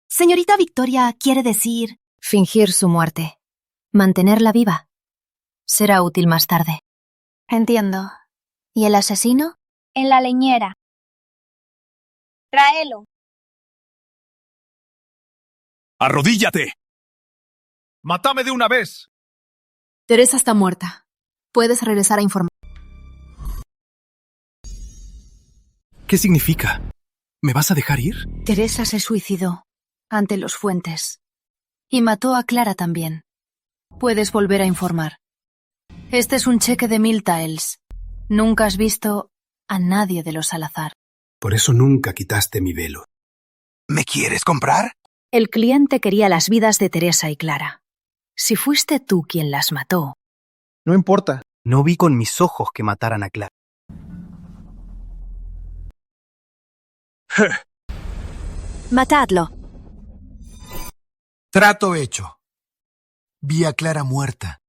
Señorita Victoria quiere decir... Fingir su muerte. Mantenerla viva. Será útil más tarde. Entiendo. ¿Y el asesino? En la leñera. Tráelo. ¡Arrodíllate! ¡Mátame de una vez! Teresa está muerta. Puedes regresar a informar. ¿Qué significa? ¿Me vas a dejar ir? Teresa se suicidó ante los Fuentes. Y mató a Clara también. Puedes volver a informar. Este es un cheque de 1000 taels. Nunca has visto a nadie de los Salazar. Por eso nunca quitaste mi velo. ¿Me quieres comprar? El cliente quería las vidas de Teresa y Clara. Si fuiste tú quien las mató... No importa. No vi con mis ojos que mataran a Clara. Matadlo. Trato hecho. Vi a Clara muerta.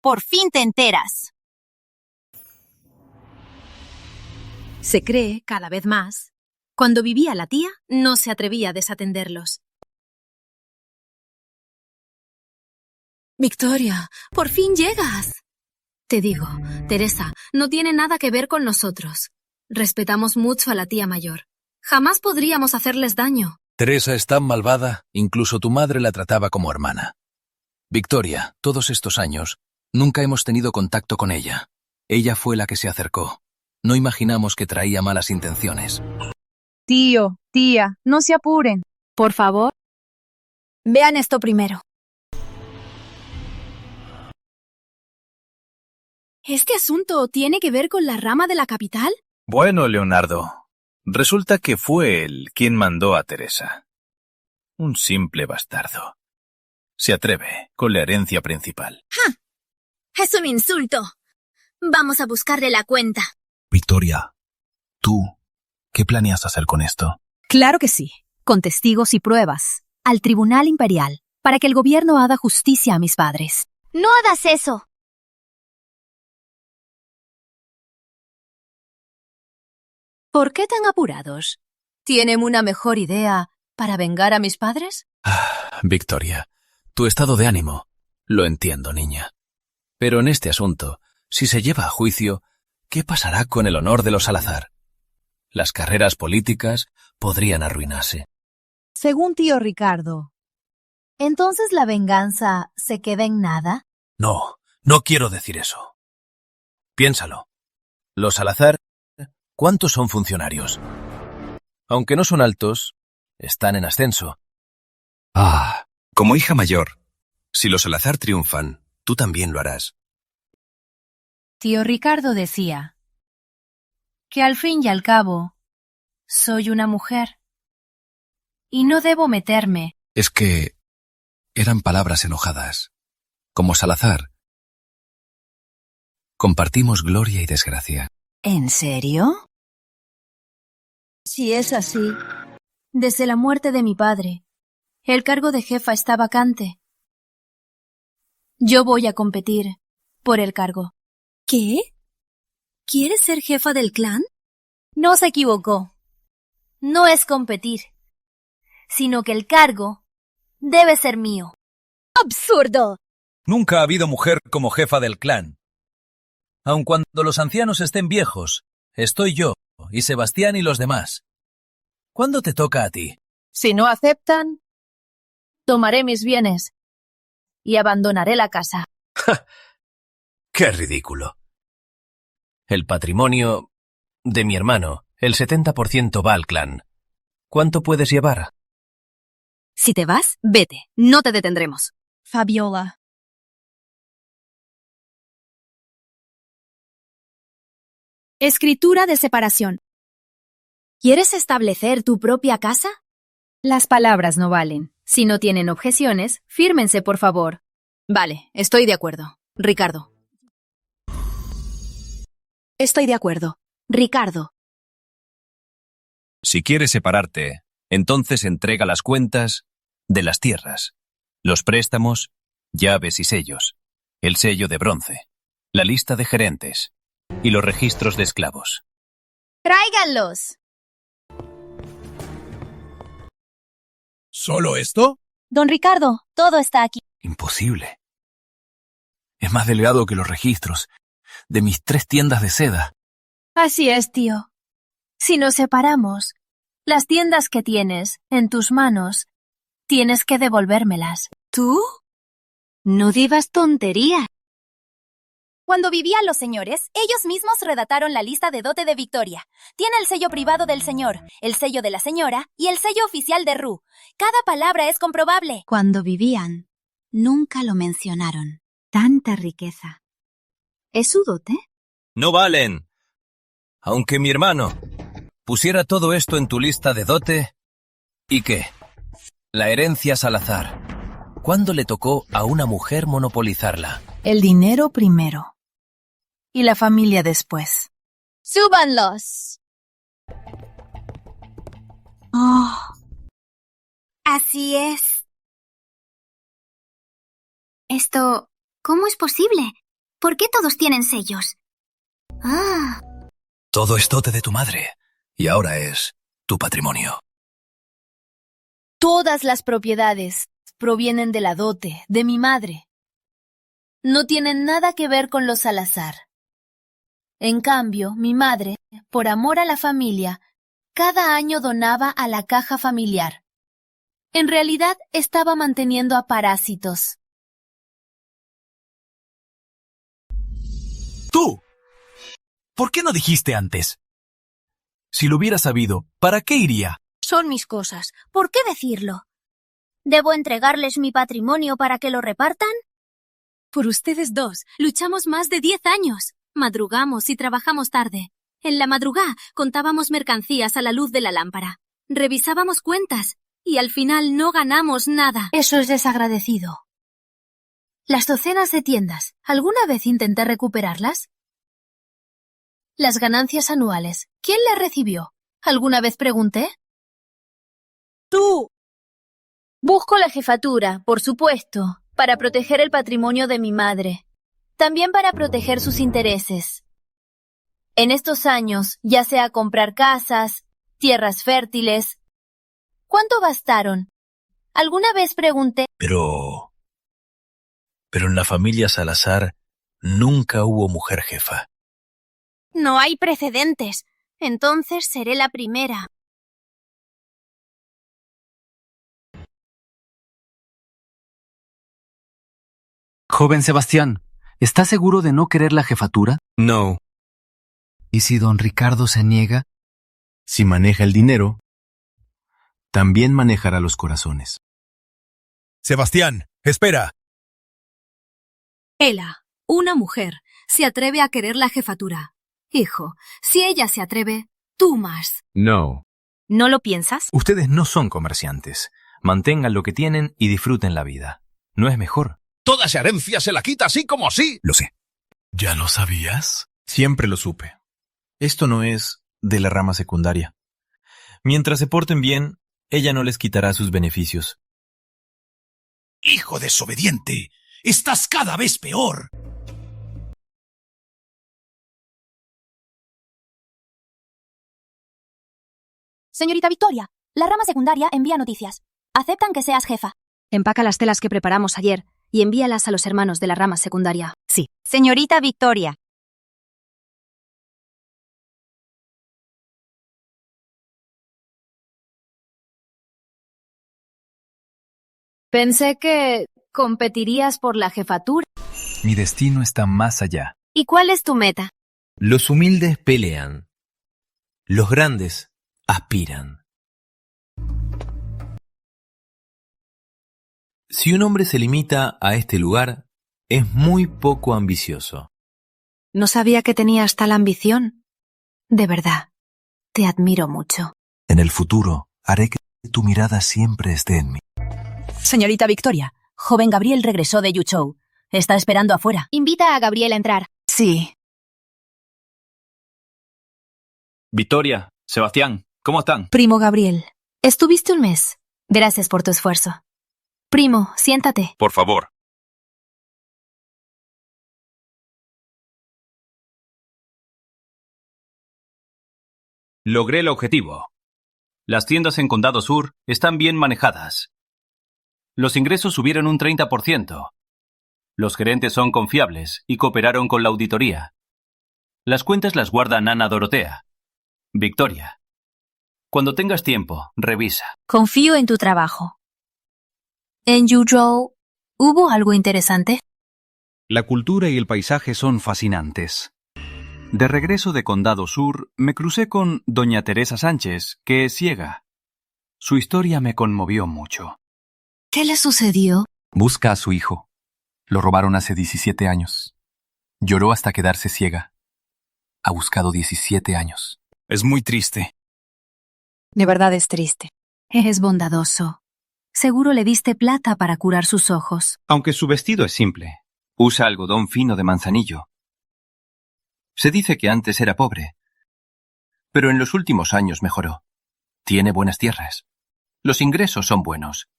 Por fin te enteras. Se cree, cada vez más, cuando vivía la tía, no se atrevía a desatenderlos. Victoria, por fin llegas. Te digo, Teresa, no tiene nada que ver con nosotros. Respetamos mucho a la tía mayor. Jamás podríamos hacerles daño. Teresa es tan malvada, incluso tu madre la trataba como hermana. Victoria, todos estos años, nunca hemos tenido contacto con ella. Ella fue la que se acercó. No imaginamos que traía malas intenciones. Tío, tía, no se apuren. Por favor, Vean esto primero. ¿este asunto tiene que ver con la rama de la capital? Bueno, Leonardo, resulta que fue él quien mandó a Teresa. Un simple bastardo. Se atreve con la herencia principal. ¡Ja! Es un insulto. Vamos a buscarle la cuenta. Victoria, ¿tú qué planeas hacer con esto? Claro que sí, con testigos y pruebas, al Tribunal Imperial, para que el gobierno haga justicia a mis padres. No hagas eso. ¿Por qué tan apurados? ¿Tienen una mejor idea para vengar a mis padres? Victoria, tu estado de ánimo. Lo entiendo, niña. Pero en este asunto, si se lleva a juicio, ¿qué pasará con el honor de los Salazar? Las carreras políticas podrían arruinarse. Según tío Ricardo, ¿entonces la venganza se queda en nada? No, no quiero decir eso. Piénsalo. Los Salazar, ¿cuántos son funcionarios? Aunque no son altos, están en ascenso. Como hija mayor, si los Salazar triunfan, tú también lo harás. Tío Ricardo decía que al fin y al cabo soy una mujer y no debo meterme. Es que eran palabras enojadas. Como Salazar, compartimos gloria y desgracia. ¿En serio? Si es así, desde la muerte de mi padre, el cargo de jefa está vacante. Yo voy a competir por el cargo. ¿Qué? ¿Quieres ser jefa del clan? No se equivocó. No es competir, sino que el cargo debe ser mío. ¡Absurdo! Nunca ha habido mujer como jefa del clan. Aun cuando los ancianos estén viejos, estoy yo, y Sebastián y los demás. ¿Cuándo te toca a ti? Si no aceptan, tomaré mis bienes y abandonaré la casa. ¡Qué ridículo! El patrimonio de mi hermano, el 70% va al clan. ¿Cuánto puedes llevar? Si te vas, vete. No te detendremos. Fabiola. Escritura de separación. ¿Quieres establecer tu propia casa? Las palabras no valen. Si no tienen objeciones, fírmense, por favor. Vale, estoy de acuerdo. Ricardo. Estoy de acuerdo. Ricardo. Si quieres separarte, entonces entrega las cuentas de las tierras, los préstamos, llaves y sellos, el sello de bronce, la lista de gerentes y los registros de esclavos. ¡Tráiganlos! ¿Solo esto? Don Ricardo, todo está aquí. Imposible. Es más delgado que los registros de mis 3 tiendas de seda. Así es, tío. Si nos separamos, las tiendas que tienes en tus manos, tienes que devolvérmelas. ¿Tú? No digas tonterías. Cuando vivían los señores, ellos mismos redactaron la lista de dote de Victoria. Tiene el sello privado del señor, el sello de la señora y el sello oficial de Rue. Cada palabra es comprobable. Cuando vivían, nunca lo mencionaron. Tanta riqueza. ¿Es su dote? No valen. Aunque mi hermano pusiera todo esto en tu lista de dote. ¿Y qué? La herencia Salazar. ¿Cuándo le tocó a una mujer monopolizarla? El dinero primero. y la familia después. ¡Súbanlos! Oh. Así es. Esto, ¿cómo es posible? ¿Por qué todos tienen sellos? Ah. Todo es dote de tu madre, y ahora es tu patrimonio. Todas las propiedades provienen de la dote, de mi madre. No tienen nada que ver con los Salazar. En cambio, mi madre, por amor a la familia, cada año donaba a la caja familiar. En realidad, estaba manteniendo a parásitos. ¡Tú! ¿Por qué no dijiste antes? Si lo hubiera sabido, ¿para qué iría? Son mis cosas. ¿Por qué decirlo? ¿Debo entregarles mi patrimonio para que lo repartan? Por ustedes dos, luchamos más de 10 años. Madrugamos y trabajamos tarde. En la madrugada contábamos mercancías a la luz de la lámpara. Revisábamos cuentas y al final no ganamos nada. Eso es desagradecido. Las docenas de tiendas, ¿alguna vez intenté recuperarlas? Las ganancias anuales, ¿quién las recibió? ¿Alguna vez pregunté? ¡Tú! Busco la jefatura, por supuesto, para proteger el patrimonio de mi madre. También para proteger sus intereses. En estos años, ya sea comprar casas, tierras fértiles. ¿Cuánto gastaron? ¿Alguna vez pregunté? Pero en la familia Salazar nunca hubo mujer jefa. No hay precedentes. Entonces seré la primera. Joven Sebastián, ¿está seguro de no querer la jefatura? No. ¿Y si don Ricardo se niega? Si maneja el dinero, también manejará los corazones. Sebastián, espera. Ela, una mujer, se atreve a querer la jefatura. Hijo, si ella se atreve, tú más. No. ¿No lo piensas? Ustedes no son comerciantes. Mantengan lo que tienen y disfruten la vida. ¿No es mejor? Toda esa herencia se la quita así como así. Lo sé. ¿Ya lo sabías? Siempre lo supe. Esto no es de la rama secundaria. Mientras se porten bien, ella no les quitará sus beneficios. ¡Hijo desobediente! ¡Estás cada vez peor! Señorita Victoria, la rama secundaria envía noticias. Aceptan que seas jefa. Empaca las telas que preparamos ayer y envíalas a los hermanos de la rama secundaria. Sí. Señorita Victoria. Pensé que competirías por la jefatura. Mi destino está más allá. ¿Y cuál es tu meta? Los humildes pelean. Los grandes aspiran. Si un hombre se limita a este lugar, es muy poco ambicioso. No sabía que tenías tal ambición. De verdad, te admiro mucho. En el futuro, haré que tu mirada siempre esté en mí. Señorita Victoria, joven Gabriel regresó de Yuchou. Está esperando afuera. Invita a Gabriel a entrar. Sí. Victoria, Sebastián, ¿cómo están? Primo Gabriel, estuviste un mes. Gracias por tu esfuerzo. Primo, siéntate. Por favor. Logré el objetivo. Las tiendas en Condado Sur están bien manejadas. Los ingresos subieron un 30%. Los gerentes son confiables y cooperaron con la auditoría. Las cuentas las guarda Nana Dorotea. Victoria, cuando tengas tiempo, revisa. Confío en tu trabajo. En Yuzhou, ¿hubo algo interesante? La cultura y el paisaje son fascinantes. De regreso de Condado Sur, me crucé con doña Teresa Sánchez, que es ciega. Su historia me conmovió mucho. ¿Qué le sucedió? Busca a su hijo. Lo robaron hace 17 años. Lloró hasta quedarse ciega. Ha buscado 17 años. Es muy triste. De verdad es triste. Es bondadoso. Seguro le diste plata para curar sus ojos. Aunque su vestido es simple, usa algodón fino de manzanillo. Se dice que antes era pobre, pero en los últimos años mejoró. Tiene buenas tierras. Los ingresos son buenos.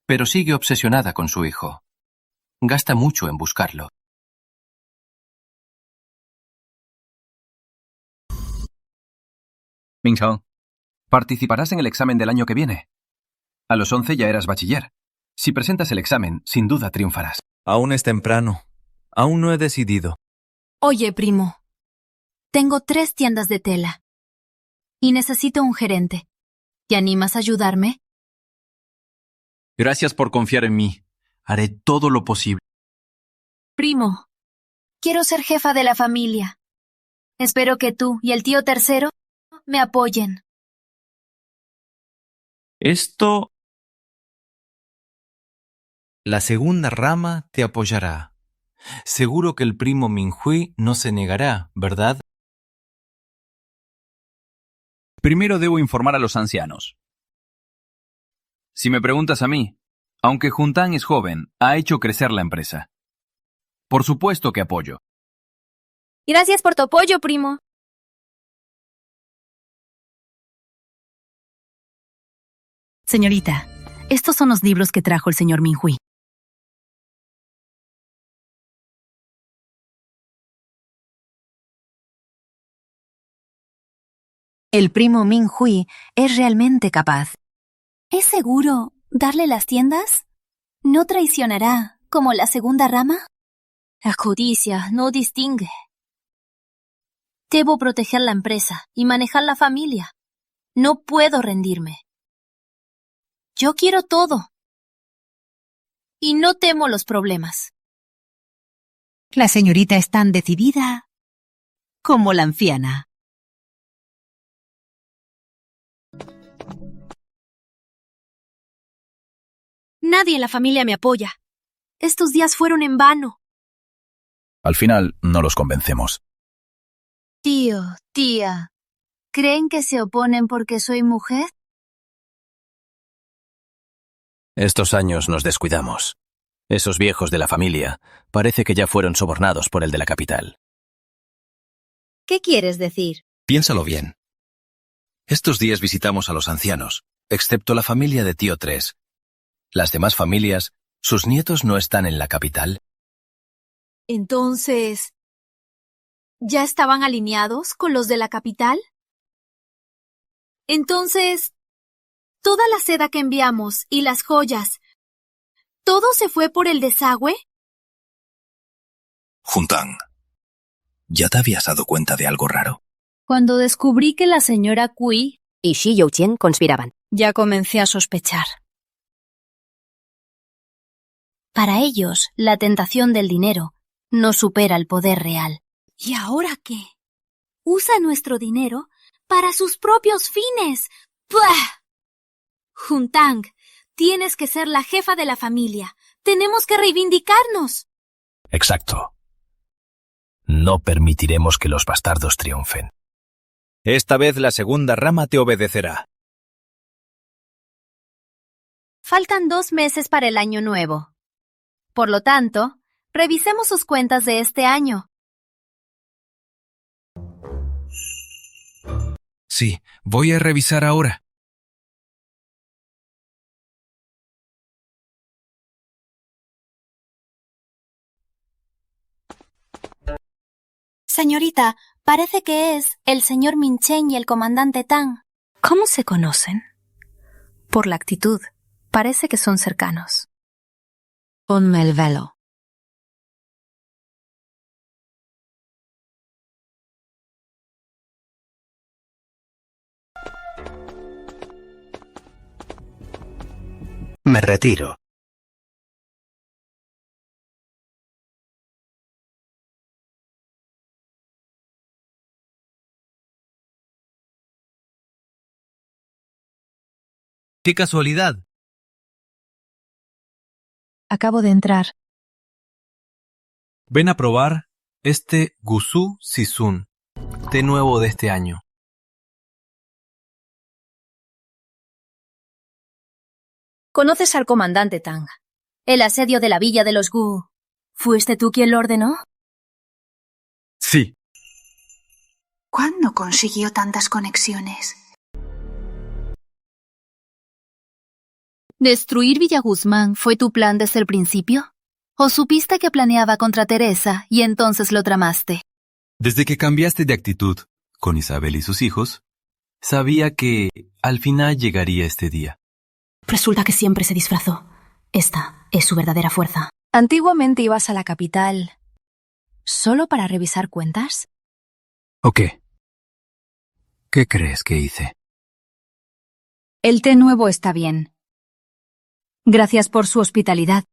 Pero sigue obsesionada con su hijo. Gasta mucho en buscarlo. Mingchong, participarás en el examen del año que viene. A los 11 ya eras bachiller. Si presentas el examen, sin duda triunfarás. Aún es temprano. Aún no he decidido. Oye, primo. Tengo 3 tiendas de tela. Y necesito un gerente. ¿Te animas a ayudarme? Gracias por confiar en mí. Haré todo lo posible. Primo, quiero ser jefa de la familia. Espero que tú y el tío tercero me apoyen. Esto... La segunda rama te apoyará. Seguro que el primo Minghui no se negará, ¿verdad? Primero debo informar a los ancianos. Si me preguntas a mí, aunque Juntán es joven, ha hecho crecer la empresa. Por supuesto que apoyo. Gracias por tu apoyo, primo. Señorita, estos son los libros que trajo el señor Minghui. El primo Minghui es realmente capaz. ¿Es seguro darle las tiendas? ¿No traicionará como la segunda rama? La codicia no distingue. Debo proteger la empresa y manejar la familia. No puedo rendirme. Yo quiero todo. Y no temo los problemas. La señorita es tan decidida como la anciana. Nadie en la familia me apoya. Estos días fueron en vano. Al final, no los convencemos. Tío, tía, ¿creen que se oponen porque soy mujer? Estos años nos descuidamos. Esos viejos de la familia parece que ya fueron sobornados por el de la capital. ¿Qué quieres decir? Piénsalo bien. Estos días visitamos a los ancianos, excepto la familia de tío 3. Las demás familias, sus nietos no están en la capital. Entonces, ¿ya estaban alineados con los de la capital? Entonces, toda la seda que enviamos y las joyas, ¿todo se fue por el desagüe? Juntán, ¿ya te habías dado cuenta de algo raro? Cuando descubrí que la señora Cui y Xi Youqian conspiraban, ya comencé a sospechar. Para ellos, la tentación del dinero no supera el poder real. ¿Y ahora qué? Usa nuestro dinero para sus propios fines. ¡Puah! Juntang, tienes que ser la jefa de la familia. Tenemos que reivindicarnos. Exacto. No permitiremos que los bastardos triunfen. Esta vez la segunda rama te obedecerá. Faltan 2 meses para el año nuevo. Por lo tanto, revisemos sus cuentas de este año. Sí, voy a revisar ahora. Señorita, parece que es el señor Minchen y el comandante Tang. ¿Cómo se conocen? Por la actitud, parece que son cercanos. Ponme el velo. Me retiro. ¡Qué casualidad! Acabo de entrar. Ven a probar este Gusu Sisun, té nuevo de este año. ¿Conoces al comandante Tang? El asedio de la villa de los Gu. ¿Fuiste tú quien lo ordenó? Sí, ¿Cuándo consiguió tantas conexiones? ¿Destruir Villa Guzmán fue tu plan desde el principio? ¿O supiste que planeaba contra Teresa y entonces lo tramaste? Desde que cambiaste de actitud con Isabel y sus hijos, sabía que al final llegaría este día. Resulta que siempre se disfrazó. Esta es su verdadera fuerza. Antiguamente ibas a la capital solo para revisar cuentas. ¿O qué? ¿Qué crees que hice? El té nuevo está bien. Gracias por su hospitalidad.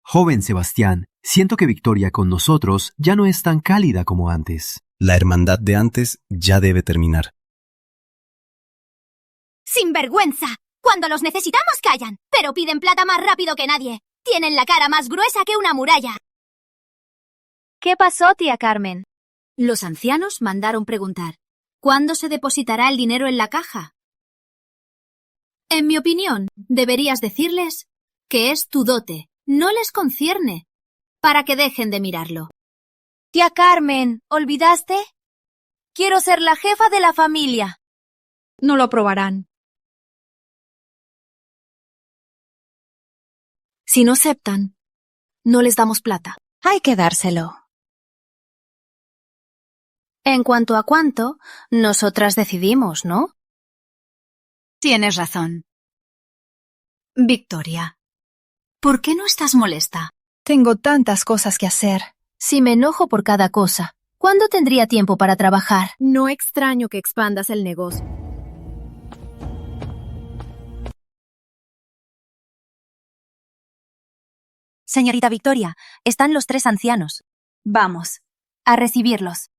Joven Sebastián, siento que Victoria con nosotros ya no es tan cálida como antes. La hermandad de antes ya debe terminar. ¡Sinvergüenza! Cuando los necesitamos callan, pero piden plata más rápido que nadie. Tienen la cara más gruesa que una muralla. ¿Qué pasó, tía Carmen? Los ancianos mandaron preguntar: ¿cuándo se depositará el dinero en la caja? En mi opinión, deberías decirles que es tu dote, no les concierne, para que dejen de mirarlo. Tía Carmen, ¿olvidaste? Quiero ser la jefa de la familia. No lo aprobarán. Si no aceptan, no les damos plata. Hay que dárselo. En cuanto a cuánto, nosotras decidimos, ¿no? Tienes razón. Victoria, ¿por qué no estás molesta? Tengo tantas cosas que hacer. Si me enojo por cada cosa, ¿cuándo tendría tiempo para trabajar? No extraño que expandas el negocio. Señorita Victoria, están los 3 ancianos. Vamos, a recibirlos.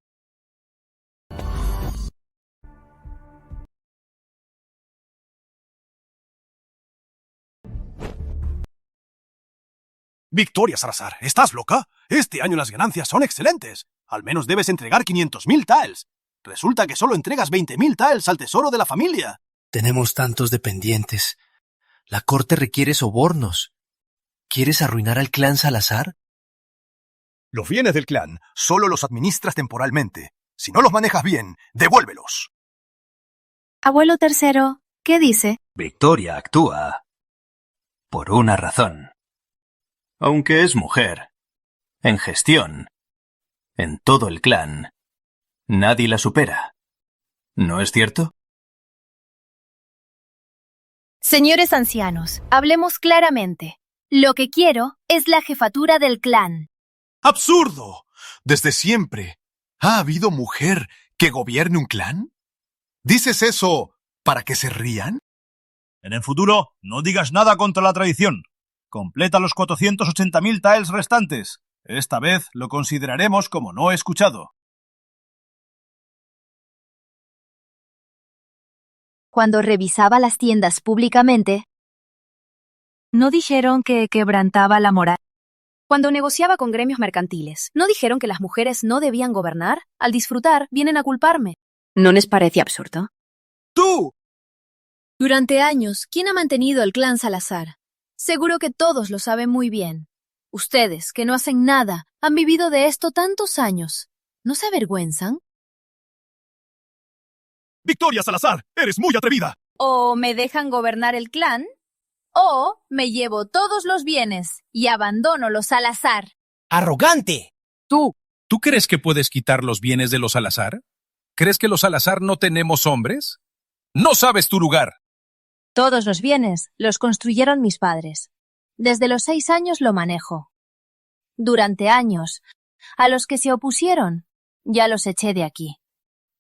Victoria Salazar, ¿estás loca? Este año las ganancias son excelentes. Al menos debes entregar 500.000 taels. Resulta que solo entregas 20.000 taels al tesoro de la familia. Tenemos tantos dependientes. La corte requiere sobornos. ¿Quieres arruinar al clan Salazar? Los bienes del clan solo los administras temporalmente. Si no los manejas bien, devuélvelos. Abuelo tercero, ¿qué dice? Victoria actúa por una razón. Aunque es mujer, en gestión, en todo el clan, nadie la supera. ¿No es cierto? Señores ancianos, hablemos claramente. Lo que quiero es la jefatura del clan. ¡Absurdo! Desde siempre, ¿ha habido mujer que gobierne un clan? ¿Dices eso para que se rían? En el futuro, no digas nada contra la tradición. Completa los 480.000 taels restantes. Esta vez lo consideraremos como no escuchado. Cuando revisaba las tiendas públicamente, ¿no dijeron que quebrantaba la moral? Cuando negociaba con gremios mercantiles, ¿no dijeron que las mujeres no debían gobernar? Al disfrutar, vienen a culparme. ¿No les parece absurdo? ¡Tú! Durante años, ¿quién ha mantenido el clan Salazar? Seguro que todos lo saben muy bien. Ustedes, que no hacen nada, han vivido de esto tantos años. ¿No se avergüenzan? Victoria Salazar, eres muy atrevida. O me dejan gobernar el clan, o me llevo todos los bienes y abandono los Salazar. ¡Arrogante! ¿Tú crees que puedes quitar los bienes de los Salazar? ¿Crees que los Salazar no tenemos hombres? ¡No sabes tu lugar! todos los bienes los construyeron mis padres. Desde los 6 años lo manejo. Durante años, a los que se opusieron, ya los eché de aquí.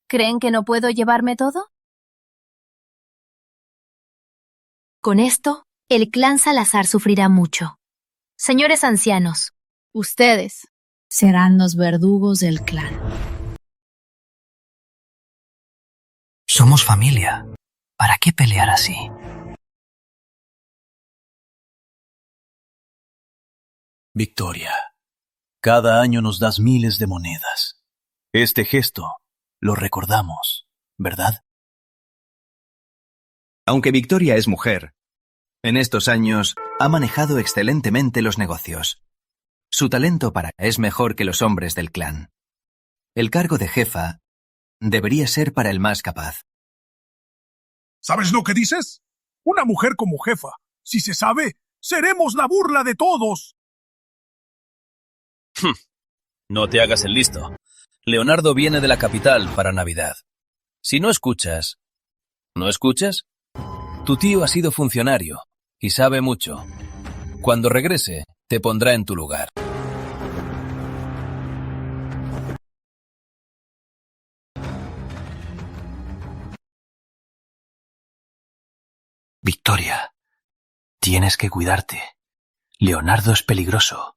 ¿Creen que no puedo llevarme todo? Con esto, el clan Salazar sufrirá mucho. Señores ancianos, ustedes serán los verdugos del clan. Somos familia. ¿Para qué pelear así? Victoria, cada año nos das miles de monedas. Este gesto lo recordamos, ¿verdad? Aunque Victoria es mujer, En estos años, ha manejado excelentemente los negocios. Su talento es mejor que los hombres del clan. El cargo de jefa debería ser para el más capaz. ¿Sabes lo que dices? Una mujer como jefa. Si se sabe, seremos la burla de todos. No te hagas el listo. Leonardo viene de la capital para Navidad. Si no escuchas... ¿No escuchas? Tu tío ha sido funcionario y sabe mucho. Cuando regrese, te pondrá en tu lugar. Victoria, tienes que cuidarte. Leonardo es peligroso.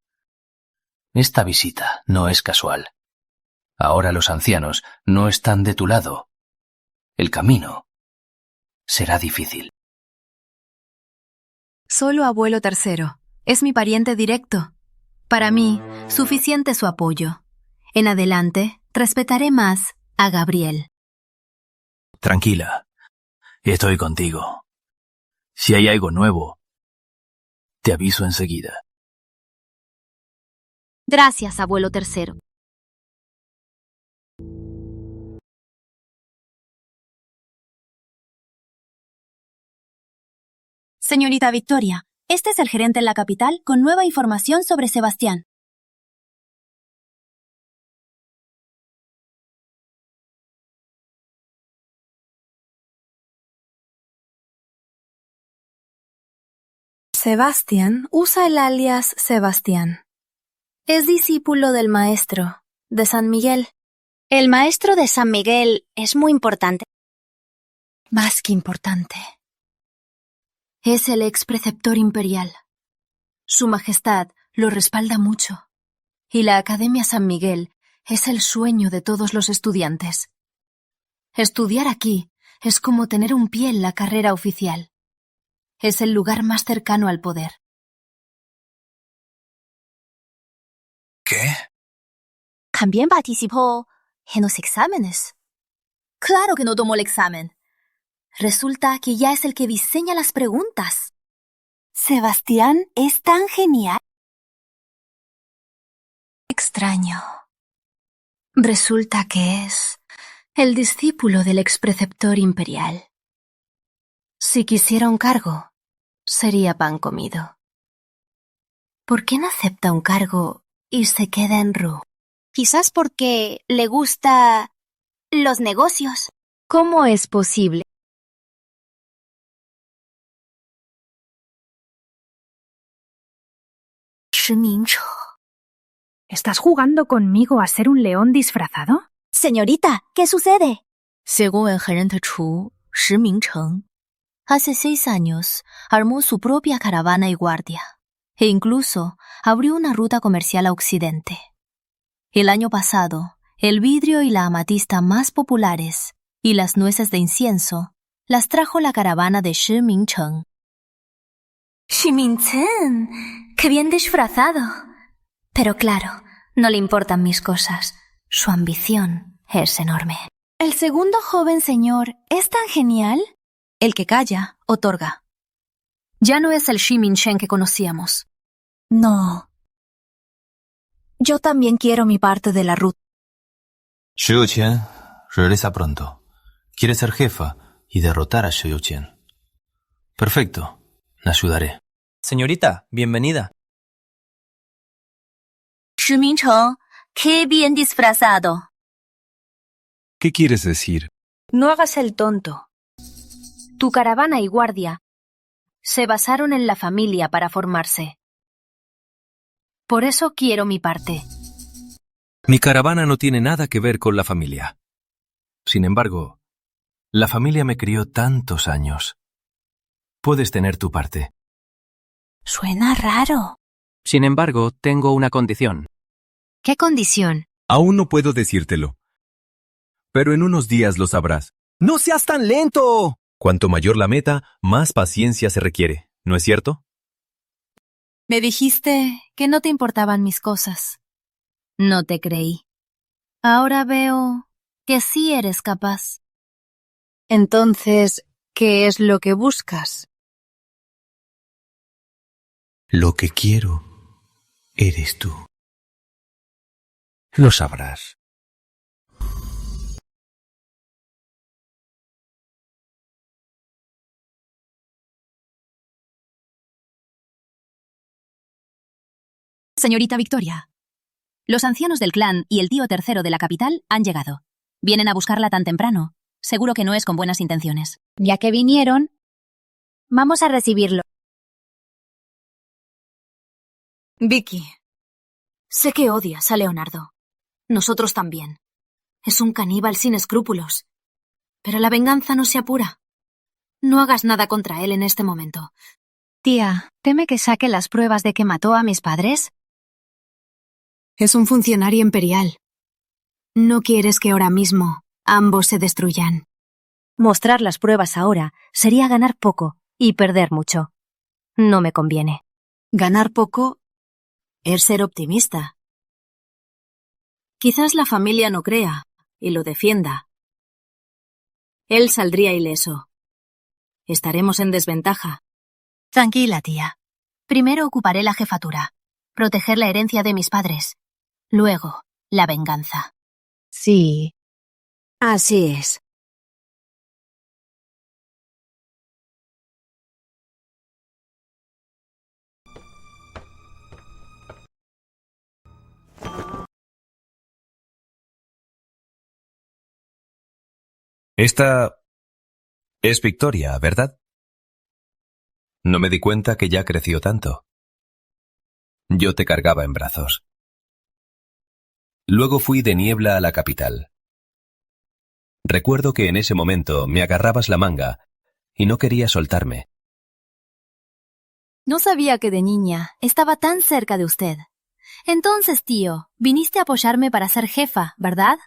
Esta visita no es casual. Ahora los ancianos no están de tu lado. El camino será difícil. Solo abuelo tercero. Es mi pariente directo. Para mí, suficiente su apoyo. En adelante, respetaré más a Gabriel. Tranquila, estoy contigo. Si hay algo nuevo, te aviso enseguida. Gracias, abuelo tercero. Señorita Victoria, este es el gerente en la capital con nueva información sobre Sebastián. Sebastián usa el alias Sebastián. Es discípulo del maestro, de San Miguel. El maestro de San Miguel es muy importante. Más que importante. Es el ex preceptor imperial. Su Majestad lo respalda mucho. Y la Academia San Miguel es el sueño de todos los estudiantes. Estudiar aquí es como tener un pie en la carrera oficial. Es el lugar más cercano al poder. ¿Qué? También participó en los exámenes. Claro que no tomó el examen. Resulta que ya es el que diseña las preguntas. Sebastián es tan genial. Extraño. Resulta que es el discípulo del ex preceptor imperial. Si quisiera un cargo, sería pan comido. ¿Por qué no acepta un cargo y se queda en Ru? Quizás porque le gusta los negocios. ¿Cómo es posible? ¿Estás jugando conmigo a ser un león disfrazado? Señorita, ¿qué sucede? Según el gerente Chu, Shi Mingcheng, hace 6 años armó su propia caravana y guardia, e incluso abrió una ruta comercial a Occidente. El año pasado, el vidrio y la amatista más populares y las nueces de incienso las trajo la caravana de Shi Mingcheng. Shi Mingcheng, qué bien disfrazado. Pero claro, no le importan mis cosas. Su ambición es enorme. ¿El segundo joven señor es tan genial? El que calla, otorga. Ya no es el Shi Mingcheng que conocíamos. No. Yo también quiero mi parte de la ruta. Xu Youqian, regresa pronto. Quiere ser jefa y derrotar a Xu Youqian. Perfecto, la ayudaré. Señorita, bienvenida. Shi Mingcheng, qué bien disfrazado. ¿Qué quieres decir? No hagas el tonto. Tu caravana y guardia se basaron en la familia para formarse. Por eso quiero mi parte. Mi caravana no tiene nada que ver con la familia. Sin embargo, la familia me crió tantos años. Puedes tener tu parte. Suena raro. Sin embargo, tengo una condición. ¿Qué condición? Aún no puedo decírtelo. Pero en unos días lo sabrás. ¡No seas tan lento! Cuanto mayor la meta, más paciencia se requiere, ¿no es cierto? Me dijiste que no te importaban mis cosas. No te creí. Ahora veo que sí eres capaz. Entonces, ¿qué es lo que buscas? Lo que quiero eres tú. Lo sabrás. Señorita Victoria, los ancianos del clan y el tío tercero de la capital han llegado. Vienen a buscarla tan temprano. Seguro que no es con buenas intenciones. Ya que vinieron, vamos a recibirlo. Vicky, sé que odias a Leonardo. Nosotros también. Es un caníbal sin escrúpulos. Pero la venganza no se apura. No hagas nada contra él en este momento. Tía, ¿teme que saque las pruebas de que mató a mis padres? Es un funcionario imperial. No quieres que ahora mismo ambos se destruyan. Mostrar las pruebas ahora sería ganar poco y perder mucho. No me conviene. Ganar poco es ser optimista. Quizás la familia no crea y lo defienda. Él saldría ileso. Estaremos en desventaja. Tranquila, tía. Primero ocuparé la jefatura. Proteger la herencia de mis padres. Luego, la venganza. Sí. Así es. Esta es Victoria, ¿verdad? No me di cuenta que ya creció tanto. Yo te cargaba en brazos. Luego fui de Niebla a la capital. Recuerdo que en ese momento me agarrabas la manga y no querías soltarme. No sabía que de niña estaba tan cerca de usted. Entonces, tío, viniste a apoyarme para ser jefa, ¿verdad?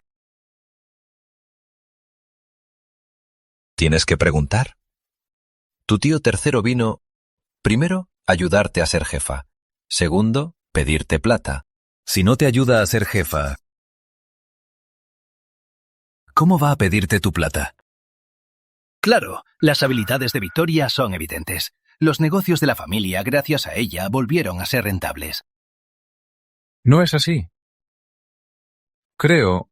Tienes que preguntar. Tu tío tercero vino, primero, ayudarte a ser jefa. Segundo, pedirte plata. Si no te ayuda a ser jefa, ¿cómo va a pedirte tu plata? Claro, las habilidades de Victoria son evidentes. Los negocios de la familia, gracias a ella, volvieron a ser rentables. No es así. Creo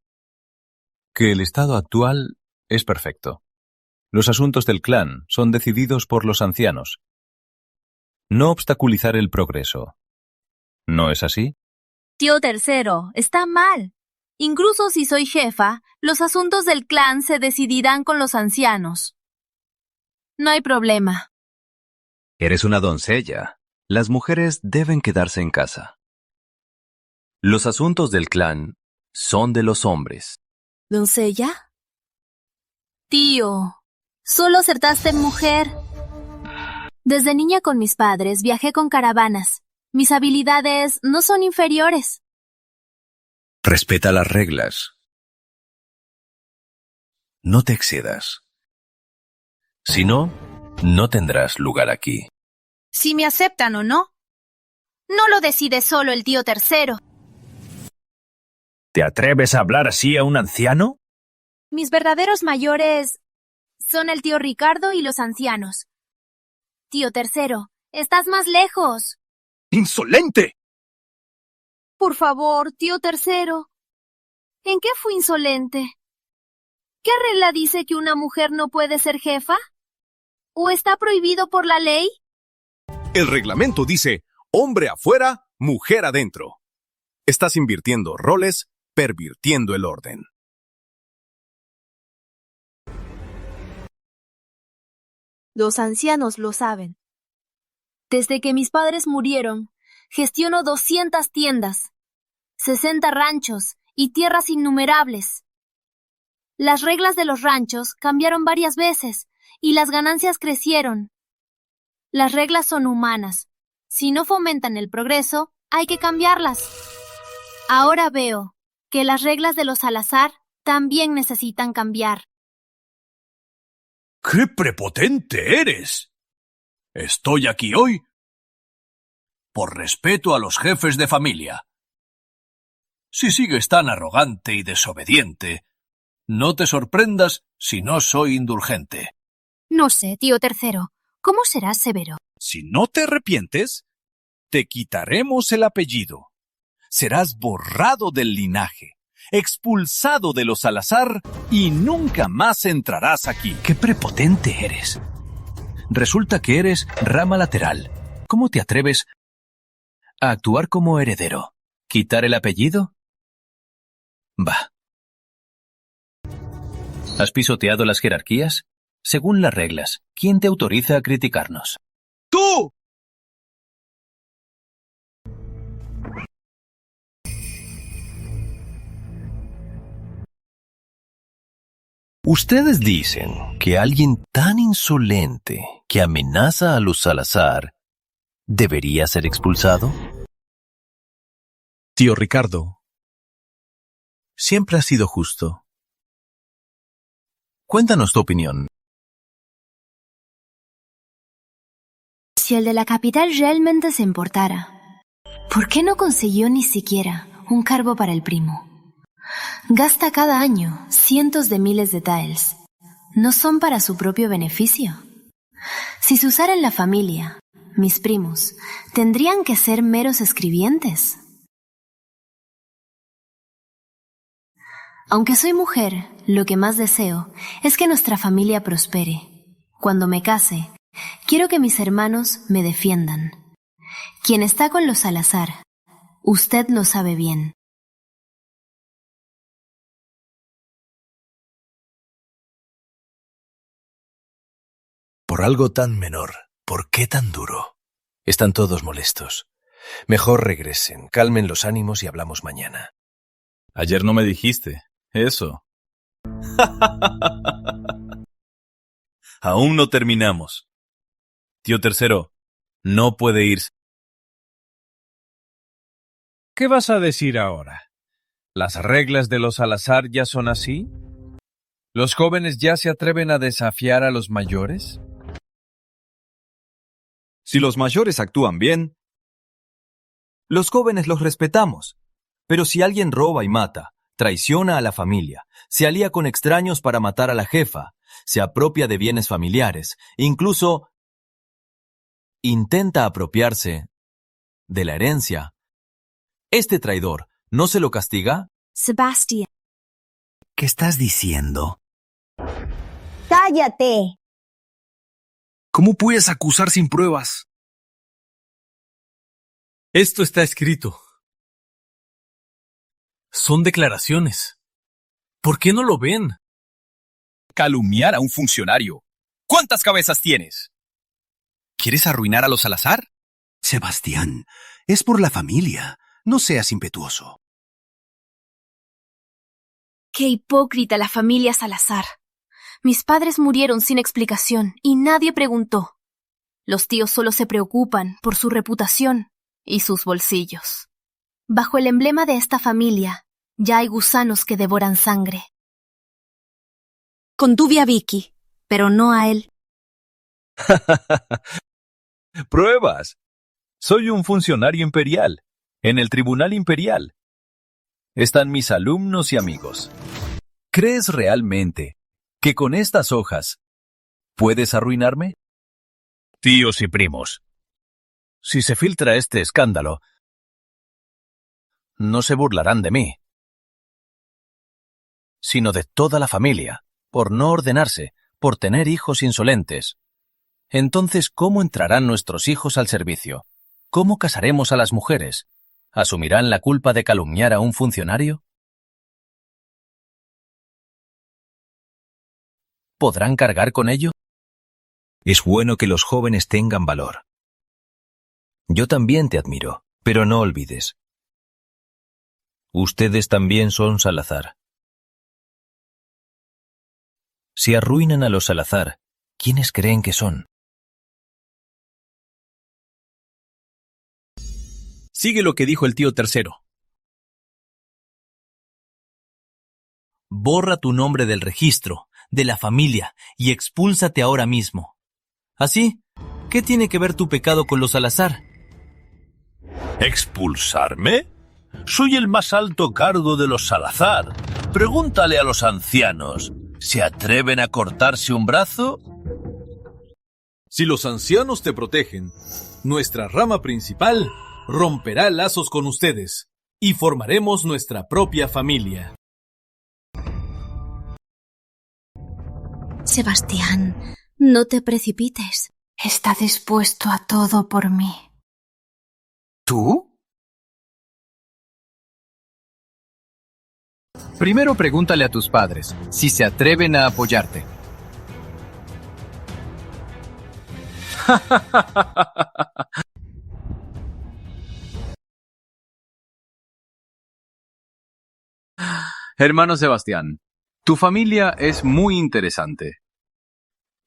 que el estado actual es perfecto. Los asuntos del clan son decididos por los ancianos. No obstaculizar el progreso. ¿No es así? Tío tercero, está mal. Incluso si soy jefa, los asuntos del clan se decidirán con los ancianos. No hay problema. Eres una doncella. Las mujeres deben quedarse en casa. Los asuntos del clan son de los hombres. ¿Doncella? Tío, solo acertaste en mujer. Desde niña con mis padres viajé con caravanas. Mis habilidades no son inferiores. Respeta las reglas. No te excedas. Si no, no tendrás lugar aquí. Si me aceptan o no, no lo decide solo el tío tercero. ¿Te atreves a hablar así a un anciano? Mis verdaderos mayores son el tío Ricardo y los ancianos. Tío tercero, estás más lejos. ¡Insolente! Por favor, tío tercero. ¿En qué fui insolente? ¿Qué regla dice que una mujer no puede ser jefa? ¿O está prohibido por la ley? El reglamento dice, hombre afuera, mujer adentro. Estás invirtiendo roles, pervirtiendo el orden. Los ancianos lo saben. Desde que mis padres murieron, gestiono 200 tiendas, 60 ranchos y tierras innumerables. Las reglas de los ranchos cambiaron varias veces y las ganancias crecieron. Las reglas son humanas. Si no fomentan el progreso, hay que cambiarlas. Ahora veo que las reglas de los Salazar también necesitan cambiar. ¡Qué prepotente eres! Estoy aquí hoy por respeto a los jefes de familia. Si sigues tan arrogante y desobediente, no te sorprendas si no soy indulgente. No sé, tío tercero, ¿cómo serás severo? Si no te arrepientes, te quitaremos el apellido. Serás borrado del linaje, expulsado de los Salazar y nunca más entrarás aquí. ¡Qué prepotente eres! Resulta que eres rama lateral. ¿Cómo te atreves a actuar como heredero? ¿Quitar el apellido? Va. ¿Has pisoteado las jerarquías? Según las reglas, ¿quién te autoriza a criticarnos? ¡Tú! Ustedes dicen que alguien tan insolente que amenaza a los Salazar debería ser expulsado. Tío Ricardo, siempre has sido justo. Cuéntanos tu opinión. Si el de la capital realmente se importara, ¿por qué no consiguió ni siquiera un cargo para el primo? Gasta cada año cientos de miles de taels. ¿No son para su propio beneficio? Si se usara en la familia, mis primos tendrían que ser meros escribientes. Aunque soy mujer, lo que más deseo es que nuestra familia prospere. Cuando me case, quiero que mis hermanos me defiendan. Quien está con los Salazar, usted lo sabe bien. Por algo tan menor, ¿por qué tan duro? Están todos molestos. Mejor regresen, calmen los ánimos y hablamos mañana. Ayer no me dijiste eso. Aún no terminamos. Tío Tercero, no puede irse. ¿Qué vas a decir ahora? ¿Las reglas de los Salazar ya son así? ¿Los jóvenes ya se atreven a desafiar a los mayores? Si los mayores actúan bien, los jóvenes los respetamos. Pero si alguien roba y mata, traiciona a la familia, se alía con extraños para matar a la jefa, se apropia de bienes familiares, incluso intenta apropiarse de la herencia, ¿este traidor no se lo castiga? Sebastián. ¿Qué estás diciendo? ¡Cállate! ¿Cómo puedes acusar sin pruebas? Esto está escrito. Son declaraciones. ¿Por qué no lo ven? Calumniar a un funcionario. ¿Cuántas cabezas tienes? ¿Quieres arruinar a los Salazar? Sebastián, es por la familia. No seas impetuoso. ¡Qué hipócrita la familia Salazar! Mis padres murieron sin explicación y nadie preguntó. Los tíos solo se preocupan por su reputación y sus bolsillos. Bajo el emblema de esta familia, ya hay gusanos que devoran sangre. Contuve a Vicky, pero no a él. Pruebas. Soy un funcionario imperial, en el Tribunal Imperial. Están mis alumnos y amigos. ¿Crees realmente que con estas hojas puedes arruinarme? Tíos y primos, si se filtra este escándalo, no se burlarán de mí, sino de toda la familia, por no ordenarse, por tener hijos insolentes. Entonces, ¿cómo entrarán nuestros hijos al servicio? ¿Cómo casaremos a las mujeres? ¿Asumirán la culpa de calumniar a un funcionario? ¿Podrán cargar con ello? Es bueno que los jóvenes tengan valor. Yo también te admiro, pero no olvides. Ustedes también son Salazar. Si arruinan a los Salazar, ¿quiénes creen que son? Sigue lo que dijo el tío Tercero. Borra tu nombre del registro, de la familia, y expúlsate ahora mismo. Así, ¿qué tiene que ver tu pecado con los Salazar? ¿Expulsarme? Soy el más alto cargo de los Salazar. Pregúntale a los ancianos. ¿Se atreven a cortarse un brazo? Si los ancianos te protegen, nuestra rama principal romperá lazos con ustedes y formaremos nuestra propia familia. Sebastián, no te precipites. Está dispuesto a todo por mí. ¿Tú? Primero pregúntale a tus padres si se atreven a apoyarte. Hermano Sebastián, tu familia es muy interesante.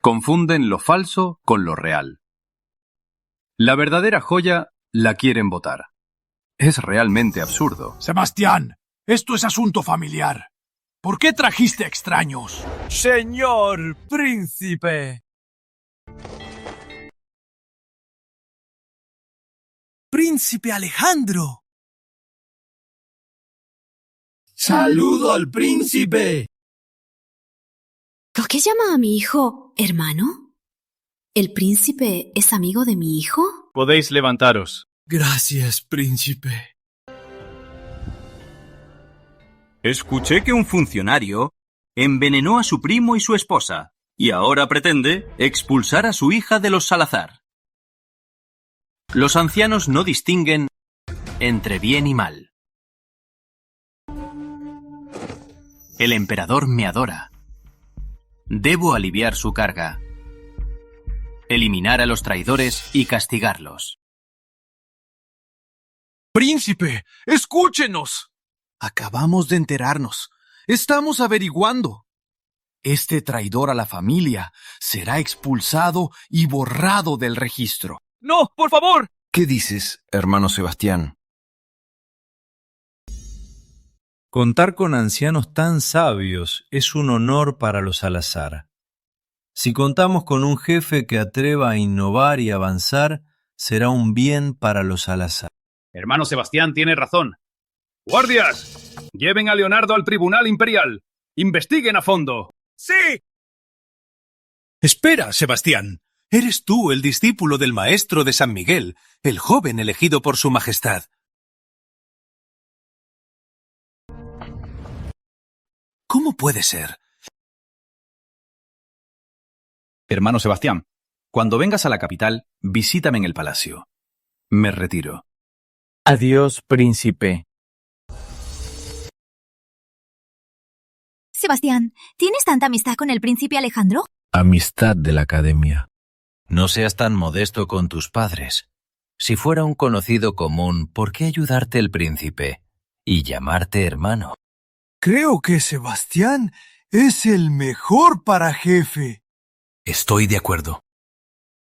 Confunden lo falso con lo real. La verdadera joya la quieren botar. Es realmente absurdo. Sebastián, esto es asunto familiar. ¿Por qué trajiste extraños? Señor príncipe. Príncipe Alejandro. ¡Saludo al príncipe! ¿Por qué llama a mi hijo hermano? ¿El príncipe es amigo de mi hijo? Podéis levantaros. Gracias, príncipe. Escuché que un funcionario envenenó a su primo y su esposa, y ahora pretende expulsar a su hija de los Salazar. Los ancianos no distinguen entre bien y mal. El emperador me adora. Debo aliviar su carga, eliminar a los traidores y castigarlos. Príncipe, escúchenos. Acabamos de enterarnos. Estamos averiguando. Este traidor a la familia será expulsado y borrado del registro. ¡No, por favor! ¿Qué dices, hermano Sebastián? Contar con ancianos tan sabios es un honor para los Salazar. Si contamos con un jefe que atreva a innovar y avanzar, será un bien para los Salazar. Hermano Sebastián tiene razón. ¡Guardias! Lleven a Leonardo al Tribunal Imperial. Investiguen a fondo. ¡Sí! Espera, Sebastián. Eres tú el discípulo del maestro de San Miguel, el joven elegido por su majestad. ¿Cómo puede ser? Hermano Sebastián, cuando vengas a la capital, visítame en el palacio. Me retiro. Adiós, príncipe. Sebastián, ¿tienes tanta amistad con el príncipe Alejandro? Amistad de la academia. No seas tan modesto con tus padres. Si fuera un conocido común, ¿por qué ayudarte el príncipe y llamarte hermano? Creo que Sebastián es el mejor para jefe. Estoy de acuerdo.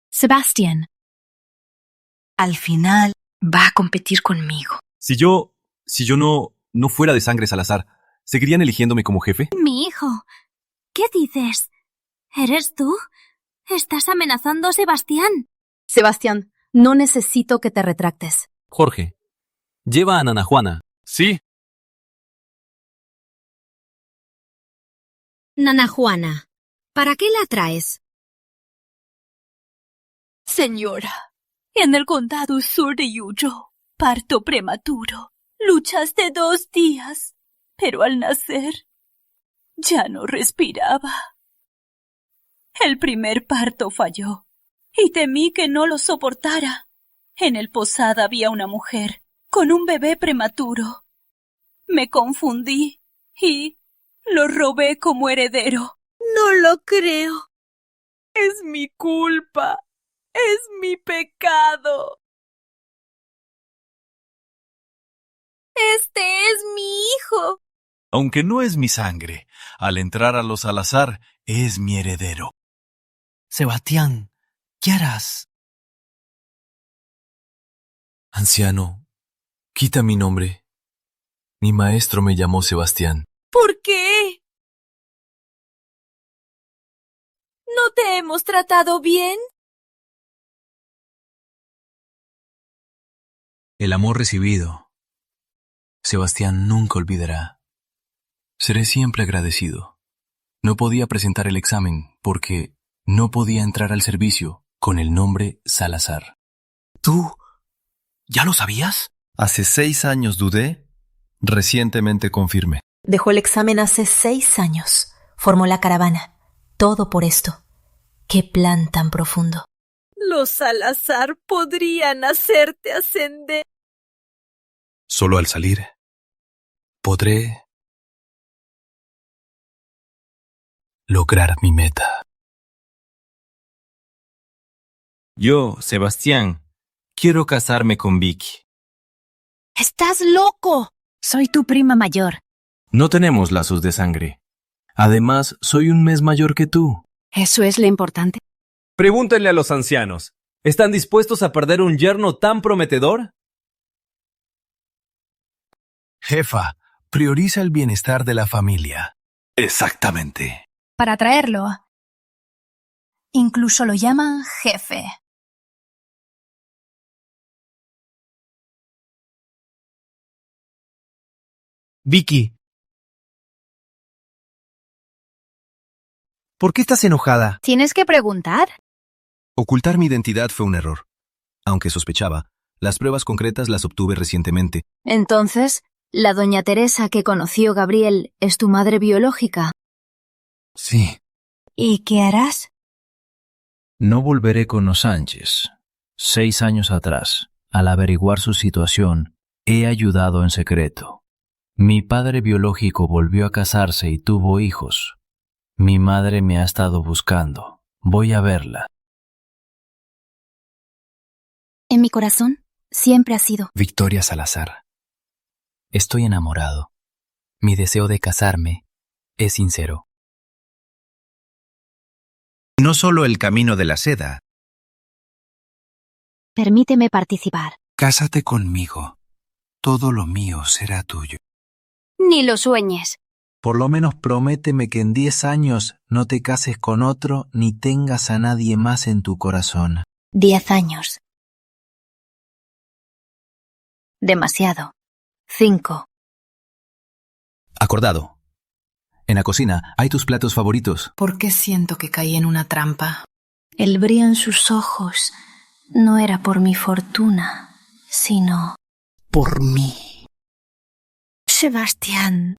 Sebastián, al final va a competir conmigo. Si yo no fuera de sangre Salazar, ¿seguirían eligiéndome como jefe? Mi hijo. ¿Qué dices? ¿Eres tú? ¿Estás amenazando a Sebastián? Sebastián, no necesito que te retractes. Jorge, lleva a Nana Juana. Sí. Nana Juana, ¿para qué la traes? Señora, en el condado sur de Yuzhou, parto prematuro. Luchaste 2 días, pero al nacer ya no respiraba. El primer parto falló y temí que no lo soportara. En el posada había una mujer con un bebé prematuro. Me confundí y lo robé como heredero. No lo creo. Es mi culpa. Es mi pecado. Este es mi hijo. Aunque no es mi sangre, al entrar a los Salazar es mi heredero. Sebastián, ¿qué harás? Anciano, quita mi nombre. Mi maestro me llamó Sebastián. ¿Por qué? ¿No te hemos tratado bien? El amor recibido, Sebastián nunca olvidará. Seré siempre agradecido. No podía presentar el examen porque no podía entrar al servicio con el nombre Salazar. ¿Tú ya lo sabías? Hace 6 años dudé, recientemente confirmé. Dejó el examen hace 6 años. Formó la caravana. Todo por esto. ¡Qué plan tan profundo! Los Salazar podrían hacerte ascender. Solo al salir podré lograr mi meta. Yo, Sebastián, quiero casarme con Vicky. ¡Estás loco! Soy tu prima mayor. No tenemos lazos de sangre. Además, soy un mes mayor que tú. ¿Eso es lo importante? Pregúntenle a los ancianos. ¿Están dispuestos a perder un yerno tan prometedor? Jefa, prioriza el bienestar de la familia. Exactamente. Para atraerlo, incluso lo llaman jefe. Vicky. ¿Por qué estás enojada? ¿Tienes que preguntar? Ocultar mi identidad fue un error. Aunque sospechaba, las pruebas concretas las obtuve recientemente. Entonces, ¿la doña Teresa que conoció Gabriel es tu madre biológica? Sí. ¿Y qué harás? No volveré con los Sánchez. 6 años atrás, al averiguar su situación, he ayudado en secreto. Mi padre biológico volvió a casarse y tuvo hijos. Mi madre me ha estado buscando. Voy a verla. En mi corazón, siempre ha sido. Victoria Salazar. Estoy enamorado. Mi deseo de casarme es sincero. No solo el camino de la seda. Permíteme participar. Cásate conmigo. Todo lo mío será tuyo. Ni lo sueñes. Por lo menos prométeme que en 10 años no te cases con otro ni tengas a nadie más en tu corazón. 10 años. Demasiado. 5. Acordado. En la cocina hay tus platos favoritos. ¿Por qué siento que caí en una trampa? El brillo en sus ojos no era por mi fortuna, sino por mí. Sebastián.